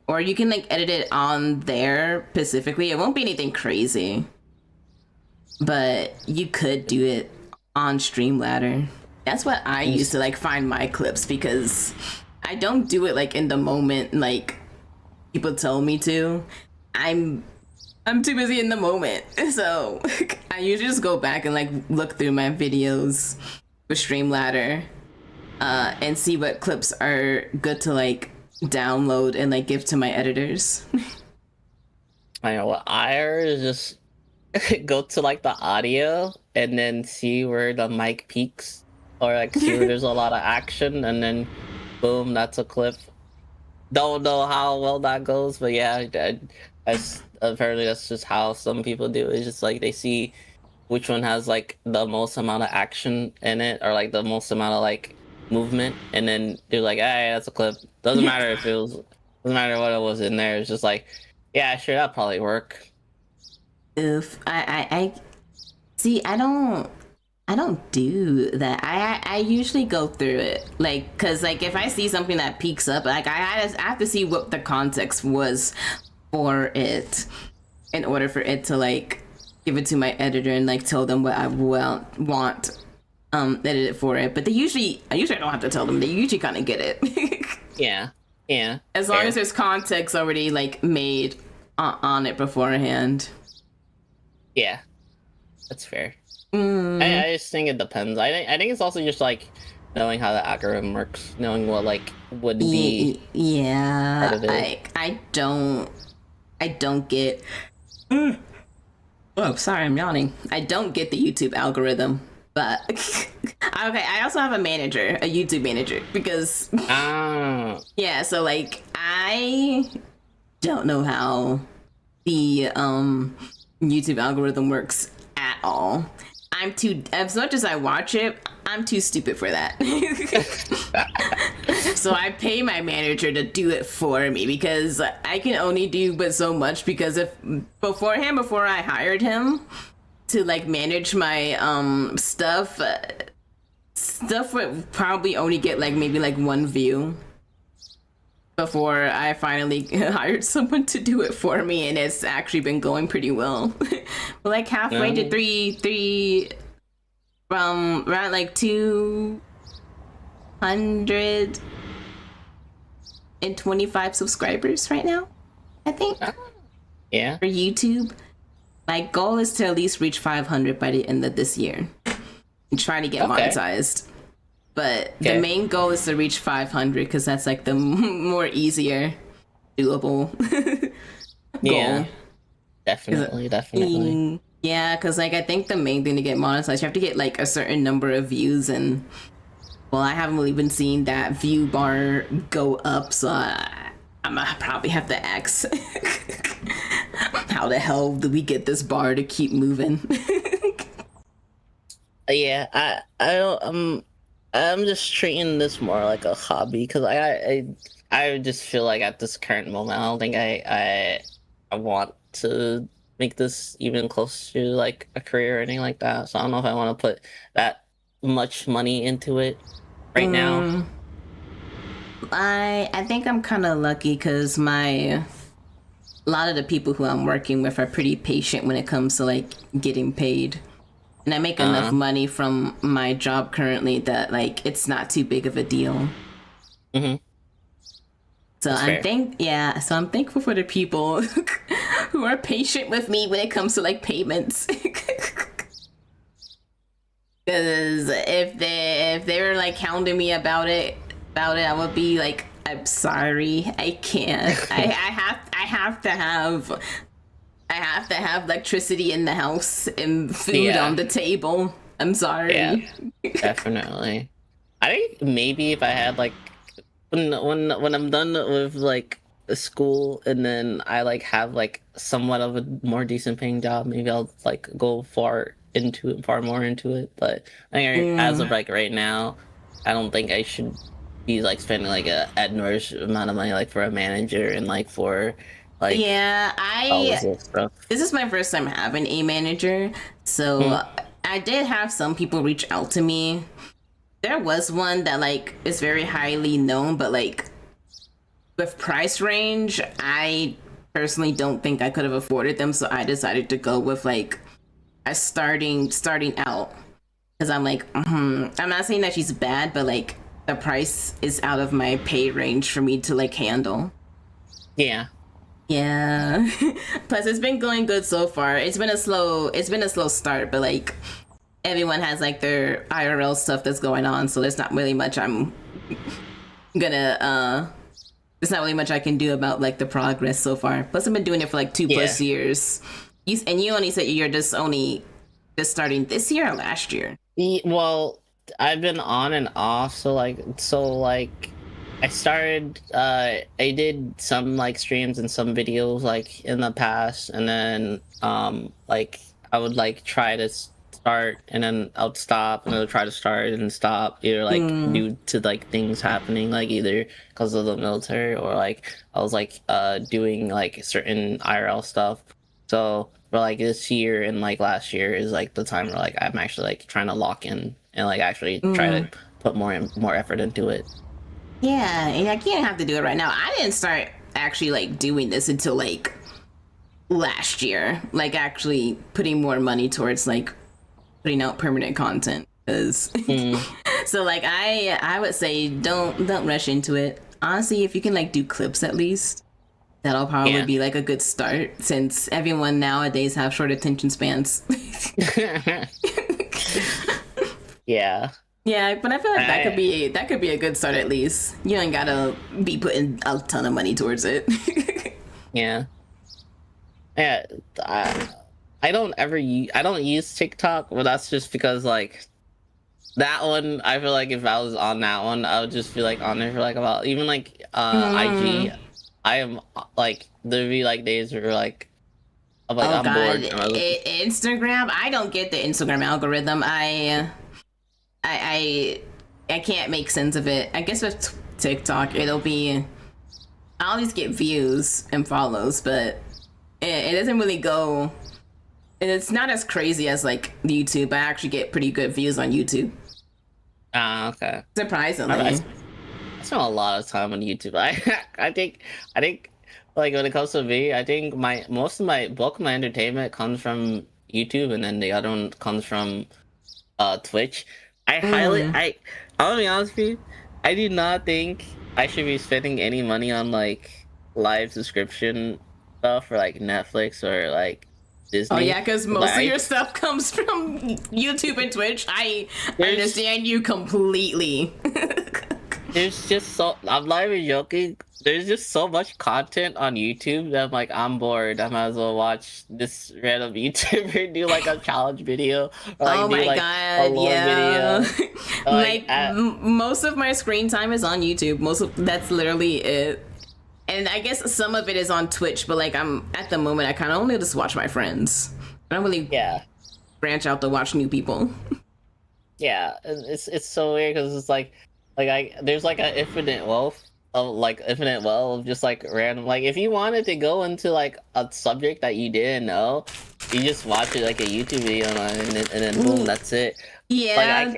Speaker 1: or you can like edit it on there specifically. It won't be anything crazy, but you could do it on Streamladder. That's what I use to like find my clips, because I don't do it like in the moment like people tell me to. I'm I'm too busy in the moment. So I usually just go back and like look through my videos with Streamladder and see what clips are good to like download and like give to my editors.
Speaker 2: I know what is just go to like the audio and then see where the mic peaks or like see where there's a lot of action and then boom, that's a clip. Don't know how well that goes, but yeah, apparently that's just how some people do it. It's just like they see which one has like the most amount of action in it or like the most amount of like movement, and then they're like, hey, that's a clip. Doesn't matter if it was, doesn't matter what it was in there. It's just like, yeah, sure, that'll probably work.
Speaker 1: If I see, I don't do that. I usually go through it, like, cause like if I see something that peaks up, like I have to see what the context was for it in order for it to like give it to my editor and like tell them what I want edited for it. But I usually don't have to tell them. They usually kind of get it.
Speaker 2: Yeah.
Speaker 1: As long as there's context already like made on it beforehand.
Speaker 2: Yeah, that's fair. I just think it depends. I think it's also just like knowing how the algorithm works, knowing what like would be
Speaker 1: yeah.
Speaker 2: part of it.
Speaker 1: I don't get. Oh, sorry, I'm yawning. I don't get the YouTube algorithm, but okay. I also have a YouTube manager, because yeah. So like I don't know how the YouTube algorithm works at all. I'm too, as much as I watch it, I'm too stupid for that. So I pay my manager to do it for me, because I can only do but so much, because if before I hired him to like manage my stuff would probably only get like maybe like one view before I finally hired someone to do it for me, and it's actually been going pretty well. We're like halfway to three from around like 225 subscribers right now, I think.
Speaker 2: Yeah.
Speaker 1: For YouTube. My goal is to at least reach 500 by the end of this year and try to get monetized. But the main goal is to reach 500, because that's like the more easier, doable goal.
Speaker 2: Yeah, definitely.
Speaker 1: Yeah, because like I think the main thing to get monetized, you have to get like a certain number of views, and well, I haven't really been seeing that view bar go up, so I'm gonna probably have to ask how the hell do we get this bar to keep moving?
Speaker 2: Yeah, I don't. I'm just treating this more like a hobby, because I just feel like at this current moment, I don't think I want to make this even close to like a career or anything like that. So I don't know if I want to put that much money into it right now.
Speaker 1: I think I'm kind of lucky, because a lot of the people who I'm working with are pretty patient when it comes to like getting paid. And I make enough money from my job currently that like it's not too big of a deal. So I'm thankful for the people who are patient with me when it comes to like payments. Because if they were like hounding me about it, I would be like, I'm sorry, I can't. I have to have electricity in the house and food on the table. I'm sorry.
Speaker 2: Yeah, definitely. I think maybe if I had like when I'm done with like school, and then I like have like somewhat of a more decent paying job, maybe I'll like go far more into it. But I think as of like right now, I don't think I should be like spending like a enormous amount of money like for a manager and like for like this
Speaker 1: is my first time having a manager, so I did have some people reach out to me. There was one that like is very highly known, but like with price range, I personally don't think I could have afforded them, so I decided to go with like a starting out, because I'm like I'm not saying that she's bad, but like the price is out of my pay range for me to like handle.
Speaker 2: Yeah.
Speaker 1: Yeah. Plus, it's been going good so far. It's been a slow start, but like everyone has like their IRL stuff that's going on, so there's not really much I'm gonna there's not really much I can do about like the progress so far. Plus, I've been doing it for like 2+ years. You only said you're just starting this year or last year?
Speaker 2: Well, I've been on and off, so like I started I did some like streams and some videos like in the past, and then like I would like try to start and then I would stop and I would try to start and stop, either like due to like things happening, like either because of the military or like I was like doing like certain IRL stuff. So for like this year and like last year is like the time where like I'm actually like trying to lock in and like actually try to put more effort into it.
Speaker 1: Yeah, and I can't have to do it right now. I didn't start actually like doing this until like last year, like actually putting more money towards like putting out permanent content. Because so like I would say don't rush into it. Honestly, if you can like do clips at least, that'll probably be like a good start, since everyone nowadays have short attention spans.
Speaker 2: Yeah.
Speaker 1: Yeah, but I feel like that could be a good start at least. You ain't gotta be putting a ton of money towards it.
Speaker 2: Yeah. I don't use TikTok, but that's just because like that one, I feel like if I was on that one, I would just be like on there for like about, even like IG. I am like, there'd be like days where like I'm like, I'm bored.
Speaker 1: Instagram, I don't get the Instagram algorithm. I can't make sense of it. I guess with TikTok, it'll be, I always get views and follows, but it doesn't really go. It's not as crazy as like YouTube. I actually get pretty good views on YouTube.
Speaker 2: Okay.
Speaker 1: Surprisingly.
Speaker 2: I spend a lot of time on YouTube. I think like when it comes to me, I think most of my bulk of my entertainment comes from YouTube, and then the other one comes from Twitch. I'll be honest with you, I do not think I should be spending any money on like live subscription stuff for like Netflix or like Disney.
Speaker 1: Oh yeah, because most of your stuff comes from YouTube and Twitch. I understand you completely.
Speaker 2: There's just so, I'm not even joking, there's just so much content on YouTube that I'm like, I'm bored, I might as well watch this random YouTuber do like a challenge video, or like do like a lore video.
Speaker 1: Most of my screen time is on YouTube. That's literally it. And I guess some of it is on Twitch, but like at the moment I kind of only just watch my friends. I don't really branch out to watch new people.
Speaker 2: Yeah, it's so weird because it's like there's like an infinite wealth of just like random, like if you wanted to go into like a subject that you didn't know, you just watch it like a YouTube video and then boom, that's it.
Speaker 1: Yeah.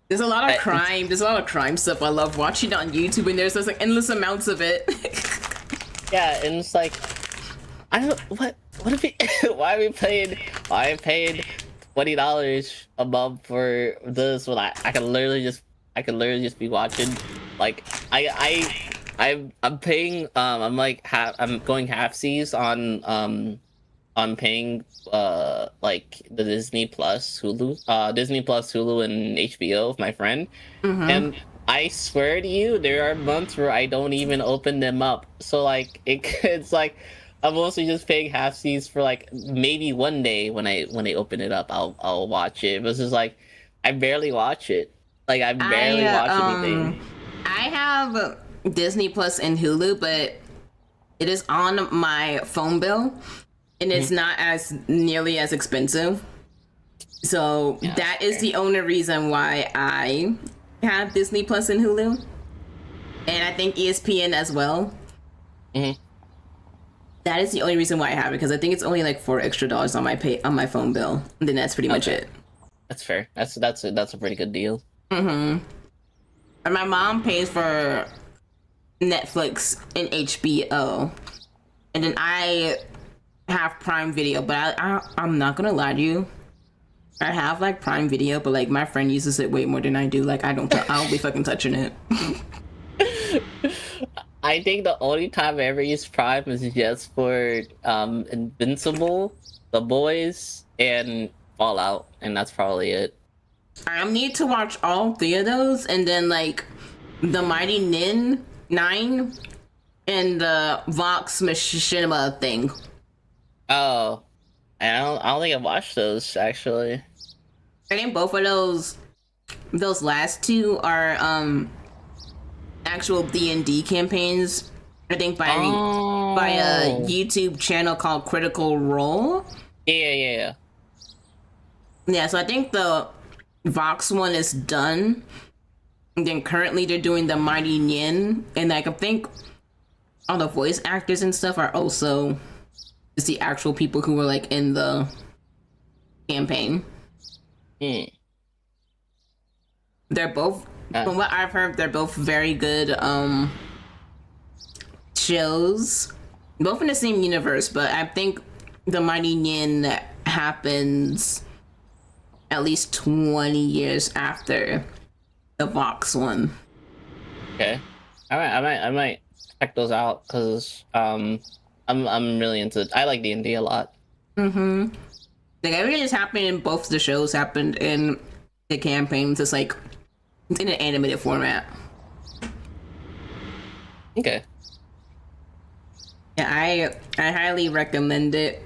Speaker 1: There's a lot of crime. There's a lot of crime stuff I love watching on YouTube, and there's just like endless amounts of it.
Speaker 2: Yeah, and it's like, I don't, what if we, why are we paying $20 a month for this when I can literally just be watching, like I'm paying I'm like I'm going halfsies on paying like the Disney Plus Hulu and HBO with my friend, and I swear to you, there are months where I don't even open them up. So like it's like I'm mostly just paying halfsies for like maybe one day when I open it up, I'll watch it. But it's just like I barely watch it. Like I barely watch anything.
Speaker 1: I have Disney Plus and Hulu, but it is on my phone bill, and it's not as nearly as expensive. So that is the only reason why I have Disney Plus and Hulu, and I think ESPN as well. That is the only reason why I have it, because I think it's only like $4 extra on my phone bill, and then that's pretty much it.
Speaker 2: That's fair. That's a pretty good deal.
Speaker 1: And my mom pays for Netflix and HBO, and then I have Prime Video. But I'm not gonna lie to you, I have like Prime Video, but like my friend uses it way more than I do. Like I'll be fucking touching it.
Speaker 2: I think the only time I ever use Prime is just for Invincible, The Boys, and Fallout, and that's probably it.
Speaker 1: I need to watch all three of those, and then like the Mighty Nin 9 and the Vox Machinima thing.
Speaker 2: Oh, I don't think I watched those actually.
Speaker 1: I think both of those last two are actual D&D campaigns. I think by a YouTube channel called Critical Role.
Speaker 2: Yeah.
Speaker 1: Yeah, so I think the Vox one is done. And then currently they're doing the Mighty Nin, and like I think all the voice actors and stuff are also just the actual people who were like in the campaign. They're both, from what I've heard, they're both very good shows. Both in the same universe, but I think the Mighty Nin happens at least 20 years after the Vox one.
Speaker 2: Okay, I might check those out because I'm really into. I like D&D a lot.
Speaker 1: Mm-hmm. Like everything that's happened in both the shows happened in the campaigns. It's like it's in an animated format.
Speaker 2: Okay.
Speaker 1: Yeah, I highly recommend it.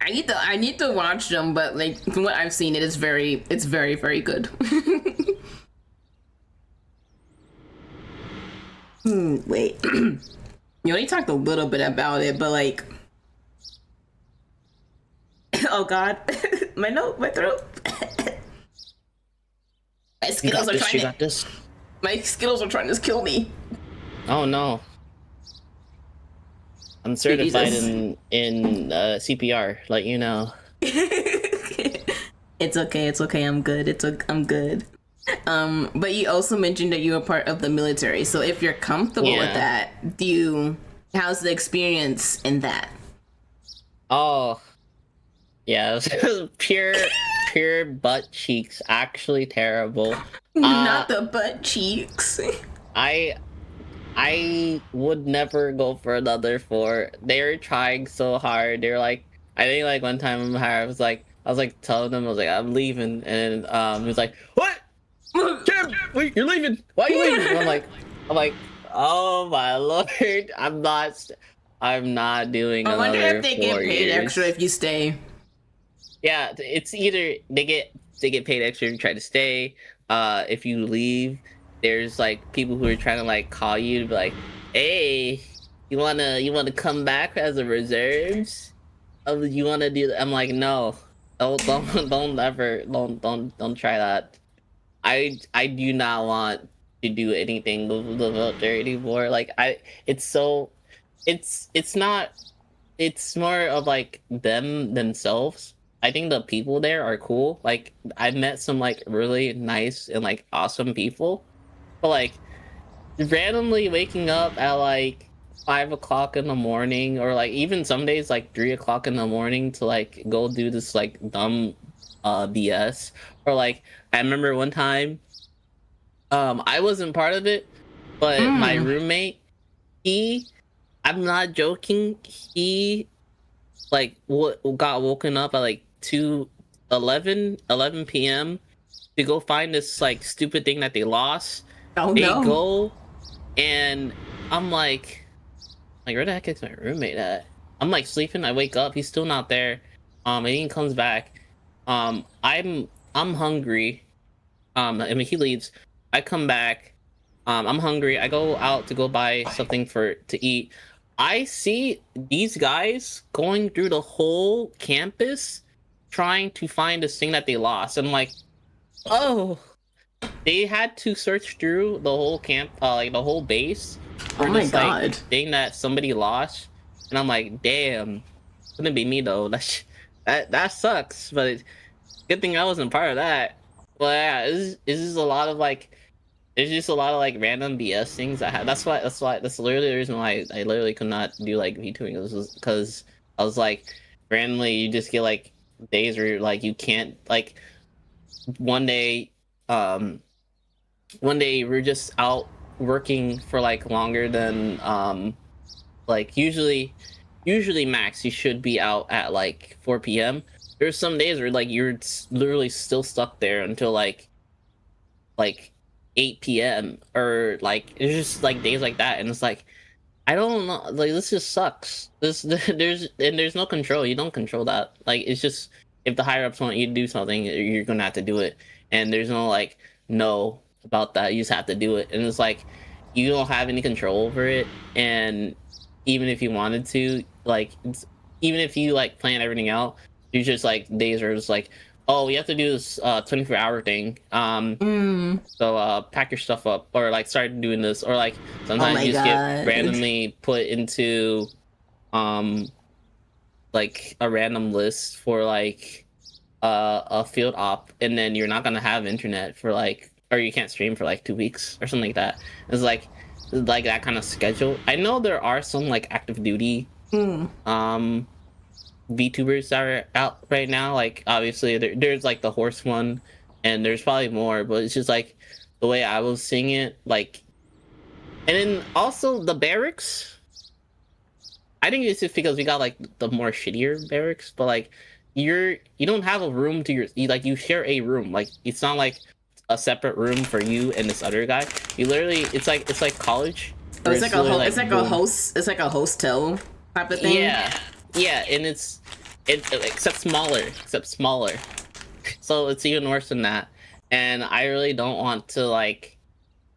Speaker 1: I need to watch them, but like from what I've seen, it's very very good. Wait. You only talked a little bit about it, but like, oh god, my throat. My Skittles are trying to. My Skittles are trying to kill me.
Speaker 2: Oh no. I'm certified in CPR, like you know.
Speaker 1: It's okay. I'm good. I'm good. But you also mentioned that you were part of the military. So if you're comfortable with that, how's the experience in that?
Speaker 2: Oh, yeah, pure butt cheeks. Actually terrible.
Speaker 1: Not the butt cheeks.
Speaker 2: I would never go for another 4. They're trying so hard. They're like, I think like one time I was like telling them I was like I'm leaving, and he was like, what? Jim, wait, you're leaving? Why are you leaving? And I'm like, oh my lord, I'm not doing. I wonder if they get paid
Speaker 1: extra if you stay.
Speaker 2: Yeah, it's either they get paid extra to try to stay. If you leave, there's like people who are trying to like call you to be like, hey, you wanna come back as a reserves? Oh, you wanna do that? I'm like, no, don't try that. I do not want to do anything with the military anymore. Like it's not. It's more of like themselves. I think the people there are cool. Like I've met some like really nice and like awesome people, but like randomly waking up at like 5 o'clock in the morning, or like even some days like 3 o'clock in the morning to like go do this like dumb BS. Or like I remember one time, I wasn't part of it, but my roommate, I'm not joking, he like got woken up at like 11 p.m. to go find this like stupid thing that they lost.
Speaker 1: Oh
Speaker 2: they
Speaker 1: no.
Speaker 2: Go, and I'm like where the heck is my roommate at? I'm like sleeping, I wake up, he's still not there. And he comes back. I'm hungry. I mean, he leaves. I come back. I'm hungry. I go out to go buy something to eat. I see these guys going through the whole campus trying to find this thing that they lost. I'm like, oh, they had to search through the whole camp, like the whole base for this like thing that somebody lost. And I'm like, damn, couldn't be me though. That sucks. But it's good thing I wasn't part of that. But yeah, it's just a lot of like. There's just a lot of like random BS things I had. That's literally the reason why I literally could not do like VTubing. It was because I was like randomly you just get like days where like you can't like one day we're just out working for like longer than like usually max you should be out at like 4 p.m. There's some days where like you're literally still stuck there until like 8 p.m. or like it's just like days like that, and it's like I don't know, like this just sucks. There's no control. You don't control that. Like it's just if the higher ups want you to do something, you're gonna have to do it, and there's no like no about that. You just have to do it, and it's like you don't have any control over it. And even if you wanted to, like even if you like plan everything out, you just like days are just like, oh, we have to do this 24-hour thing. So pack your stuff up, or like start doing this, or like sometimes you just get randomly put into like a random list for like a field op, and then you're not gonna have internet for like, or you can't stream for like 2 weeks or something like that. It's like that kind of schedule. I know there are some like active duty VTubers that are out right now. Like obviously there's like the horse one, and there's probably more, but it's just like the way I was seeing it, like. And then also the barracks, I think it's just because we got like the more shittier barracks, but like you don't have a room to you share a room. Like it's not like a separate room for you and this other guy. You literally it's like college.
Speaker 1: Oh, it's like a hostel type of thing.
Speaker 2: Yeah, and it's except smaller. So it's even worse than that. And I really don't want to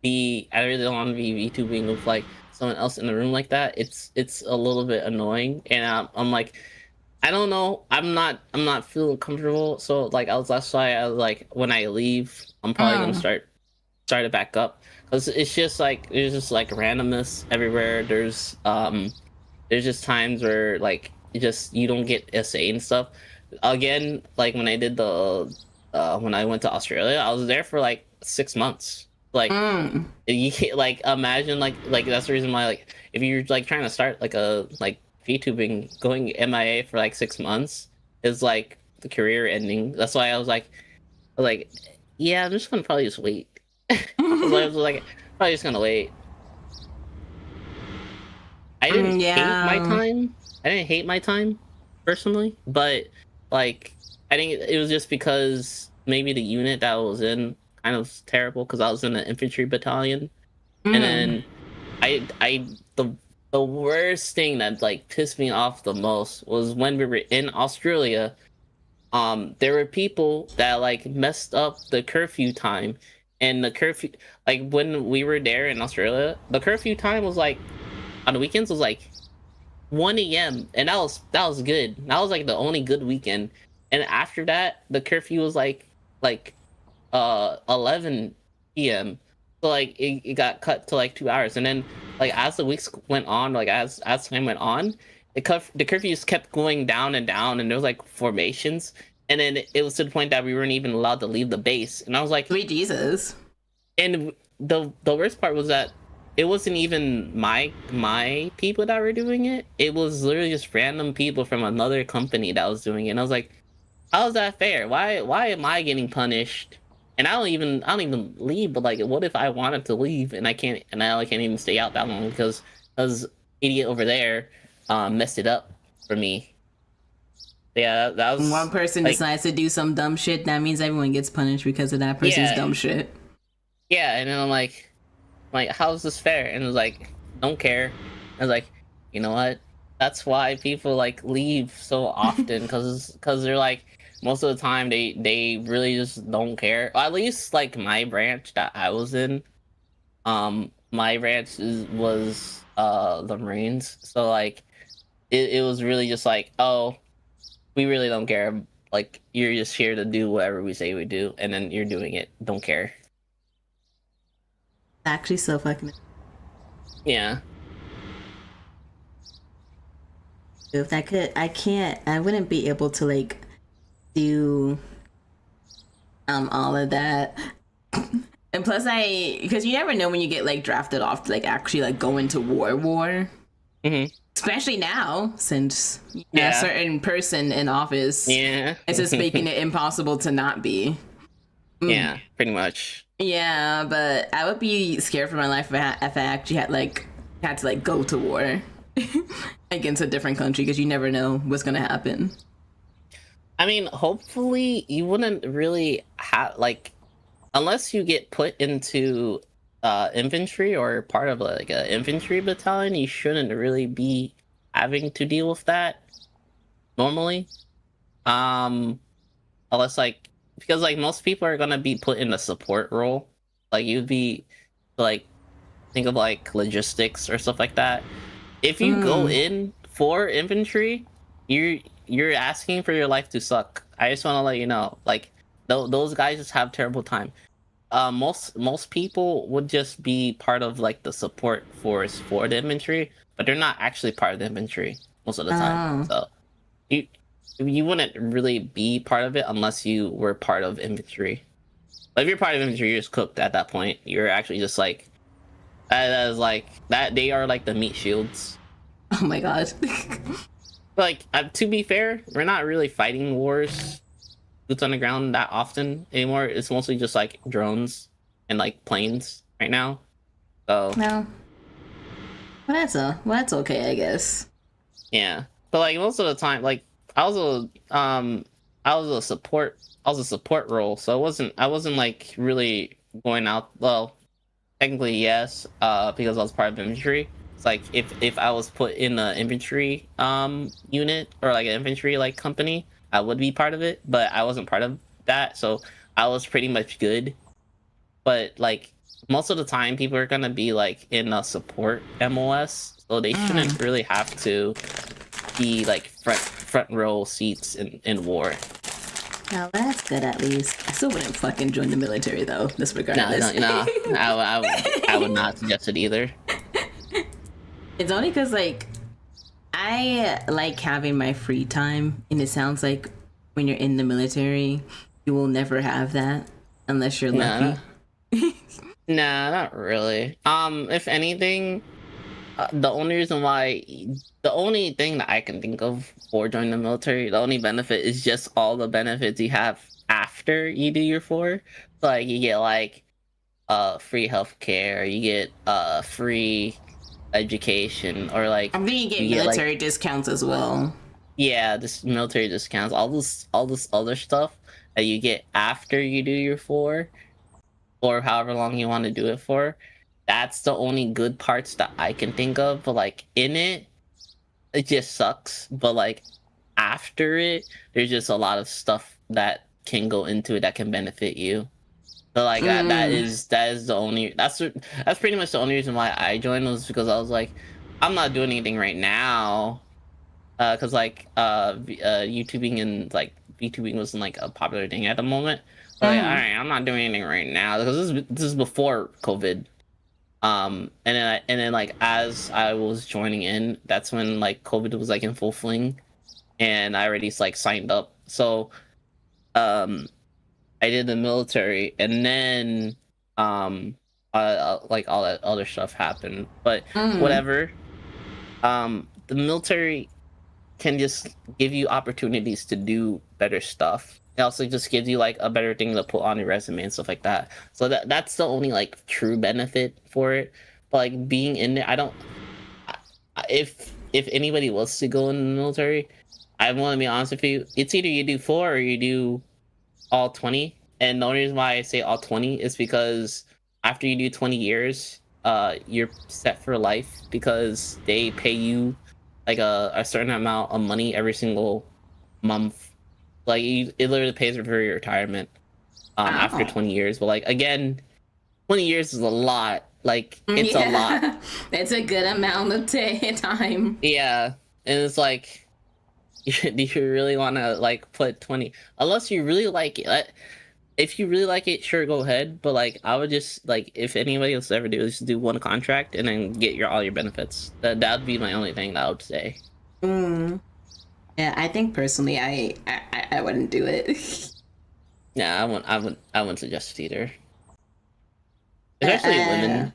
Speaker 2: be VTubing with like someone else in the room like that. It's a little bit annoying, and I'm like, I don't know. I'm not feeling comfortable. So like that's why I was like, when I leave, I'm probably gonna start it back up, because it's just like there's just like randomness everywhere. There's just times where like you don't get SA and stuff. Again, like when I did when I went to Australia, I was there for like 6 months. Like you can't, like imagine like that's the reason why like if you're like trying to start like VTubing, going MIA for like 6 months is like the career ending. That's why I was like yeah, I'm just gonna probably just wait. I was like probably just gonna wait. I didn't hate my time personally, but like I think it was just because maybe the unit that I was in kind of terrible, because I was in an infantry battalion, and then the worst thing that like pissed me off the most was when we were in Australia. There were people that like messed up the curfew time, and the curfew, like when we were there in Australia, the curfew time was like on the weekends was like 1 a.m. and that was good. That was like the only good weekend. And after that, the curfew was like 11 p.m. So like it got cut to like 2 hours, and then like as the weeks went on, like as time went on, the curfews kept going down and down, and there was like formations, and then it was to the point that we weren't even allowed to leave the base. And I was like,
Speaker 1: sweet Jesus.
Speaker 2: And the worst part was that it wasn't even my people that were doing it. It was literally just random people from another company that was doing it. And I was like, how is that fair? Why am I getting punished? And I don't even leave, but like, what if I wanted to leave and I can't even stay out that long because idiot over there messed it up for me. Yeah, that was
Speaker 1: one person like, decides to do some dumb shit. That means everyone gets punished because of that person's dumb shit.
Speaker 2: Yeah, and then I'm like, how is this fair? And it was like, don't care. I was like, you know what? That's why people like leave so often, because they're like, most of the time they really just don't care. Or at least like my branch that I was in, my branch was the Marines. So like, it was really just like, oh, we really don't care. Like, you're just here to do whatever we say we do, and then you're doing it. Don't care.
Speaker 1: Actually, so fucking.
Speaker 2: Yeah.
Speaker 1: If I could, I wouldn't be able to like do all of that. And plus because you never know when you get like drafted off to like actually like go into war.
Speaker 2: Mm-hmm.
Speaker 1: Especially now, since a certain person in office, it's just making it impossible to not be.
Speaker 2: Yeah, pretty much.
Speaker 1: Yeah, but I would be scared for my life if I actually had to like go to war against a different country because you never know what's gonna happen.
Speaker 2: I mean, hopefully you wouldn't really have like unless you get put into infantry or part of like an infantry battalion, you shouldn't really be having to deal with that normally. Um, unless like because like most people are gonna be put in a support role, like you'd be like think of like logistics or stuff like that. If you go
Speaker 1: Mm.
Speaker 2: in for infantry, you're asking for your life to suck. I just want to let you know, like those guys just have terrible time. Most people would just be part of like the support force for the infantry, but they're not actually part of the infantry most of the time.
Speaker 1: Oh.
Speaker 2: So you you wouldn't really be part of it unless you were part of infantry. But if you're part of infantry, you're just cooked at that point. You're actually just like that is like that. They are like the meat shields.
Speaker 1: Oh my god.
Speaker 2: Like to be fair, we're not really fighting wars boots on the ground that often anymore. It's mostly just like drones and like planes right now. So
Speaker 1: No. Well, that's okay, I guess.
Speaker 2: yeah, but like most of the time, like I was I was a support role, so I wasn't like really going out. Well, technically yes, because I was part of infantry. It's like if I was put in an infantry unit or like an infantry like company, I would be part of it, but I wasn't part of that, so I was pretty much good. But like most of the time, people are gonna be like in a support MOS, so they shouldn't really have to be like front row seats in war.
Speaker 1: Now that's good at least. I still wouldn't fucking join the military though,
Speaker 2: No,
Speaker 1: disregardless.
Speaker 2: I would not suggest it either.
Speaker 1: It's only because like I like having my free time, and it sounds like when you're in the military, you will never have that unless you're
Speaker 2: Nah,
Speaker 1: lucky.
Speaker 2: nah, not really. If anything, the only thing that I can think of for joining the military, the only benefit is just all the benefits you have after you do your four. So, like you get like free healthcare, you get free education, or like
Speaker 1: I think you get
Speaker 2: you get like
Speaker 1: military discounts as well.
Speaker 2: yeah, this military discounts, all this other stuff that you get after you do your four or however long you want to do it for. That's the only good parts that I can think of. But like in it, it just sucks. But like after it, there's just a lot of stuff that can go into it that can benefit you. So like that is the only that's pretty much the only reason why I joined was because I was like, I'm not doing anything right now. Cause like YouTubing and like VTubing wasn't like a popular thing at the moment. So like, all right, I'm not doing anything right now because this is before COVID. And then like as I was joining in, that's when like COVID was like in full fling, and I already like signed up. So um, I did the military, and then like all that other stuff happened. But whatever. The military can just give you opportunities to do better stuff. It also just gives you like a better thing to put on your resume and stuff like that. So that's the only like true benefit for it. But like being in there, I don't. If anybody wants to go in the military, I want to be honest with you. It's either you do 4 or you do all 20. And the only reason why I say all 20 is because after you do 20 years, you're set for life because they pay you like a certain amount of money every single month. Like it literally pays for your retirement after 20 years. But like again, 20 years is a lot. Like it's a lot.
Speaker 1: It's a good amount of time.
Speaker 2: Yeah, and it's like do you really want to like put 20 unless you really like it. If you really like it, sure, go ahead. But like I would just like if anybody else ever do, just do one contract and then get all your benefits. That'd be my only thing that I would say.
Speaker 1: Yeah, I think personally, I wouldn't do it.
Speaker 2: Yeah, I wouldn't suggest it either. Especially women.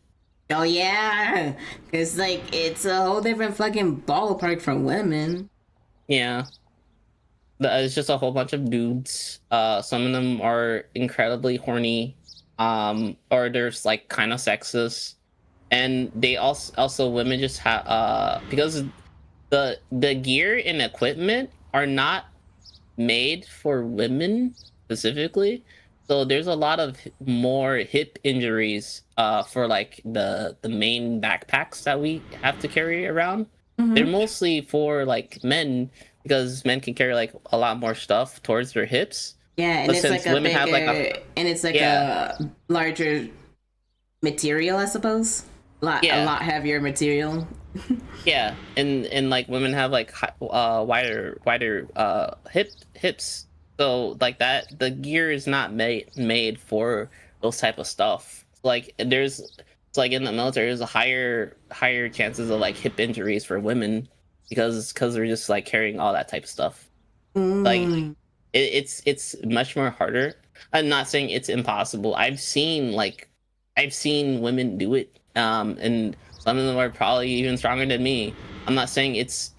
Speaker 1: Oh yeah, because like it's a whole different fucking ballpark from women.
Speaker 2: Yeah. It's just a whole bunch of dudes. Some of them are incredibly horny. or there's like kind of sexist, and they also women just have because the gear and equipment are not made for women specifically, so there's a lot of more hip injuries for like the main backpacks that we have to carry around. They're mostly for like men, because men can carry like a lot more stuff towards their hips.
Speaker 1: Yeah, and
Speaker 2: But
Speaker 1: it's
Speaker 2: since
Speaker 1: like a
Speaker 2: women
Speaker 1: bigger,
Speaker 2: have like
Speaker 1: and it's like
Speaker 2: yeah,
Speaker 1: a larger material, I suppose. A
Speaker 2: yeah,
Speaker 1: lot heavier material.
Speaker 2: yeah, and like women have like wider hips, so like that the gear is not made for those type of stuff. Like there's it's like in the military there's a higher chances of like hip injuries for women because they're just like carrying all that type of stuff. Like
Speaker 1: Mm.
Speaker 2: it's much more harder. I'm not saying it's impossible. I've seen women do it, and some of them are probably even stronger than me. I'm not saying it's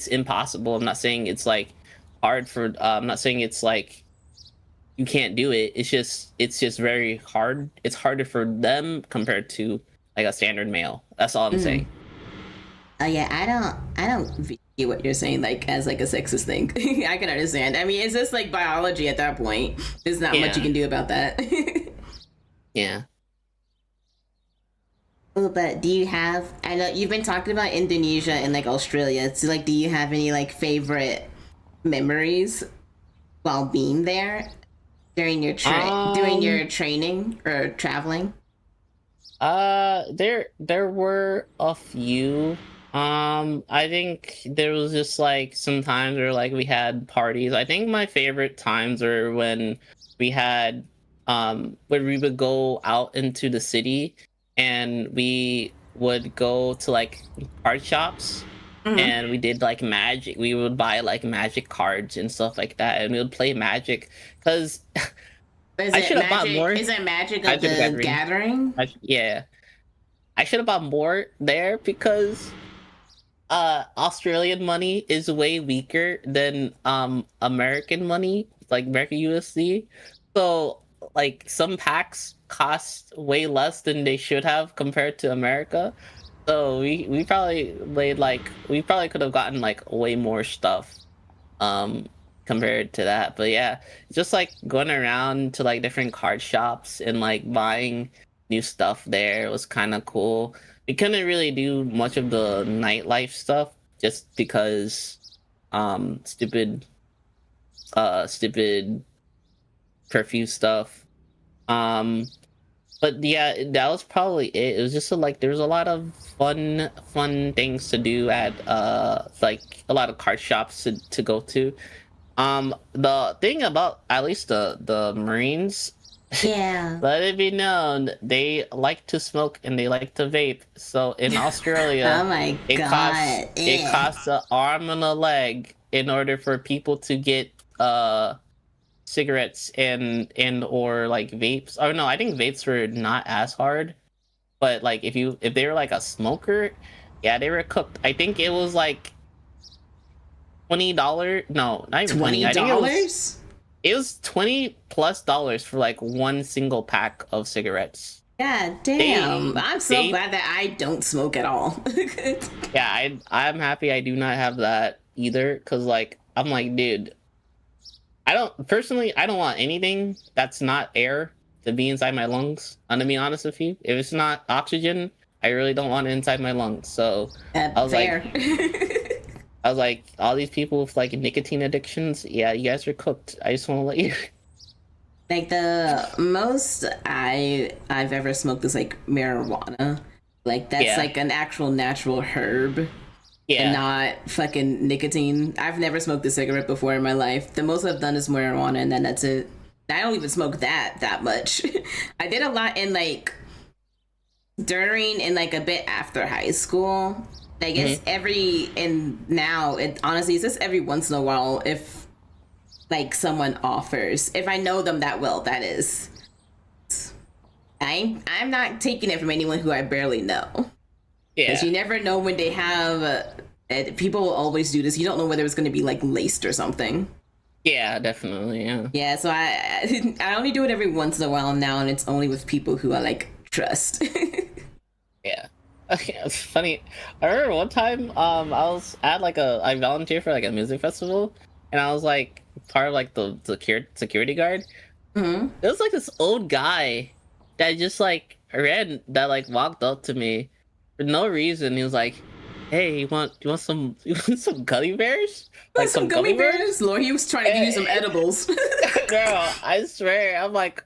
Speaker 2: impossible. I'm not saying it's like hard for. I'm not saying it's like you can't do it. It's just very hard. It's harder for them compared to like a standard male. That's all I'm saying.
Speaker 1: Oh yeah, I don't view what you're saying like as like a sexist thing. I can understand. I mean, it's just like biology at that point. There's not much you
Speaker 2: Yeah,
Speaker 1: can do about that.
Speaker 2: yeah.
Speaker 1: Oh, but do you have? I know you've been talking about Indonesia and like Australia. So like, do you have any like favorite memories while being there during your doing
Speaker 2: Um.
Speaker 1: your training or traveling?
Speaker 2: There were a few. I think there was just like some times where like we had parties. I think my favorite times were when we had when we would go out into the city and we would go to like card shops
Speaker 1: Mm-hmm.
Speaker 2: and we did like magic. We would buy like magic cards and stuff like that, and we would play magic because
Speaker 1: Is
Speaker 2: I
Speaker 1: it
Speaker 2: should have bought
Speaker 1: magic?
Speaker 2: more.
Speaker 1: Is it Magic of
Speaker 2: Magic the
Speaker 1: the
Speaker 2: Gathering.
Speaker 1: Gathering?
Speaker 2: Yeah, I should have bought more there because Australian money is way weaker than American money, like American USD. So like some packs cost way less than they should have compared to America. So we probably made like we probably could have gotten like way more stuff um compared to that. But yeah, just like going around to like different card shops and like buying new stuff there was kind of cool. We couldn't really do much of the nightlife stuff just because stupid curfew stuff. um but yeah, that was probably it. It was just like there was a lot of fun things to do at like a lot of card shops to go to. The thing about at least the Marines,
Speaker 1: Yeah.
Speaker 2: let it be known, they like to smoke and they like to vape. So in
Speaker 1: Oh
Speaker 2: Australia,
Speaker 1: my god.
Speaker 2: it
Speaker 1: Eh.
Speaker 2: costs an arm and a leg in order for people to get cigarettes and or like vapes. Oh no, I think vapes were not as hard. But like if they were like a smoker, yeah, they were cooked. I think it was like $20. No, not even 20.
Speaker 1: $20?
Speaker 2: I think it was $20+ for like one single pack of cigarettes.
Speaker 1: God damn. I'm so
Speaker 2: They
Speaker 1: glad that I don't smoke at all.
Speaker 2: yeah, I'm happy I do not have that either, because like I'm like, dude, I don't want anything that's not air to be inside my lungs. I'm gonna be honest with you. If it's not oxygen, I really don't want it inside my lungs. So I was
Speaker 1: Fair.
Speaker 2: like, all these people with like nicotine addictions, yeah, you guys are cooked. I just want to let you.
Speaker 1: Like the most I've ever smoked is like marijuana. Like that's
Speaker 2: Yeah,
Speaker 1: like an actual natural herb and
Speaker 2: yeah,
Speaker 1: not fucking nicotine. I've never smoked a cigarette before in my life. The most I've done is marijuana, and then that's it. I don't even smoke that much. I did a lot in like during and like a bit after high school. I guess
Speaker 2: hmm
Speaker 1: and now it honestly it's just every once in a while if like someone offers, if I know them that well, that is. I'm not taking it from anyone who I barely know, because
Speaker 2: yeah,
Speaker 1: you never know when they have. People will always do this. You don't know whether it's going to be like laced or something.
Speaker 2: Yeah, definitely. Yeah.
Speaker 1: Yeah, so I only do it every once in a while now, and it's only with people who I like trust.
Speaker 2: Yeah. Okay, it's funny. I remember one time, I volunteered for like a music festival, and I was like part of like the security guard.
Speaker 1: Hmm.
Speaker 2: There was like this old guy that just like like walked up to me for no reason. He was like, "Hey, you want some you want some gummy bears? Like
Speaker 1: Some
Speaker 2: some
Speaker 1: gummy
Speaker 2: gummy
Speaker 1: bears,
Speaker 2: bears?"
Speaker 1: Lord, he was trying to give you some edibles.
Speaker 2: Girl, I swear, I'm like,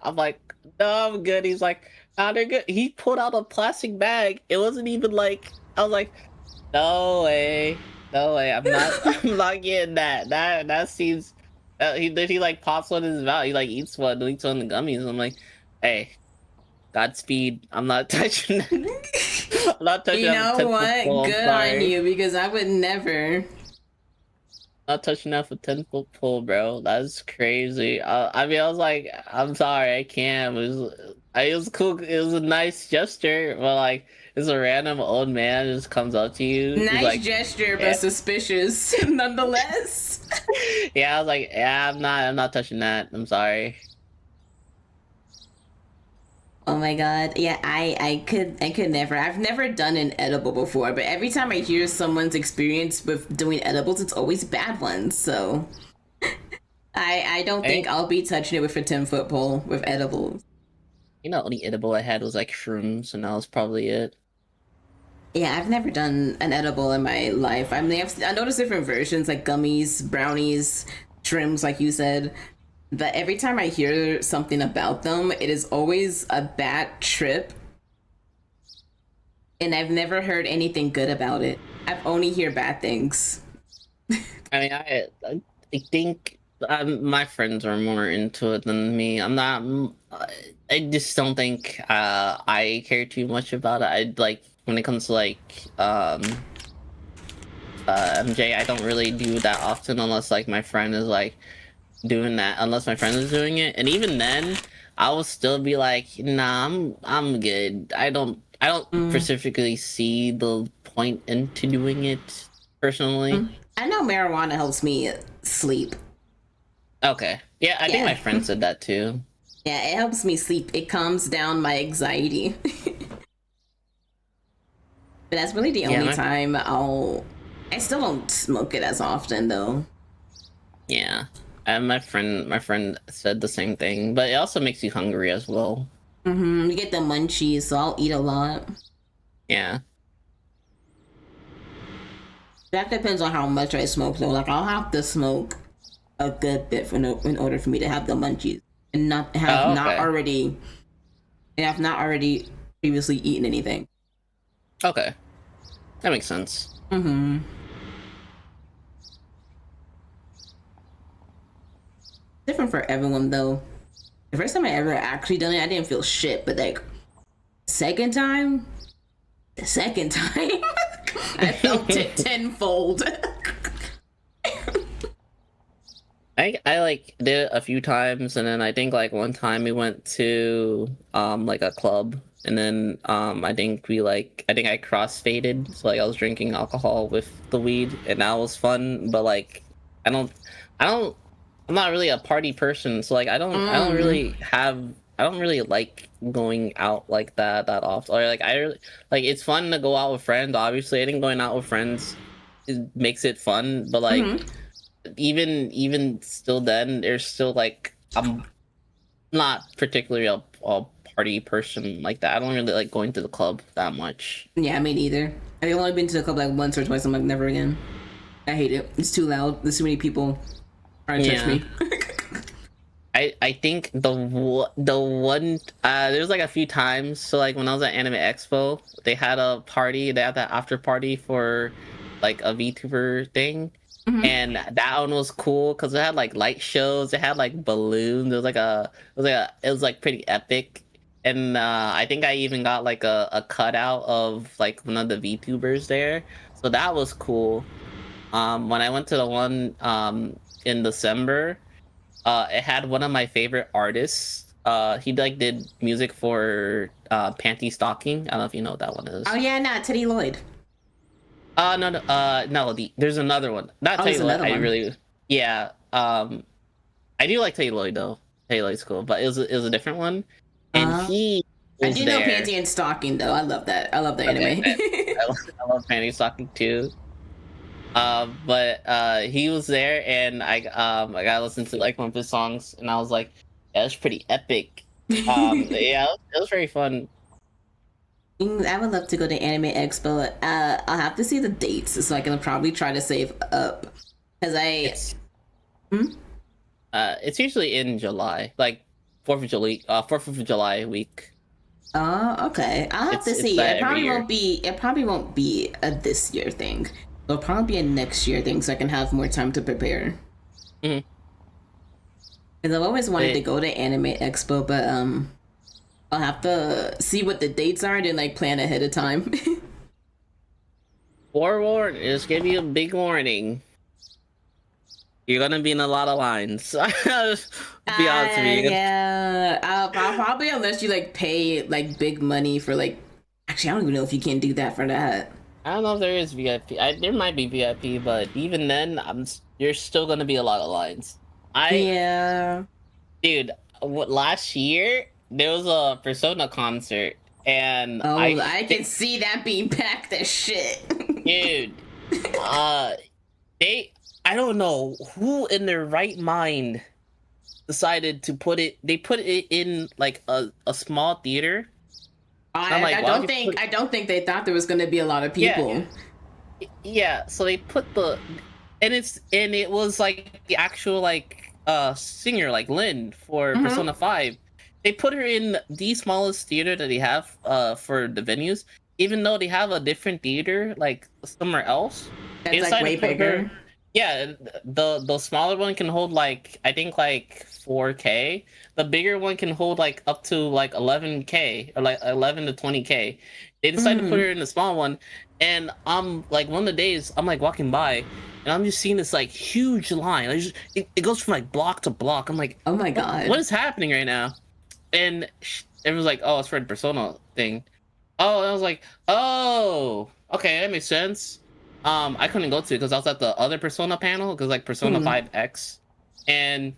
Speaker 2: no, I'm good. He's like, nah, they're good. He pulled out a plastic bag. It wasn't even like, I was like, no way, I'm not, I'm not getting that. That seems. He like pops one in his mouth. He like eats one of the gummies. I'm like, hey, Godspeed. I'm not touching that. I'm not touching
Speaker 1: You
Speaker 2: that for
Speaker 1: know
Speaker 2: 10 foot
Speaker 1: what?
Speaker 2: pole. I'm
Speaker 1: Good on
Speaker 2: sorry.
Speaker 1: you, because I would never.
Speaker 2: Not touching that for 10 foot pole, bro. That's crazy. I mean, I was like, I'm sorry, I can't. It was cool. It was a nice gesture, but like, it's a random old man just comes up to you. He's
Speaker 1: Nice
Speaker 2: like,
Speaker 1: gesture,
Speaker 2: yeah,
Speaker 1: but suspicious nonetheless.
Speaker 2: yeah. I was like, yeah, I'm not touching that. I'm sorry.
Speaker 1: Oh my god. Yeah, I could never. I've never done an edible before, but every time I hear someone's experience with doing edibles, it's always bad ones. So I don't think
Speaker 2: Hey,
Speaker 1: I'll be touching it with a 10-foot pole with edibles.
Speaker 2: only edible I had was like shrooms, and that was probably it.
Speaker 1: Yeah, I've never done an edible in my life. I mean, I noticed different versions like gummies, brownies, trims, like you said. But every time I hear something about them, it is always a bad trip, and I've never heard anything good about it. I've only hear bad things.
Speaker 2: I mean, I think my friends are more into it than me. I'm not. I just don't think I care too much about it. I like when it comes to like MJ. I don't really do that often unless like my friend is like doing that. Unless my friend is doing it, and even then, I will still be like, nah, I'm good. I don't
Speaker 1: Mm,
Speaker 2: specifically see the point into doing it personally.
Speaker 1: mm. I know marijuana helps me sleep.
Speaker 2: Okay. Yeah, I think my
Speaker 1: Yeah.
Speaker 2: friend said that too.
Speaker 1: Yeah, it helps me sleep. It calms down my anxiety. But that's really the
Speaker 2: Yeah,
Speaker 1: only time I still don't smoke it as often though.
Speaker 2: yeah. And my friend said the same thing, but it also makes you hungry as well.
Speaker 1: You get the munchies, so I'll eat a lot.
Speaker 2: Yeah.
Speaker 1: That depends on how much I smoke though. Like I'll have to smoke a good bit in order for me to have the munchies and not have
Speaker 2: Oh,
Speaker 1: not
Speaker 2: okay.
Speaker 1: already and have not already previously eaten anything.
Speaker 2: Okay. That makes sense.
Speaker 1: Mm-hmm. Different for everyone though. The first time I ever actually done it, I didn't feel shit, but like second time, the second time, I felt it tenfold.
Speaker 2: I like did it a few times, and then I think like one time we went to like a club, and then I think I crossfaded, so like I was drinking alcohol with the weed, and that was fun. But like I don't I don't I'm not really a party person, so like
Speaker 1: Mm.
Speaker 2: I don't really like going out like that often. Or like I really like it's fun to go out with friends. Obviously, I think going out with friends makes it fun, but like
Speaker 1: Mm-hmm.
Speaker 2: even still then there's still like I'm not particularly a party person like that. I don't really like going to the club that much.
Speaker 1: Yeah, me neither. I've only been to the club like once or twice. I'm like, never again. I hate it. It's too loud. There's too many people trying to touch
Speaker 2: Yeah.
Speaker 1: me.
Speaker 2: I think the one there's like a few times, so like when I was at Anime Expo, they had a party, they had that after party for like a VTuber thing.
Speaker 1: Hmm.
Speaker 2: And that one was cool because it had like light shows, it had like balloons, it was like pretty epic. And I think I even got like a cutout of like one of the VTubers there. So that was cool. When I went to the one in December, it had one of my favorite artists. He like did music for Panty Stocking. I don't know if you know what that one
Speaker 1: Oh
Speaker 2: is.
Speaker 1: yeah, nah, Teddy Lloyd.
Speaker 2: No, no, no. There's another one. Not
Speaker 1: Oh,
Speaker 2: tell
Speaker 1: there's
Speaker 2: you what.
Speaker 1: another
Speaker 2: I
Speaker 1: one.
Speaker 2: really, yeah. I do like Taylor though. Taylor's cool, but it was a different one, and he
Speaker 1: I
Speaker 2: was
Speaker 1: do know
Speaker 2: there.
Speaker 1: Panty and Stocking though. I love that. I love the anime.
Speaker 2: I love Penny Stocking too. But he was there, and I got to listen to like one of his songs, and I was like, yeah, that's pretty epic. Yeah, it was very fun.
Speaker 1: I would love to go to Anime Expo. I'll have to see the dates, so I can probably try to save up. Because
Speaker 2: It's it's usually in July, like 4th of July week.
Speaker 1: Oh, okay. I'll have to
Speaker 2: It's
Speaker 1: see.
Speaker 2: that
Speaker 1: It
Speaker 2: every
Speaker 1: probably
Speaker 2: year.
Speaker 1: won't be. It probably won't be a this year thing. It'll probably be a next year thing, so I can have more time to prepare.
Speaker 2: Mhm.
Speaker 1: Because I've always wanted to
Speaker 2: It-
Speaker 1: go to Anime Expo, but I'll have to see what the dates are and like plan ahead of time.
Speaker 2: Forewarn, just give you a big warning. You're gonna be in a lot of lines. Be honest with you.
Speaker 1: Yeah, I'll probably unless you like pay like big money for like. Actually, I don't even know if you can do that for that.
Speaker 2: I don't know if there is VIP. There might be VIP, but even then, there's still gonna be a lot of lines.
Speaker 1: Yeah.
Speaker 2: Dude, last year there was a Persona concert, and
Speaker 1: Oh, I can see that being packed as shit.
Speaker 2: dude, I don't know who in their right mind decided to put it. They put it in like a small theater. I'm like,
Speaker 1: I
Speaker 2: why
Speaker 1: don't
Speaker 2: would you
Speaker 1: think
Speaker 2: put-
Speaker 1: I don't think they thought there was going to be a lot of people.
Speaker 2: Yeah, so they put and it was like the actual like singer like Lynn for
Speaker 1: Mhm.
Speaker 2: Persona 5. They put her in the smallest theater that they have for the venues, even though they have a different theater like somewhere else. They
Speaker 1: That's like
Speaker 2: decided
Speaker 1: way
Speaker 2: to put
Speaker 1: bigger.
Speaker 2: her- Yeah, the smaller one can hold like I think like 4K. The bigger one can hold like up to like 11K or like 11 to 20K. They decided to put her in the small one, and like one of the days I'm like walking by, and I'm just seeing this like huge line. It goes from like block to block. I'm like,
Speaker 1: Oh my god.
Speaker 2: what is happening right now? And it was like, oh, it's for the Persona thing. Oh, and I was like, oh, okay, that makes sense. I couldn't go to it because I was at the other Persona panel because like Persona 5X, and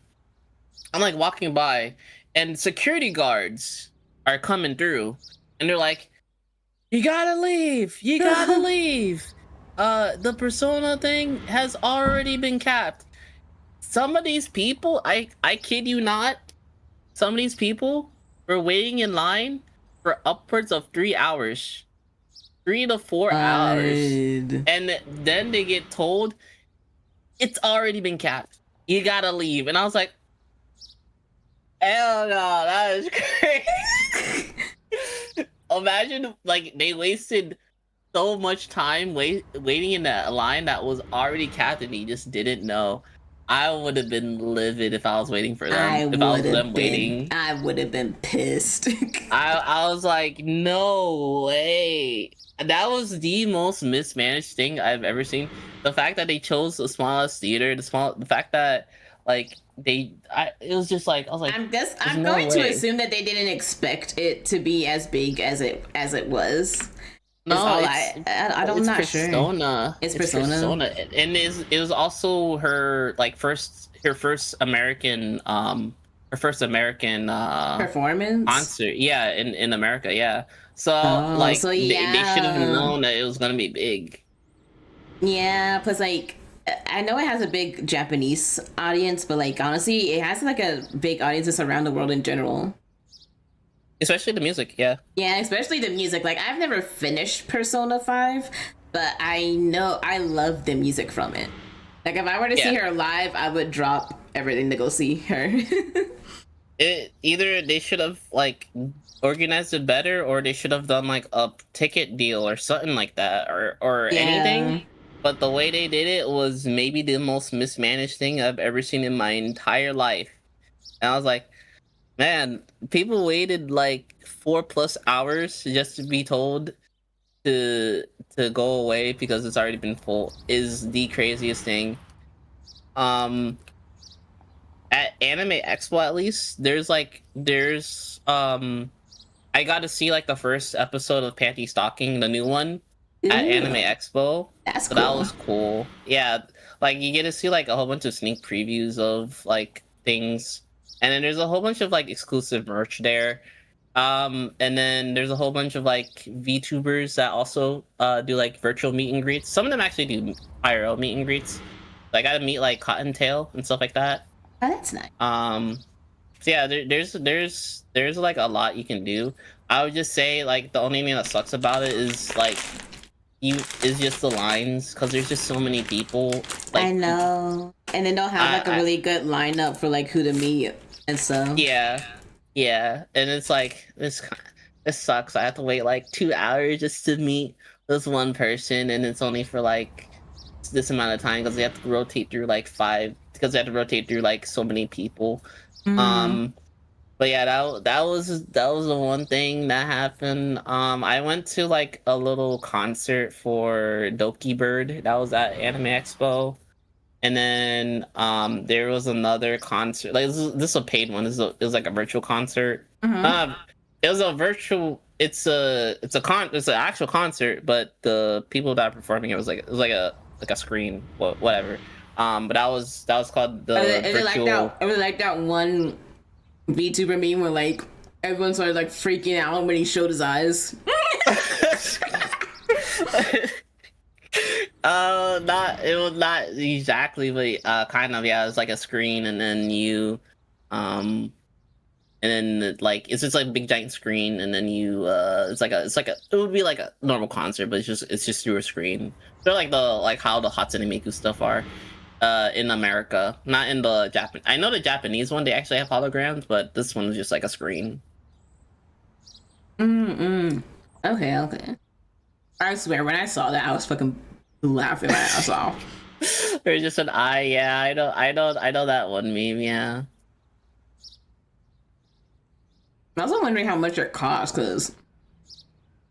Speaker 2: I'm like walking by, and security guards are coming through, and they're like, "You gotta leave! You gotta leave! The Persona thing has already been capped." Some of these people, I kid you not, some of these people were waiting in line for upwards of 3 hours. 3 to 4 hours, and then they get told it's already been capped. You gotta leave, and I was like, "Hell no, that is crazy." Imagine like they wasted so much time waiting in that line that was already capped, and he just didn't know. I would have been livid if I was waiting for them. If I was them waiting,
Speaker 1: I would have been pissed.
Speaker 2: I was like, no way. That was the most mismanaged thing I've ever seen. The fact that they chose the smallest theater, the fact that like it was just like I was like,
Speaker 1: I'm
Speaker 2: no
Speaker 1: going to
Speaker 2: way.
Speaker 1: assume that they didn't expect it to be as big as it was.
Speaker 2: No,
Speaker 1: I'm
Speaker 2: it's
Speaker 1: not
Speaker 2: Persona.
Speaker 1: sure. It's Persona.
Speaker 2: And it was also her like first American
Speaker 1: Performance
Speaker 2: concert. Yeah, in America. Yeah. So
Speaker 1: so
Speaker 2: they should have
Speaker 1: yeah.
Speaker 2: known that it was gonna be big.
Speaker 1: Yeah, plus like I know it has a big Japanese audience, but like honestly, it has like a big audiences around the world in general.
Speaker 2: Especially the music, yeah.
Speaker 1: Yeah, especially the music. Like I've never finished Persona 5, but I know I love the music from it. Like if I were to see her live, I would drop everything to go see her.
Speaker 2: Either they should have like organized it better, or they should have done like a ticket deal or something like that, or anything. But the way they did it was maybe the most mismanaged thing I've ever seen in my entire life. And I was like, man, people waited like 4+ hours just to be told to go away because it's already been full is the craziest thing. At Anime Expo, at least there's I got to see like the first episode of Panty Stocking, the new one, at Anime Expo.
Speaker 1: That's
Speaker 2: So
Speaker 1: cool.
Speaker 2: that was cool. Yeah, like you get to see like a whole bunch of sneak previews of like things, and then there's a whole bunch of like exclusive merch there. And then there's a whole bunch of like VTubers that also do like virtual meet and greets. Some of them actually do IRL meet and greets. So I got to meet like Cottontail and stuff like that.
Speaker 1: Oh, that's nice.
Speaker 2: So yeah, there's like a lot you can do. I would just say like the only thing that sucks about it is like is just the lines, because there's just so many people. Like,
Speaker 1: I know, and then they'll have like a really good lineup for like who to meet and stuff.
Speaker 2: Yeah, and it's like this sucks. I have to wait like 2 hours just to meet this one person, and it's only for like this amount of time because they have to rotate through like so many people. But yeah, that was the one thing that happened. I went to like a little concert for Doki Bird that was at Anime Expo. And then there was another concert. Like this is a paid one. It was like a virtual concert. It was a virtual. It's an actual concert, but the people that are performing it was like a screen, whatever. But that was called the virtual.
Speaker 1: It was like that one VTuber meme where like everyone started like freaking out when he showed his eyes.
Speaker 2: It was not exactly, but kind of, yeah. It was like a screen, and then and then like it's just like a big giant screen, and then it would be like a normal concert, but it's just through a screen. They're like how the Hatsune Miku stuff are in America, not in the Japan. I know the Japanese one, they actually have holograms, but this one is just like a screen.
Speaker 1: Okay. I swear, when I saw that, I was fucking laughing my ass off.
Speaker 2: There's just an eye. Yeah, I know that one meme. Yeah.
Speaker 1: I was wondering how much it cost, because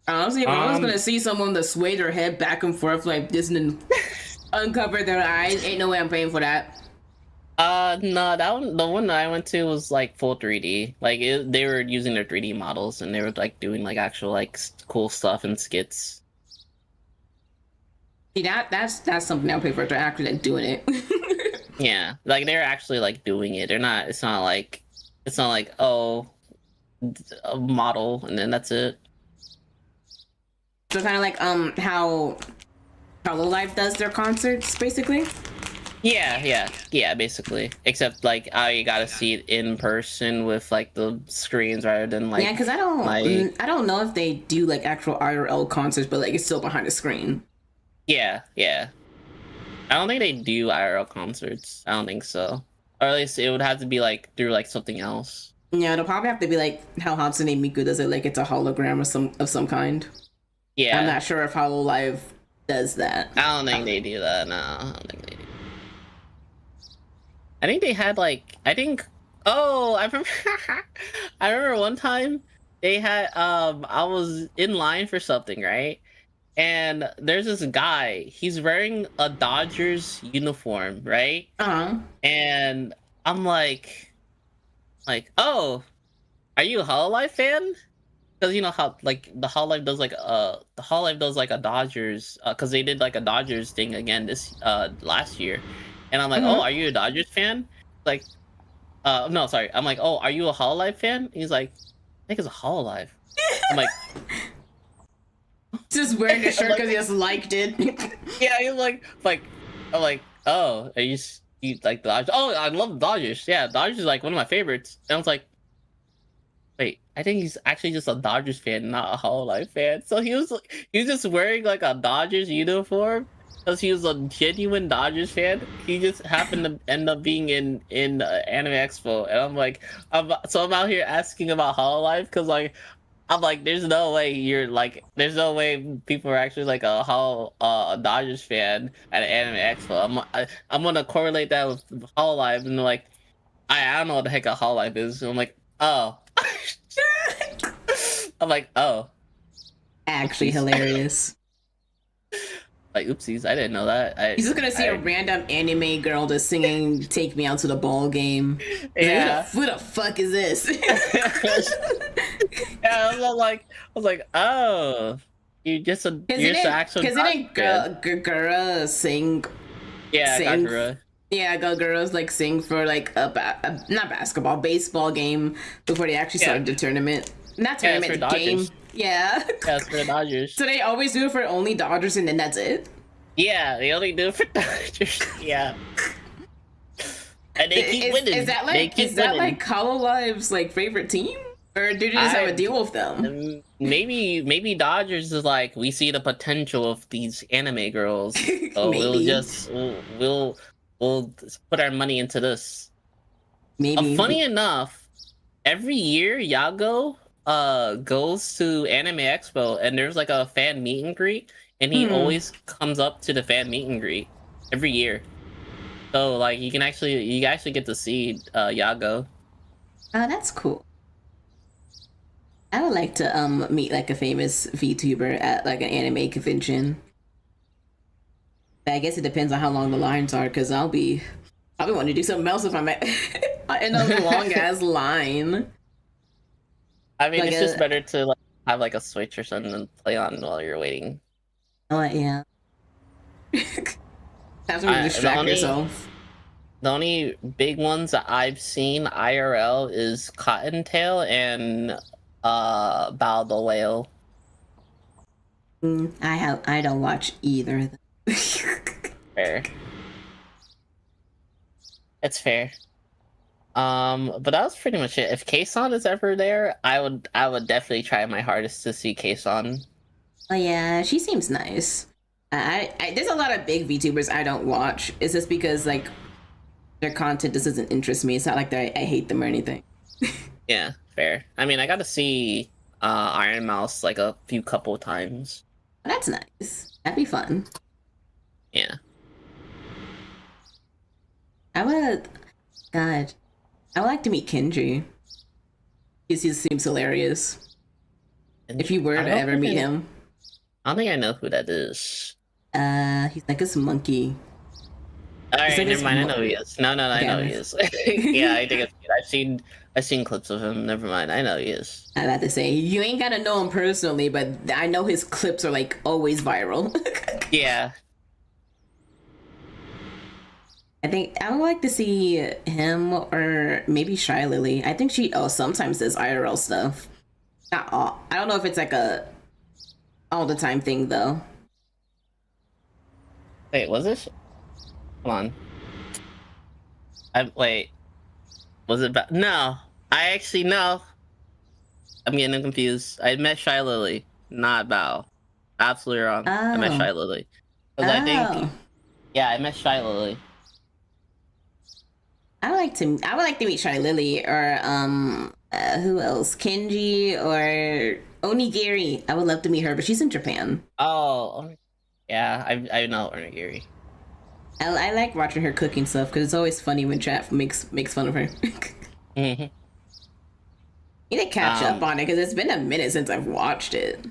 Speaker 1: honestly, if I was gonna see someone that sway their head back and forth like this and uncover their eyes, ain't no way I'm paying for that.
Speaker 2: No, the one that I went to was like full 3D. Like they were using their 3D models, and they were like doing like actual like cool stuff and skits.
Speaker 1: See, that's something I'll pay for. They're actually like doing it.
Speaker 2: Yeah, like they're actually like doing it. It's not like oh, a model and then that's it.
Speaker 1: So kind of like how Hololive does their concerts, basically.
Speaker 2: Yeah, basically. Except like I gotta see it in person with like the screens rather than like.
Speaker 1: Yeah, because I don't know if they do like actual IRL concerts, but like it's still behind the screen.
Speaker 2: Yeah. I don't think they do IRL concerts. I don't think so. Or at least it would have to be like through like something else.
Speaker 1: Yeah, it'll probably have to be like how Hatsune Miku does it, like it's a hologram of some kind.
Speaker 2: Yeah.
Speaker 1: I'm not sure if Hololive does that.
Speaker 2: I don't think they do that. No, I don't think they do. I think they had like I remember I remember one time they had I was in line for something, right? And there's this guy, he's wearing a Dodgers uniform, right? And I'm like, oh, are you a Hololive fan? Because you know how like the Hololive does like a Dodgers, because they did like a Dodgers thing again this last year. And I'm like, oh, are you a Dodgers fan? Like, no, sorry. I'm like, oh, are you a Hololive fan? He's like, I think it's a Hololive. I'm like,
Speaker 1: just wearing a shirt because he just liked it.
Speaker 2: Yeah, he's like, I'm like, oh, are you like the Dodgers? Oh, I love the Dodgers. Yeah, Dodgers is like one of my favorites. And I was like, wait, I think he's actually just a Dodgers fan, not a Hololive fan. So he was just wearing like a Dodgers uniform because he was a genuine Dodgers fan. He just happened to end up being in Anime Expo, and I'm like, I'm out here asking about Hololive because like. I'm like, there's no way people are actually like a Dodgers fan at an Anime Expo. I'm gonna correlate that with Hololive, and they're like, I don't know what the heck a Hololive is. And I'm like, oh. I'm like, oh.
Speaker 1: Actually hilarious.
Speaker 2: Like, oopsies, I didn't know that.
Speaker 1: He's just gonna see a random anime girl just singing "Take Me Out to the Ball Game."
Speaker 2: Yeah.
Speaker 1: Like, who the fuck is this?
Speaker 2: Yeah, I was like, oh, you're actual.
Speaker 1: Because didn't Gura sing?
Speaker 2: Yeah, Gakura.
Speaker 1: Yeah, go girls like sing for like a not basketball, baseball game before they actually
Speaker 2: Yeah.
Speaker 1: started the tournament. Not
Speaker 2: Yeah, it's
Speaker 1: tournament,
Speaker 2: for
Speaker 1: game.
Speaker 2: Dodgers.
Speaker 1: Yeah.
Speaker 2: Yeah, it's for the Dodgers.
Speaker 1: So they always do it for only Dodgers and then that's it.
Speaker 2: Yeah, they only do it for Dodgers. Yeah. And they keep winning.
Speaker 1: Is that
Speaker 2: they
Speaker 1: like
Speaker 2: keep
Speaker 1: is that
Speaker 2: winning.
Speaker 1: like Hollow Live's like favorite team? Or do you just have a deal with them?
Speaker 2: Maybe Dodgers is like, we see the potential of these anime girls, so
Speaker 1: Maybe.
Speaker 2: we'll put our money into this.
Speaker 1: Maybe.
Speaker 2: Funny enough, every year Yago goes to Anime Expo and there's like a fan meet and greet, and he always comes up to the fan meet and greet every year. So like you actually get to see Yago.
Speaker 1: Oh, that's cool. I would like to meet like a famous VTuber at like an anime convention. But I guess it depends on how long the lines are, because I'll be wanting to do something else if I'm in a long ass line.
Speaker 2: I mean,
Speaker 1: Like
Speaker 2: it's just better to like have like a Switch or something and play on while you're waiting.
Speaker 1: Oh yeah. Have to distract yourself.
Speaker 2: The only big ones that I've seen IRL is Cottontail and Bao the Whale.
Speaker 1: I don't watch either of them.
Speaker 2: Fair. It's fair. But that was pretty much it. If Kason is ever there, I would definitely try my hardest to see Kason.
Speaker 1: Oh yeah, she seems nice. I there's a lot of big VTubers I don't watch. It's just because like their content just doesn't interest me. It's not like that I hate them or anything.
Speaker 2: Yeah, fair. I mean, I got to see Iron Mouse like a few couple times.
Speaker 1: That's nice. That'd be fun.
Speaker 2: Yeah.
Speaker 1: I would like to meet Kenji. He seems hilarious. If you were to ever meet him.
Speaker 2: I don't think I know who that is.
Speaker 1: He's like this monkey.
Speaker 2: Alright, never mind. I know who he is. No, I know who he is. Yeah, I think I've seen clips of him. Never mind. I know who he is.
Speaker 1: I'm about to say, you ain't gotta know him personally, but I know his clips are like always viral.
Speaker 2: Yeah.
Speaker 1: I think I would like to see him or maybe Shy Lily. I think she sometimes does IRL stuff. Not all. I don't know if it's like a all the time thing though.
Speaker 2: Wait, was it? Hold on. Wait. Was it no. I actually no. I'm getting confused. I met Shy Lily, not Bao. Absolutely wrong. I met Shy Lily. Because I think I met Shy Lily.
Speaker 1: I would like to meet Shy Lily or who else? Kenji or Onigiri. I would love to meet her, but she's in Japan.
Speaker 2: Oh, yeah, I know Onigiri.
Speaker 1: I like watching her cooking stuff because it's always funny when chat makes fun of her.
Speaker 2: Mm-hmm.
Speaker 1: You need to catch up on it because it's been a minute since I've watched it.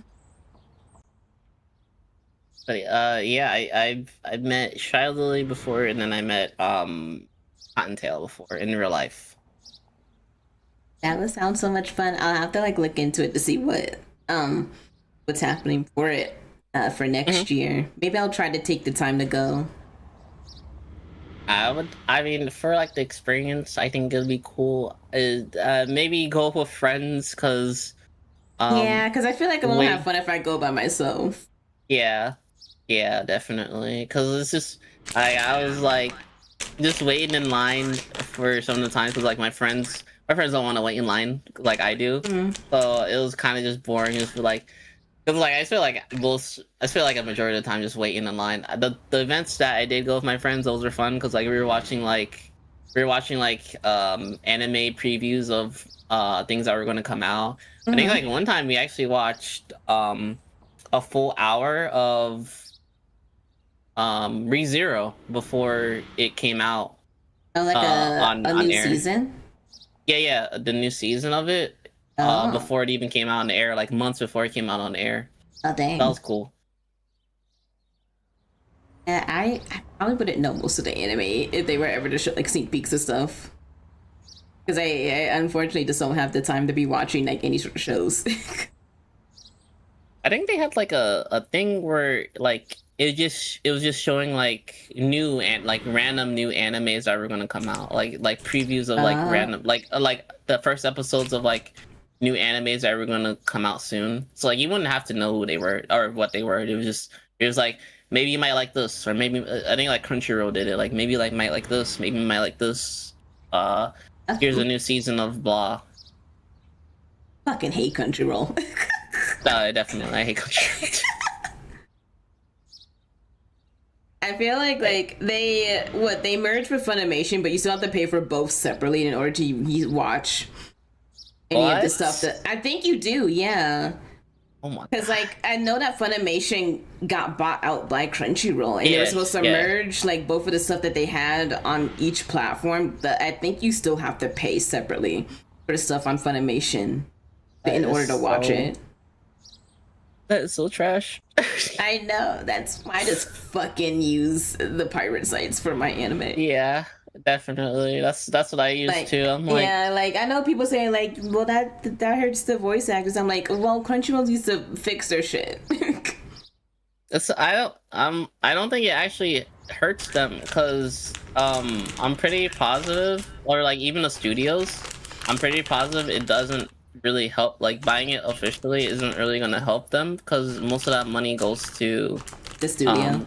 Speaker 2: But I've met Shy Lily before, and then I met Cottontail before in real life.
Speaker 1: That would sound so much fun. I'll have to like look into it to see what's happening for it for next year. Maybe I'll try to take the time to go.
Speaker 2: I mean, for like the experience, I think it'd be cool. Maybe go with friends, because
Speaker 1: because I feel like I won't have fun if I go by myself.
Speaker 2: Yeah, definitely. Because it's just I was like just waiting in line for some of the times, because like my friends don't want to wait in line like I do. So it was kind of just boring. Just like, because like I feel like a majority of the time just waiting in line. The events that I did go with my friends, those were fun, because like we were watching like anime previews of things that were going to come out. I think like one time we actually watched a full hour of ReZero before it came out.
Speaker 1: Oh, like a new season?
Speaker 2: Yeah, the new season of it. Before it even came out on the air, like months before it came out on the air.
Speaker 1: Oh, dang.
Speaker 2: That was cool.
Speaker 1: Yeah, I probably wouldn't know most of the anime if they were ever to show like sneak peeks and stuff. Because I unfortunately just don't have the time to be watching like any sort of shows.
Speaker 2: I think they had like a thing where like it was just showing like new and like random new animes that were gonna come out, like previews of like random like the first episodes of like new animes that were gonna come out soon. So like you wouldn't have to know who they were or what they were. It was like maybe you might like this, or maybe I think like Crunchyroll did it. Like maybe like might like this, maybe you might like this. Here's a new season of blah.
Speaker 1: Fucking hate Crunchyroll.
Speaker 2: Definitely, I hate Crunchyroll.
Speaker 1: I feel like they merged with Funimation, but you still have to pay for both separately in order to watch any of the stuff that I think you do. Yeah.
Speaker 2: Oh my.
Speaker 1: Because like I know that Funimation got bought out by Crunchyroll, and they were supposed to merge like both of the stuff that they had on each platform. But I think you still have to pay separately for the stuff on Funimation in order to watch it.
Speaker 2: That is so trash.
Speaker 1: I know. That's why I just fucking use the pirate sites for my anime.
Speaker 2: Yeah, definitely. That's what I use too. I'm like,
Speaker 1: yeah, like I know people saying like, well, that hurts the voice actors. I'm like, well, Crunchyroll needs to fix their shit.
Speaker 2: I don't think it actually hurts them, because I'm pretty positive, or like even the studios, I'm pretty positive it doesn't really help. Like buying it officially isn't really gonna help them, because most of that money goes to
Speaker 1: the studio,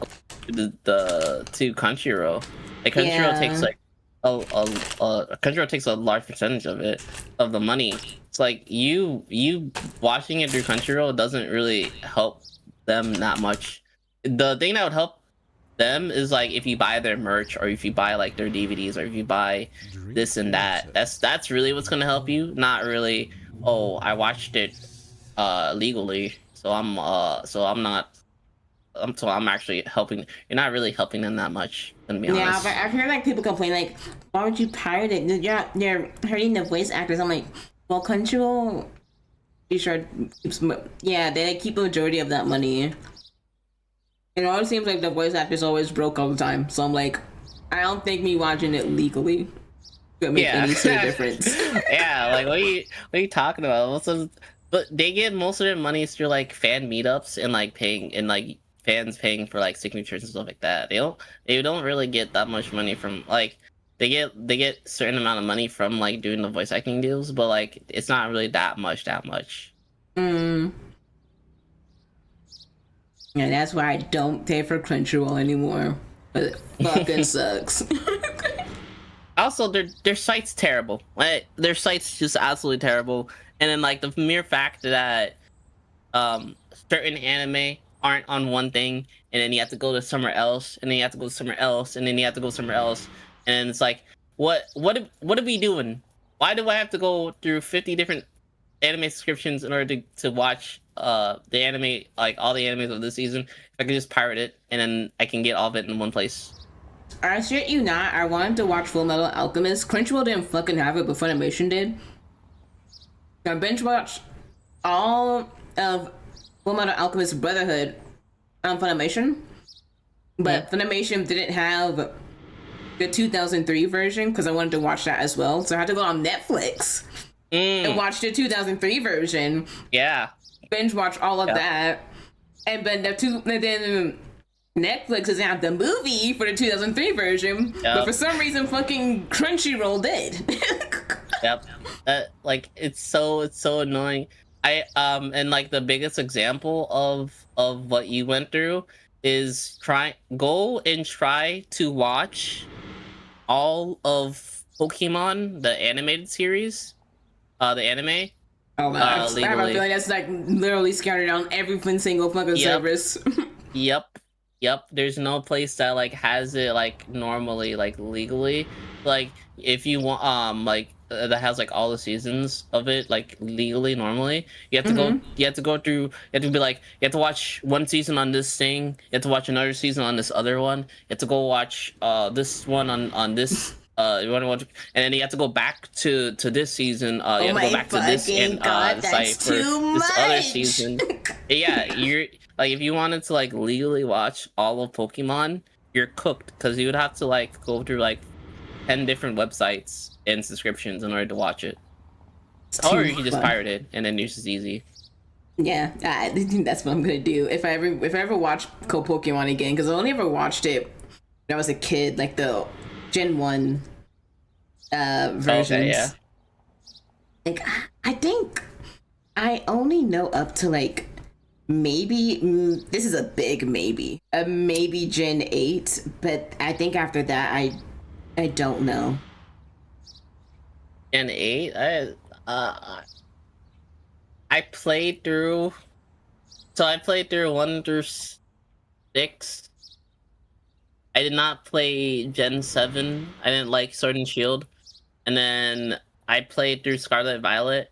Speaker 2: to Crunchyroll. Like Crunchyroll takes like Crunchyroll takes a large percentage of the money. It's like you watching it through Crunchyroll doesn't really help them that much. The thing that would help them is like if you buy their merch, or if you buy like their DVDs, or if you buy this and that. That's really what's gonna help you. Not really, oh, I watched it legally, so I'm actually helping. You're not really helping them that much, gonna be honest.
Speaker 1: Yeah, but I've heard like people complain like, why would you pirate it? You're hurting the voice actors. I'm like, well, Crunchyroll, yeah, they keep a majority of that money. It always seems like the voice actors always broke all the time. So I'm like, I don't think me watching it legally gonna make any sort of difference.
Speaker 2: Yeah, like what are you talking about? But they get most of their money through like fan meetups and like paying, and like fans paying for like signatures and stuff like that. They don't really get that much money from like they get a certain amount of money from like doing the voice acting deals, but like it's not really that much.
Speaker 1: Yeah, that's why I don't pay for Crunchyroll anymore. But it fucking sucks.
Speaker 2: Also, their site's terrible. Like, their site's just absolutely terrible. And then like the mere fact that certain anime aren't on one thing, and then you have to go to somewhere else, and then you have to go to somewhere else, and then you have to go somewhere else, and then it's like, what are we doing? Why do I have to go through 50 different anime subscriptions in order to watch the anime, like all the animes of this season? If I could just pirate it, and then I can get all of it in one place.
Speaker 1: I shit you not, I wanted to watch Full Metal Alchemist. Crunchyroll didn't fucking have it, but Funimation did. I binge watched all of Full Metal Alchemist Brotherhood on Funimation, but Funimation didn't have the 2003 version because I wanted to watch that as well. So I had to go on Netflix and watch the 2003 version.
Speaker 2: Yeah.
Speaker 1: Binge watch all of that, and then Netflix doesn't have the movie for the 2003 version, but for some reason, fucking Crunchyroll did.
Speaker 2: Yep. Like it's so annoying. And like the biggest example of what you went through is go and try to watch all of Pokemon, the animated series, the anime.
Speaker 1: Oh, I have a feeling that's like literally scattered on every single fucking service.
Speaker 2: Yep. There's no place that like has it like normally, like legally. Like if you want like that has like all the seasons of it like legally normally, you have to go through, you have to be like, you have to watch one season on this thing, you have to watch another season on this other one, you have to go watch this one on this you want to watch, and then you have to go back to this season, you have to go back to this and site for this other season. Yeah, you're like, if you wanted to like legally watch all of Pokemon, you're cooked, because you would have to like go through like 10 different websites and subscriptions in order to watch it. Or you can just pirate it, and then it's just easy.
Speaker 1: Yeah, I think that's what I'm gonna do if I ever watch Pokemon again, because I only ever watched it when I was a kid, like the Gen 1
Speaker 2: Okay, yeah.
Speaker 1: versions. Like I think I only know up to like maybe this is a big maybe, a maybe Gen 8, but I think after that I don't know.
Speaker 2: Gen 8, I played through. So I played through 1 through 6. I did not play Gen 7. I didn't like Sword and Shield. And then I played through Scarlet Violet.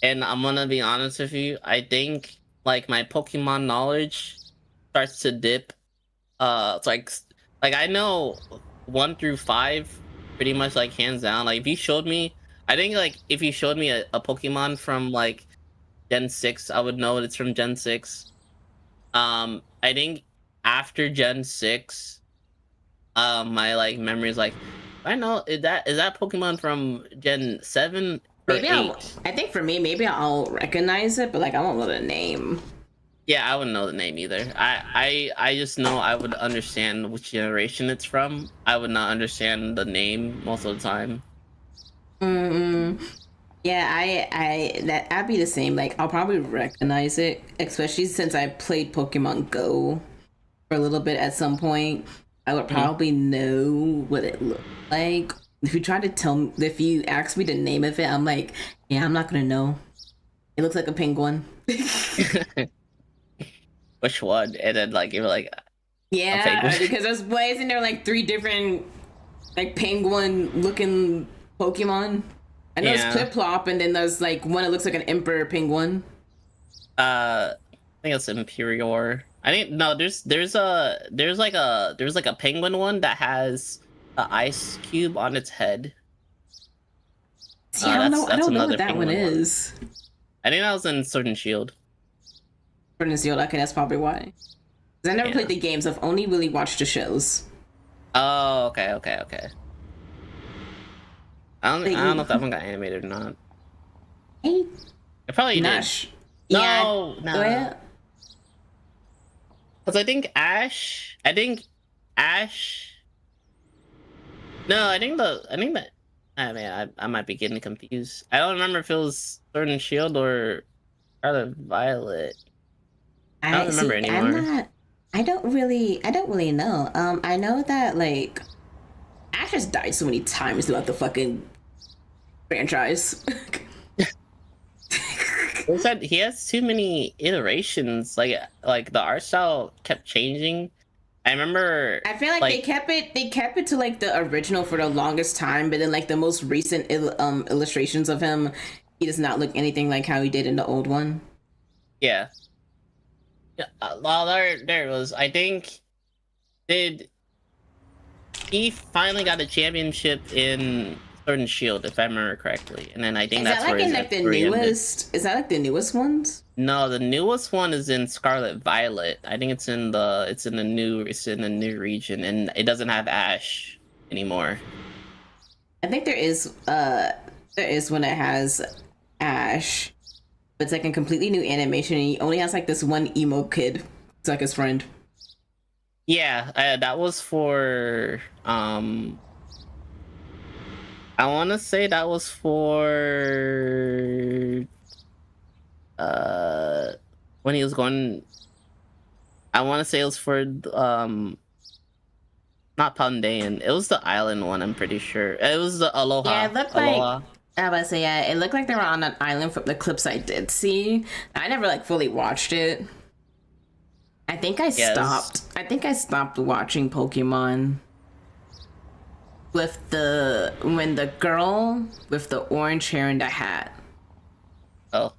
Speaker 2: And I'm gonna be honest with you, I think like my Pokemon knowledge starts to dip. It's like I know 1 through 5 pretty much like hands down. Like if you showed me, I think like if you showed me a Pokemon from like Gen 6, I would know it's from Gen 6. I think after Gen 6, my like memory is like, I know is that Pokemon from Gen 7 or
Speaker 1: Maybe
Speaker 2: 8?
Speaker 1: I think for me maybe I'll recognize it, but like I don't know the name.
Speaker 2: Yeah, I wouldn't know the name either. I just know I would understand which generation it's from. I would not understand the name most of the time.
Speaker 1: Mm-hmm. Yeah, I'd be the same. Like I'll probably recognize it, especially since I played Pokemon Go for a little bit at some point. I would
Speaker 2: Mhm.
Speaker 1: probably know what it looked like. If you try to tell me, if you ask me the name of it, I'm like, yeah, I'm not gonna know. It looks like a penguin.
Speaker 2: Which one? And then like you were like a penguin.
Speaker 1: Yeah, because there's why isn't there like three different like penguin looking Pokemon? I know it's
Speaker 2: Yeah.
Speaker 1: Plop, and then there's like one that looks like an emperor penguin.
Speaker 2: I think it's Imperior. I think no. There's like a penguin one that has an ice cube on its head.
Speaker 1: See, I don't know. I
Speaker 2: That's
Speaker 1: don't know
Speaker 2: another
Speaker 1: what that one
Speaker 2: penguin one.
Speaker 1: is.
Speaker 2: I think that was in Sword and Shield.
Speaker 1: For Zero, okay, that's probably why. 'Cause I never
Speaker 2: Yeah.
Speaker 1: played the games. I've only really watched the shows.
Speaker 2: Oh, okay. I don't know if that one got animated or not.
Speaker 1: Hey,
Speaker 2: It probably did.
Speaker 1: Nash. Yeah,
Speaker 2: No.
Speaker 1: go ahead.
Speaker 2: Because I think Ash. No, I think that. I mean, I might be getting confused. I don't remember if it was Sword and Shield or Scarlet Violet. I don't remember
Speaker 1: See.
Speaker 2: anymore.
Speaker 1: I'm not. I don't really know. I know that like Ash has died so many times throughout the fucking franchise.
Speaker 2: They said he has too many iterations. Like the art style kept changing. I remember.
Speaker 1: I feel like, they kept it. They kept it to like the original for the longest time, but then like the most recent illustrations of him, he does not look anything like how he did in the old one.
Speaker 2: Yeah. Yeah. Well, there it was. I think did he finally got a championship in Sword and Shield, if I remember correctly, and then I think
Speaker 1: Is
Speaker 2: that's
Speaker 1: that like
Speaker 2: where
Speaker 1: in
Speaker 2: his
Speaker 1: like the
Speaker 2: story ended.
Speaker 1: newest? Is that like the newest ones?
Speaker 2: No, the newest one is in Scarlet Violet. I think it's in the new region, and it doesn't have Ash anymore.
Speaker 1: I think there is one that has Ash, but it's like a completely new animation, and he only has like this one emo kid. It's like his friend.
Speaker 2: Yeah, that was for I want to say that was for when he was going. I want to say it was for not Pandaean. It was the island one. I'm pretty sure it was the Aloha.
Speaker 1: Yeah, it looked
Speaker 2: Aloha.
Speaker 1: like I was about to say, yeah, it looked like they were on an island from the clips I did see. I never like fully watched it. I think I stopped. I think I stopped watching Pokemon with when the girl with the orange hair and the hat.
Speaker 2: Oh,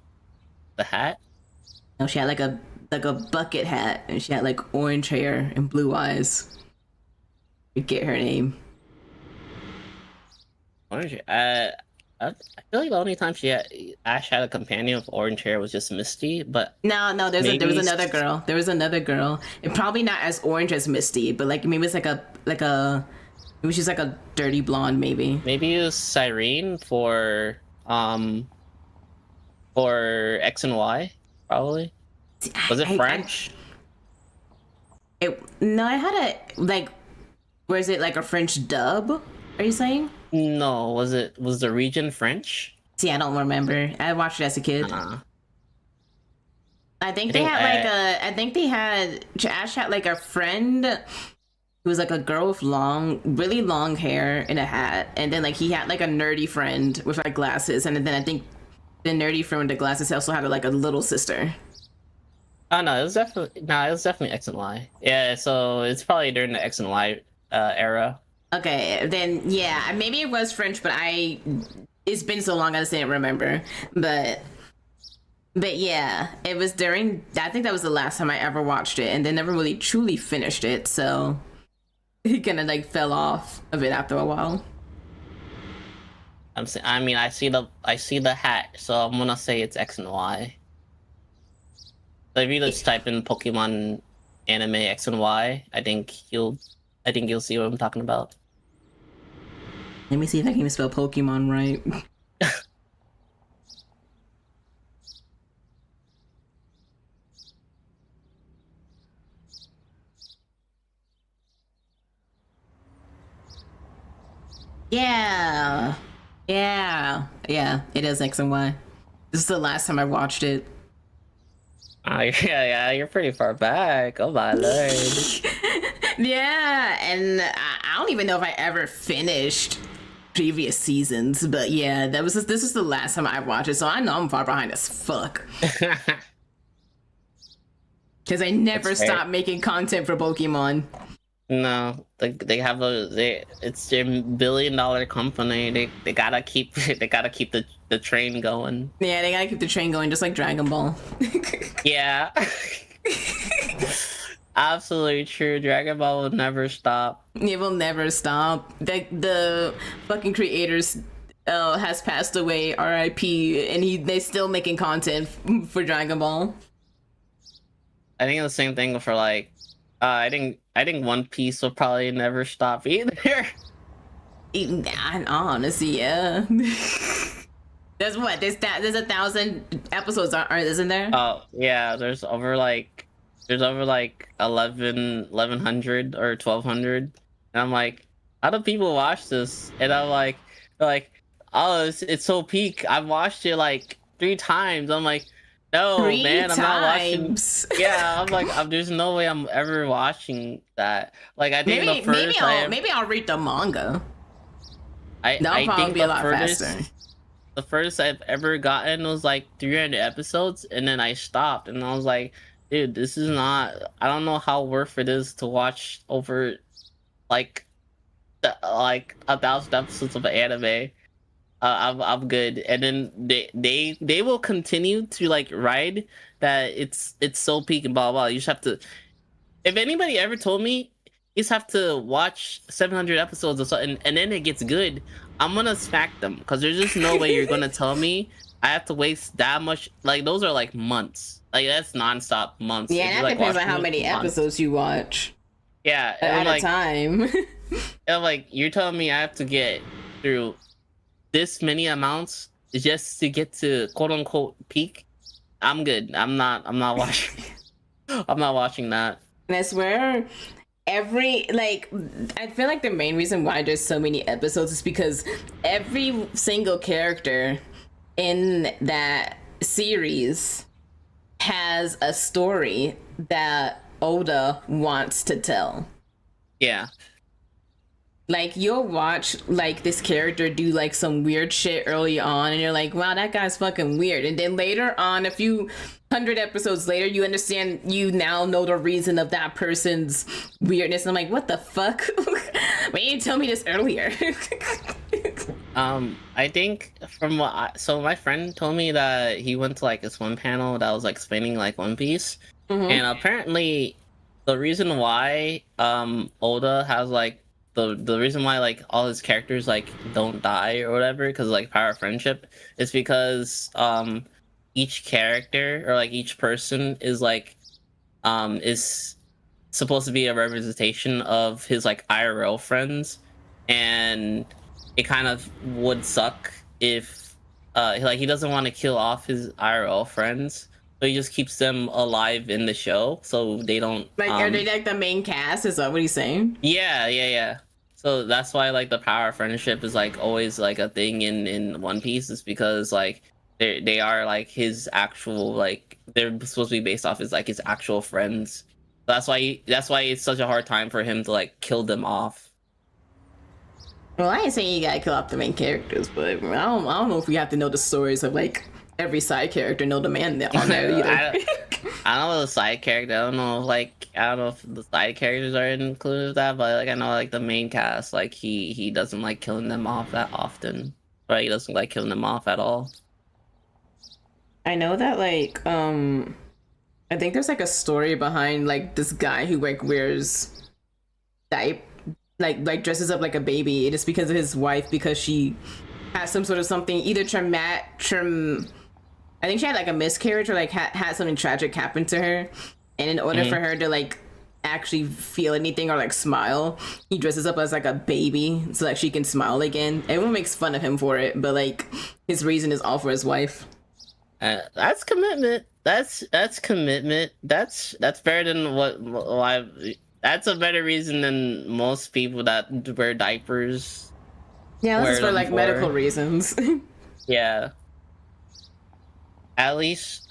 Speaker 2: the hat.
Speaker 1: No, she had like a bucket hat, and she had like orange hair and blue eyes. Forget her name.
Speaker 2: Orange. I feel like the only time Ash had a companion with orange hair was just Misty, but
Speaker 1: No, there
Speaker 2: maybe
Speaker 1: was another girl. There was another girl, and probably not as orange as Misty, but like maybe it's like a maybe she's like a dirty blonde, maybe.
Speaker 2: maybe it was Cyrene for X and Y. probably. Was it
Speaker 1: I-
Speaker 2: French?
Speaker 1: no, I had a like. Was it like a French dub? Are you saying?
Speaker 2: No, was the region French?
Speaker 1: See, I don't remember. I watched it as a kid. I think
Speaker 2: I
Speaker 1: they
Speaker 2: think
Speaker 1: had like a. I think they had. Ash had like a friend who was like a girl with really long hair and a hat, and then like he had like a nerdy friend with like glasses, and then I think the nerdy friend with the glasses also had like a little sister.
Speaker 2: Oh no, it was definitely X and Y. Yeah, so it's probably during the X and Y era.
Speaker 1: Okay, then yeah, maybe it was French, but it's been so long I just didn't remember. But yeah, it was during. I think that was the last time I ever watched it, and then never really truly finished it. So he kind of like fell off of it after a while.
Speaker 2: I mean, I see the hat, so I'm gonna say it's X and Y. So if you just type in Pokemon anime X and Y, I think you'll see what I'm talking about.
Speaker 1: Let me see if I can even spell Pokemon right. Yeah. Yeah. It is X and Y. This is the last time I watched it.
Speaker 2: Yeah, you're pretty far back. Oh my lord.
Speaker 1: Yeah, and I don't even know if I ever finished previous seasons, but yeah, this is the last time I watched it, so I know I'm far behind as fuck. Because I never stopped making content for Pokemon.
Speaker 2: No, it's their $1 billion company. They gotta keep the train going.
Speaker 1: Yeah, they gotta keep the train going, just like Dragon Ball.
Speaker 2: Yeah. Absolutely true. Dragon Ball will never stop.
Speaker 1: It will never stop. The fucking creators has passed away, R.I.P. And they still making content for Dragon Ball.
Speaker 2: I think the same thing for like, I think One Piece will probably never stop either.
Speaker 1: Honestly, yeah. There's 1,000 episodes, isn't there?
Speaker 2: Oh yeah, there's over like 1100 or 1200, and I'm like, how do people watch this? And I'm like, oh, it's so peak. I've watched it like 3 times. I'm like, no, man, I'm not watching. Yeah, I'm like, there's no way I'm ever watching that. Like, I think
Speaker 1: maybe I'll read the manga.
Speaker 2: That'll probably be a lot faster. The furthest I've ever gotten was like 300 episodes, and then I stopped, and I was like, dude, this is not. I don't know how worth it is to watch over like 1,000 episodes of anime. I'm good. And then they will continue to like ride that it's so peak and blah blah. You just have to. If anybody ever told me you just have to watch 700 episodes or something and then it gets good, I'm gonna smack them, because there's just no way you're gonna tell me I have to waste that much. Like, those are like months. Like, that's nonstop months.
Speaker 1: Yeah, that depends on how many episodes you watch.
Speaker 2: Yeah,
Speaker 1: at a time.
Speaker 2: And like, you're telling me I have to get through this many amounts just to get to quote unquote peak? I'm good. I'm not watching. I'm not watching that.
Speaker 1: And I swear, I feel like the main reason why there's so many episodes is because every single character in that series has a story that Oda wants to tell.
Speaker 2: Yeah.
Speaker 1: Like, you'll watch like this character do like some weird shit early on and you're like, wow, that guy's fucking weird. And then later on, a few 100 episodes later, you understand, you now know the reason of that person's weirdness. And I'm like, what the fuck? Why you didn't tell me this earlier?
Speaker 2: I think from so my friend told me that he went to like this one panel that was like explaining like One Piece. Mm-hmm. And apparently the reason why Oda has like the reason why like all his characters like don't die or whatever, because like power of friendship, is because each character or like each person is like is supposed to be a representation of his like IRL friends, and it kind of would suck if like he doesn't want to kill off his IRL friends, so he just keeps them alive in the show, so they don't
Speaker 1: Like, are they like the main cast? Is that what he's saying?
Speaker 2: Yeah. So that's why like the power of friendship is like always like a thing in One Piece, is because like they are like his actual, like they're supposed to be based off his like his actual friends. That's why it's such a hard time for him to like kill them off.
Speaker 1: Well, I ain't saying you gotta kill off the main characters, but I don't know if we have to know the stories of like every side character, know the man on there either.
Speaker 2: I don't know the side character. I don't know if the side characters are included with that, but like I know like the main cast, like he doesn't like killing them off that often, or he doesn't like killing them off at all.
Speaker 1: I know that like I think there's like a story behind like this guy who like wears like dresses up like a baby. It is because of his wife, because she has some sort of something, either I think she had like a miscarriage, or like had something tragic happen to her, and in order for her to like actually feel anything or like smile, he dresses up as like a baby so that she can smile again. Everyone makes fun of him for it, but like his reason is all for his wife.
Speaker 2: That's commitment. That's commitment. That's better than why. That's a better reason than most people that wear diapers.
Speaker 1: Yeah, this is for like medical reasons.
Speaker 2: Yeah. At least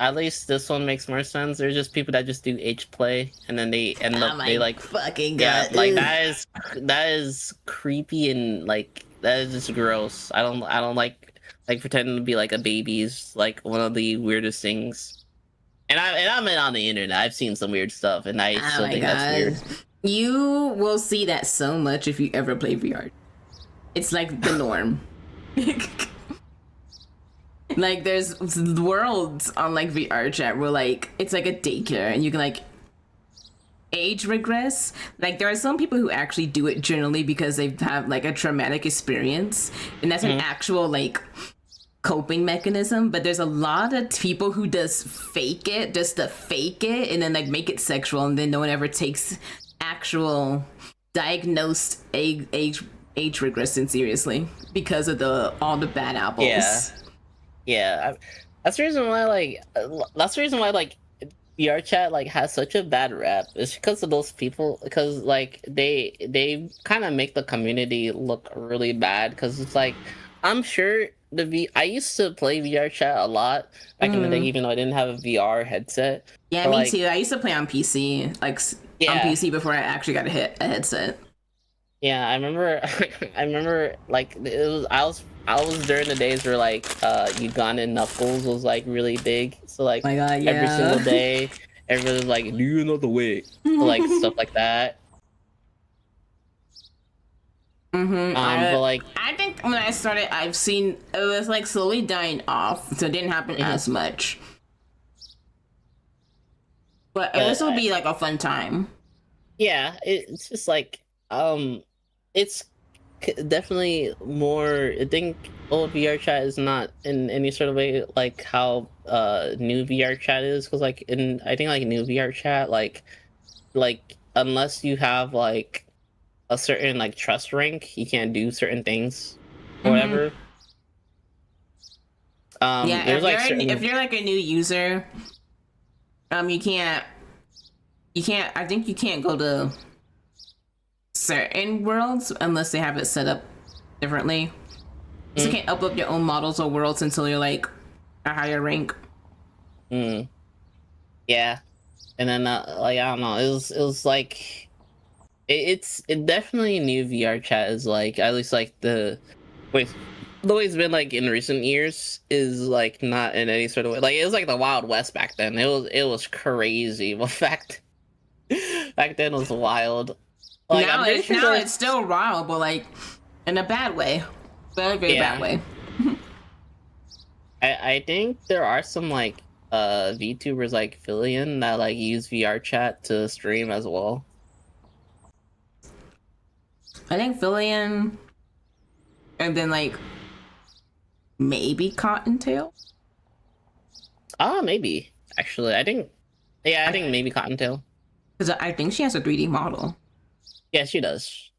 Speaker 2: this one makes more sense. There's just people that just do H play, and then they end up they like
Speaker 1: fucking
Speaker 2: yeah,
Speaker 1: God.
Speaker 2: like that is creepy, and like that is just gross. I don't like pretending to be like a baby is like one of the weirdest things. And I'm on the internet. I've seen some weird stuff, and I still think that's weird.
Speaker 1: You will see that so much if you ever play VR. It's like the norm. Like there's worlds on like VR chat where like it's like a daycare and you can like age regress. Like there are some people who actually do it generally because they have like a traumatic experience, and that's an actual like coping mechanism. But there's a lot of people who just fake it and then like make it sexual, and then no one ever takes actual diagnosed age regression seriously because of all the bad apples.
Speaker 2: Yeah, that's the reason why like VR chat like has such a bad rap. It's because of those people, because like they kind of make the community look really bad, because it's like, I'm sure I used to play VR chat a lot back in the day, even though I didn't have a VR headset.
Speaker 1: Yeah, me too. I used to play on PC, on PC before I actually got a headset.
Speaker 2: Yeah, I remember like I was during the days where like Ugandan Knuckles was like really big. So like
Speaker 1: my God,
Speaker 2: every single day everybody was like, do you know the way? So, like stuff like that. But like
Speaker 1: I think when I started, I've seen it was like slowly dying off, so it didn't happen as much. But it would still be like a fun time.
Speaker 2: Yeah, it's just like it's definitely more. I think old VR chat is not in any sort of way like how new VR chat is, because like I think like new VR chat like unless you have like a certain like trust rank, you can't do certain things or whatever.
Speaker 1: Yeah, if you're like a new user, you can't. I think you can't go to certain worlds unless they have it set up differently. So you can't upload your own models or worlds until you're like a higher rank.
Speaker 2: Yeah, and then like I don't know, it was like it's definitely new VR chat is like, at least like the way it's been like in recent years, is like not in any sort of way. Like it was like the Wild West back then. It was crazy. Well, back then was wild. Like,
Speaker 1: now it's still wild, but like in a bad way, very bad way.
Speaker 2: I think there are some like VTubers like Fillion that like use VR chat to stream as well.
Speaker 1: I think Fillion, and then like maybe Cottontail.
Speaker 2: Maybe actually. I think maybe Cottontail,
Speaker 1: because I think she has a 3D model.
Speaker 2: Yeah, she does.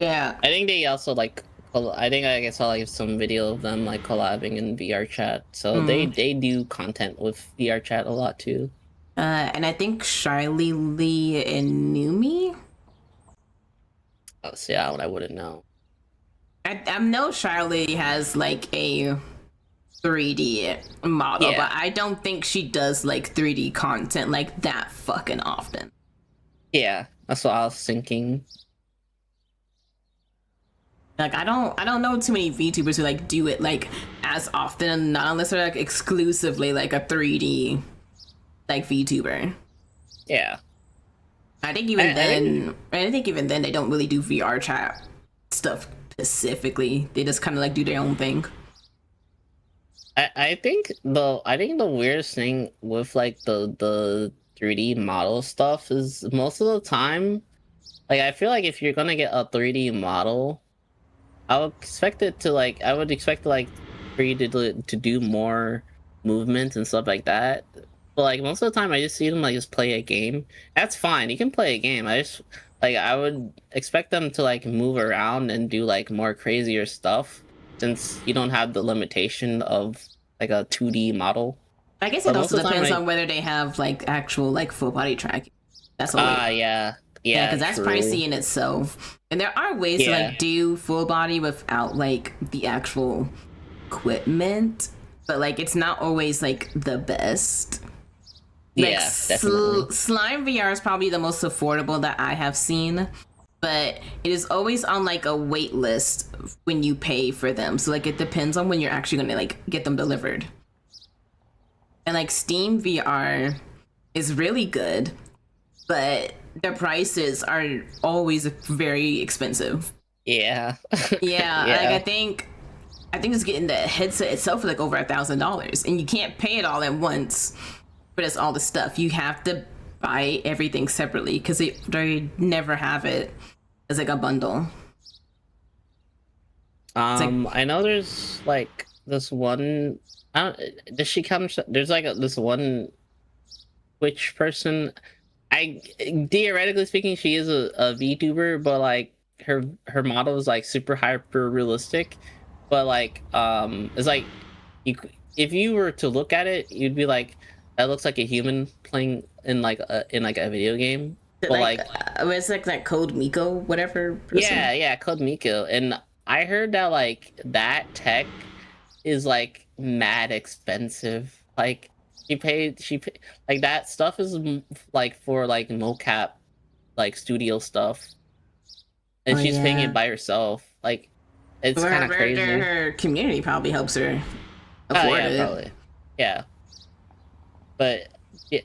Speaker 1: Yeah,
Speaker 2: I think they also like Well, I think I saw like some video of them like collabing in VR chat. So they do content with VR chat a lot too.
Speaker 1: And I think Shiley Lee and Numi.
Speaker 2: Oh, so yeah, I wouldn't know.
Speaker 1: I know Shiley has like a 3D model,
Speaker 2: Yeah.
Speaker 1: but I don't think she does like 3D content like that fucking often.
Speaker 2: Yeah, that's what I was thinking.
Speaker 1: Like I don't know too many VTubers who like do it like as often, not unless they're like exclusively like a 3D like VTuber.
Speaker 2: Yeah.
Speaker 1: I think even then they don't really do VR chat stuff specifically. They just kind of like do their own thing.
Speaker 2: I think the weirdest thing with like the 3D model stuff is most of the time, like I feel like if you're gonna get a 3D model, I would expect for you to do more movements and stuff like that. But like most of the time, I just see them like just play a game. That's fine. You can play a game. I would expect them to like move around and do like more crazier stuff, since you don't have the limitation of like a 2D model.
Speaker 1: I guess
Speaker 2: But
Speaker 1: it
Speaker 2: most
Speaker 1: also
Speaker 2: of the time,
Speaker 1: depends on whether they have like actual like full body tracking. That's all.
Speaker 2: Yeah,
Speaker 1: because that's
Speaker 2: true.
Speaker 1: pricey in itself. And there are ways to like do full body without like the actual equipment, but like it's not always like the best. Like,
Speaker 2: Yeah, definitely.
Speaker 1: Slime VR is probably the most affordable that I have seen, but it is always on like a wait list when you pay for them. So like it depends on when you're actually gonna like get them delivered. And like Steam VR is really good, but the prices are always very expensive.
Speaker 2: Yeah.
Speaker 1: Yeah, like I think it's getting the headset itself for like over $1,000, and you can't pay it all at once. But it's all the stuff you have to buy everything separately because they never have it as like a bundle.
Speaker 2: I know there's like this one. Does she come? There's like this one Twitch person. Theoretically speaking, she is a VTuber, but like her model is like super hyper realistic. But like it's like if you were to look at it, you'd be like, that looks like a human playing in like a video game. But like
Speaker 1: it's like that Code Miko, whatever person.
Speaker 2: Yeah, Code Miko. And I heard that like that tech is like mad expensive. Like she paid like that stuff is like for like mocap like studio stuff, and she's paying it by herself. Like it's kind of crazy.
Speaker 1: Her community probably helps her afford it.
Speaker 2: Probably. Yeah. But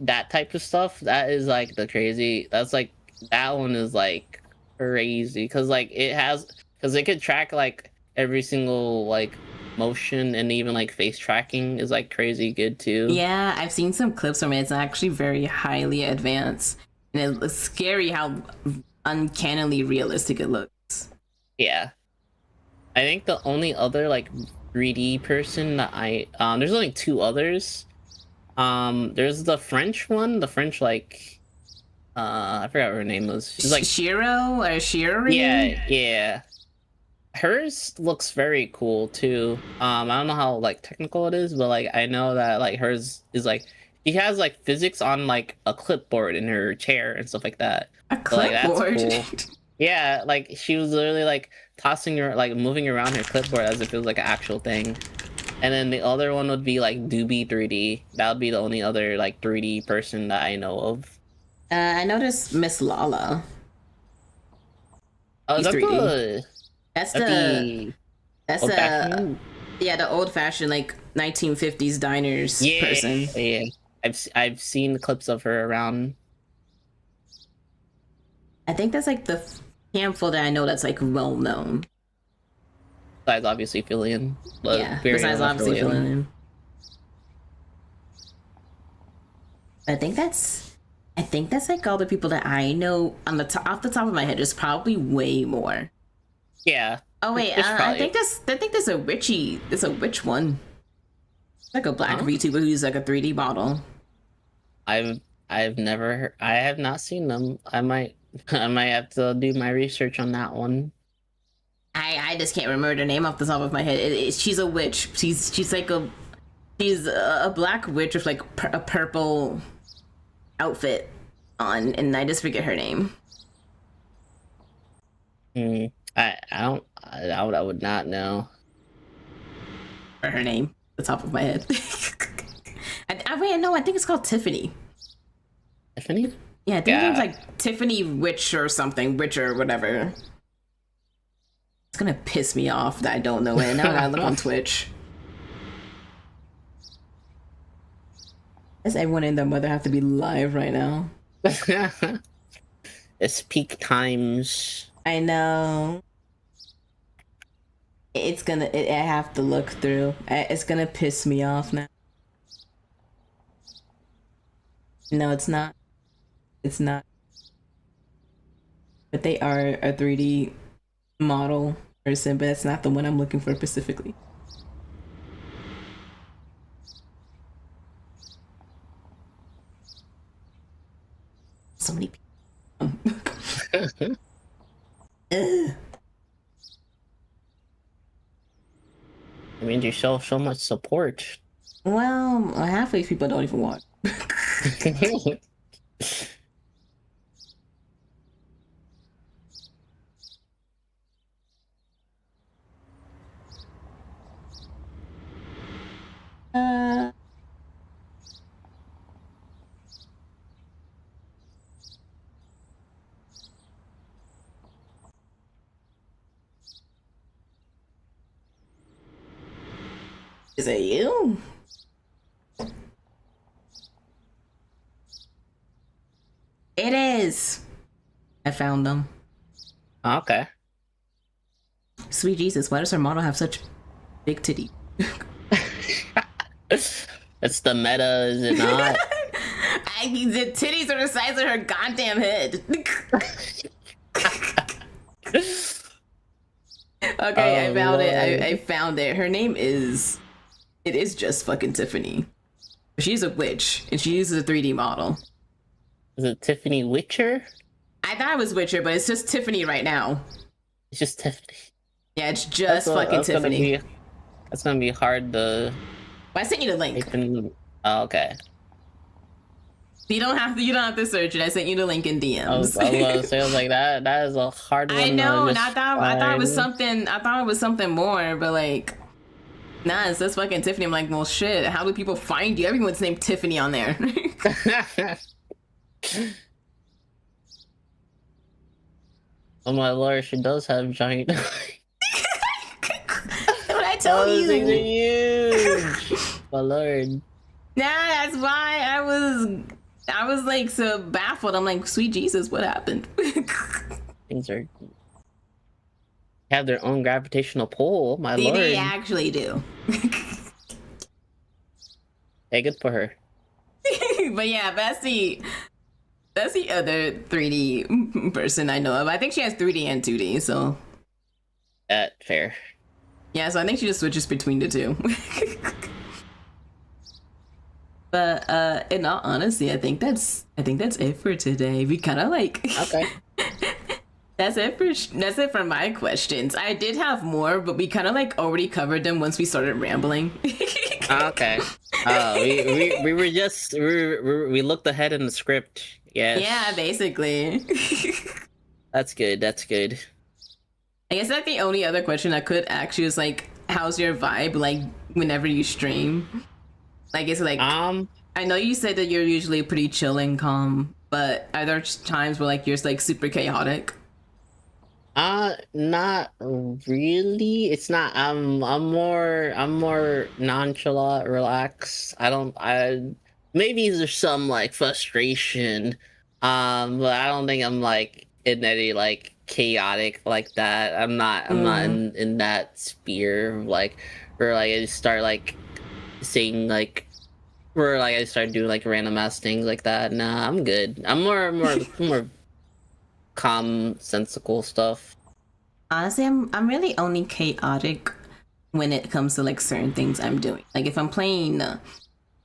Speaker 2: that type of stuff, that is like the crazy. That's like that one is like crazy because like it could track like every single like motion, and even like face tracking is like crazy good too.
Speaker 1: Yeah, I've seen some clips from it. It's actually very highly advanced, and it's scary how uncannily realistic it looks.
Speaker 2: Yeah, I think the only other like 3D person that there's only two others. There's the French one, like I forgot what her name was. She's like
Speaker 1: Shiro or Shiri?
Speaker 2: Yeah. Hers looks very cool too. I don't know how like technical it is, but like I know that like hers is like she has like physics on like a clipboard in her chair and stuff like that.
Speaker 1: A clipboard?
Speaker 2: So, like, that's cool. Yeah, like she was literally like tossing her, like moving around her clipboard as if it was like an actual thing. And then the other one would be like Doobie 3D. That would be the only other like 3D person that I know of.
Speaker 1: I noticed Miss Lala.
Speaker 2: Oh,
Speaker 1: He's 3D. That's
Speaker 2: the
Speaker 1: the old fashioned like 1950s diners person.
Speaker 2: Yeah, I've seen clips of her around.
Speaker 1: I think that's like the handful that I know that's like well known.
Speaker 2: Besides obviously Fillion.
Speaker 1: Besides obviously Fillion. I think that's like all the people that I know off the top of my head. There's probably way more.
Speaker 2: Yeah.
Speaker 1: Oh wait, I think there's a Richie. There's a witch one. Like a black VTuber who's like a 3D model.
Speaker 2: I have not seen them. I might have to do my research on that one.
Speaker 1: I just can't remember her name off the top of my head. She's a witch. She's like she's a black witch with like a purple outfit on, and I just forget her name.
Speaker 2: I would not know.
Speaker 1: Or her name, the top of my head. I think it's called Tiffany.
Speaker 2: Tiffany?
Speaker 1: Yeah, I think it was like Tiffany Witch or something, Witch or whatever. It's gonna piss me off that I don't know it. Now I gotta look on Twitch. Does everyone and their mother have to be live right now?
Speaker 2: It's peak times.
Speaker 1: I know. I have to look through. It's gonna piss me off now. No, it's not. It's not. But they are a 3D model person, but that's not the one I'm looking for specifically. So many people.
Speaker 2: I mean, you show so much support.
Speaker 1: Well, half of these people don't even watch. Is it you? It is. I found them.
Speaker 2: Okay.
Speaker 1: Sweet Jesus, why does her model have such big titty?
Speaker 2: It's the meta, is it not?
Speaker 1: The titties are the size of her goddamn head. Okay, I found it. I found it. Her name is... It is just fucking Tiffany. She's a witch, and she uses a 3D model.
Speaker 2: Is it Tiffany Witcher?
Speaker 1: I thought it was Witcher, but it's just Tiffany right now.
Speaker 2: It's just Tiffany.
Speaker 1: Yeah, it's just fucking Tiffany.
Speaker 2: That's gonna be hard to...
Speaker 1: Well, I sent you the link.
Speaker 2: Oh, okay.
Speaker 1: You don't have to search it. I sent you the link in DMs.
Speaker 2: I was gonna say, I was like, that is a hard one.
Speaker 1: I know, and I thought it was something more, but like, nah, it's just fucking Tiffany. I'm like, well, shit. How do people find you? Everyone's named Tiffany on there.
Speaker 2: Oh my lord, she does have giant.
Speaker 1: What I told you.
Speaker 2: Things are huge. My lord.
Speaker 1: Nah, that's why I was like so baffled. I'm like, sweet Jesus, what happened?
Speaker 2: Things are have their own gravitational pull. My lord.
Speaker 1: They actually do.
Speaker 2: Hey, good for her.
Speaker 1: But yeah, that's the other 3D person I know of. I think she has 3D and 2D, so.
Speaker 2: Fair.
Speaker 1: Yeah, so I think she just switches between the two. But in all honesty, I think that's it for today. We kind of like.
Speaker 2: Okay.
Speaker 1: That's it for my questions. I did have more, but we kind of like already covered them once we started rambling.
Speaker 2: Okay. We were just we looked ahead in the script. Yes.
Speaker 1: Yeah, basically.
Speaker 2: That's good. That's good.
Speaker 1: I guess like the only other question I could ask you is like, how's your vibe like whenever you stream? Like, it's like I know you said that you're usually pretty chill and calm, but are there times where like you're like super chaotic?
Speaker 2: Not really. It's not. I'm more nonchalant, relaxed. Maybe there's some like frustration, but I don't think I'm like in any like chaotic like that. I'm not in that sphere like where like I just start like saying like where like I start doing like random ass things like that. Nah, I'm good. I'm more calm, sensical stuff.
Speaker 1: Honestly, I'm really only chaotic when it comes to like certain things I'm doing. Like if I'm playing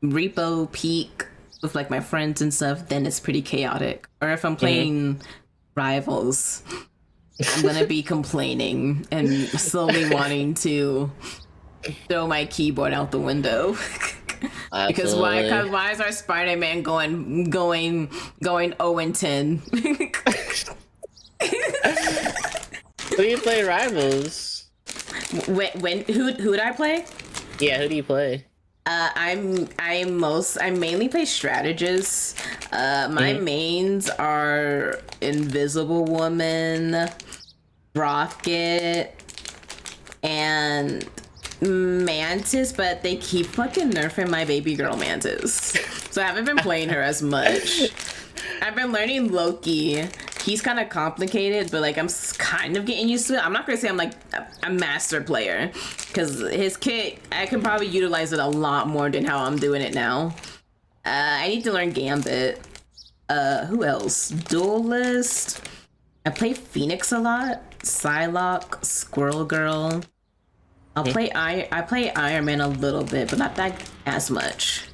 Speaker 1: Repo Peak with like my friends and stuff, then it's pretty chaotic. Or if I'm playing Rivals, I'm gonna be complaining and slowly wanting to throw my keyboard out the window. Because why is our Spider-Man going 0-10?
Speaker 2: Who do you play rivals?
Speaker 1: Who did I play?
Speaker 2: Yeah, who do you play?
Speaker 1: I mainly play strategists. My mains are Invisible Woman, Rocket, and Mantis, but they keep fucking nerfing my baby girl Mantis. So I haven't been playing her as much. I've been learning Loki. He's kind of complicated, but like I'm kind of getting used to it. I'm not gonna say I'm like a master player, because his kit, I can probably utilize it a lot more than how I'm doing it now. I need to learn Gambit. Who else? Duelist. I play Phoenix a lot. Psylocke, Squirrel Girl. I play Iron Man a little bit, but not that as much.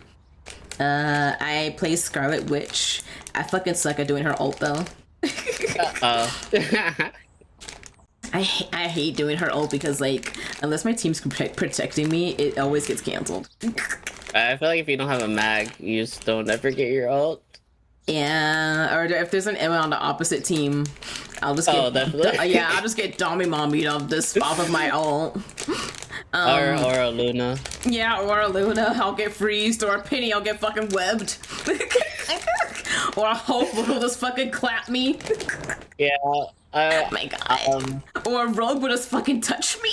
Speaker 1: I play Scarlet Witch. I fucking suck at doing her ult though. I hate doing her ult because like unless my team's protecting me, it always gets canceled.
Speaker 2: I feel like if you don't have a mag, you just don't ever get your ult.
Speaker 1: Yeah, or if there's an Emma on the opposite team, I'll just get I'll just get Dommy Mommy off of my ult.
Speaker 2: Or a Luna.
Speaker 1: Yeah, or a Luna. I'll get freezed, or a Penny. I'll get fucking webbed. Or a Hope will just fucking clap me.
Speaker 2: Yeah.
Speaker 1: Oh my god. Or a Rogue will just fucking touch me.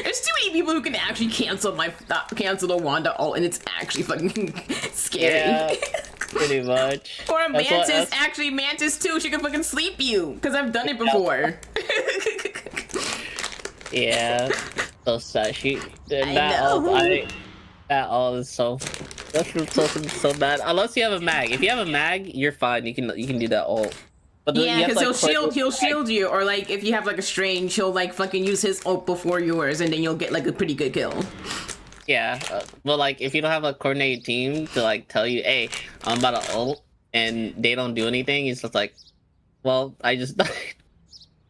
Speaker 1: There's too many people who can actually cancel the Wanda ult, and it's actually fucking scary.
Speaker 2: Yeah, pretty much.
Speaker 1: Or a Mantis. Actually, Mantis too. She can fucking sleep you, because I've done it before.
Speaker 2: Yeah. So sad. That all is so bad. Unless you have a mag. If you have a mag, you're fine. You can do that ult. But
Speaker 1: yeah, because he'll shield you, or like if you have like a strange, he'll like fucking use his ult before yours, and then you'll get like a pretty good kill.
Speaker 2: Yeah, well, like if you don't have a coordinated team to like tell you, hey, I'm about to ult, and they don't do anything, it's just like, well, I just died.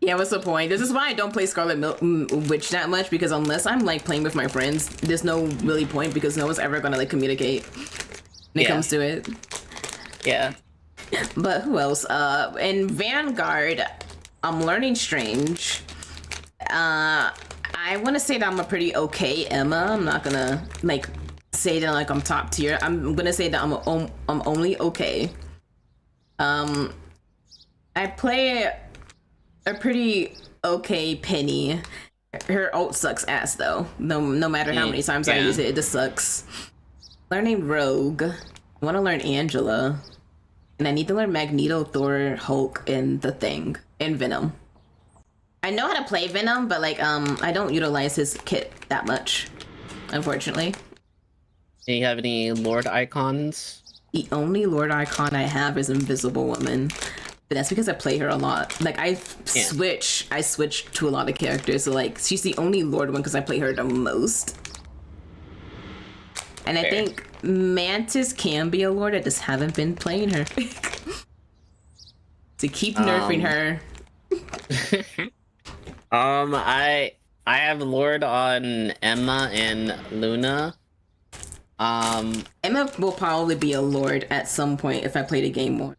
Speaker 1: Yeah, what's the point? This is why I don't play Scarlet Witch that much, because unless I'm like playing with my friends, there's no really point, because no one's ever gonna like communicate when it comes to it.
Speaker 2: Yeah.
Speaker 1: But who else? In Vanguard, I'm learning Strange. I want to say that I'm a pretty okay Emma. I'm not gonna like say that like I'm top tier. I'm gonna say that I'm only okay. I play a pretty okay Penny. Her ult sucks ass though. No matter how many times I use it, it just sucks. Learning Rogue. I want to learn Angela. And I need to learn Magneto, Thor, Hulk, and the Thing, and Venom. I know how to play Venom, but like I don't utilize his kit that much, unfortunately.
Speaker 2: Do you have any Lord icons?
Speaker 1: The only Lord icon I have is Invisible Woman, but that's because I play her a lot. Like I switch to a lot of characters, so like she's the only Lord one because I play her the most. And I think Mantis can be a Lord. I just haven't been playing her. To keep nerfing her.
Speaker 2: I have Lord on Emma and Luna.
Speaker 1: Emma will probably be a Lord at some point if I play the game more.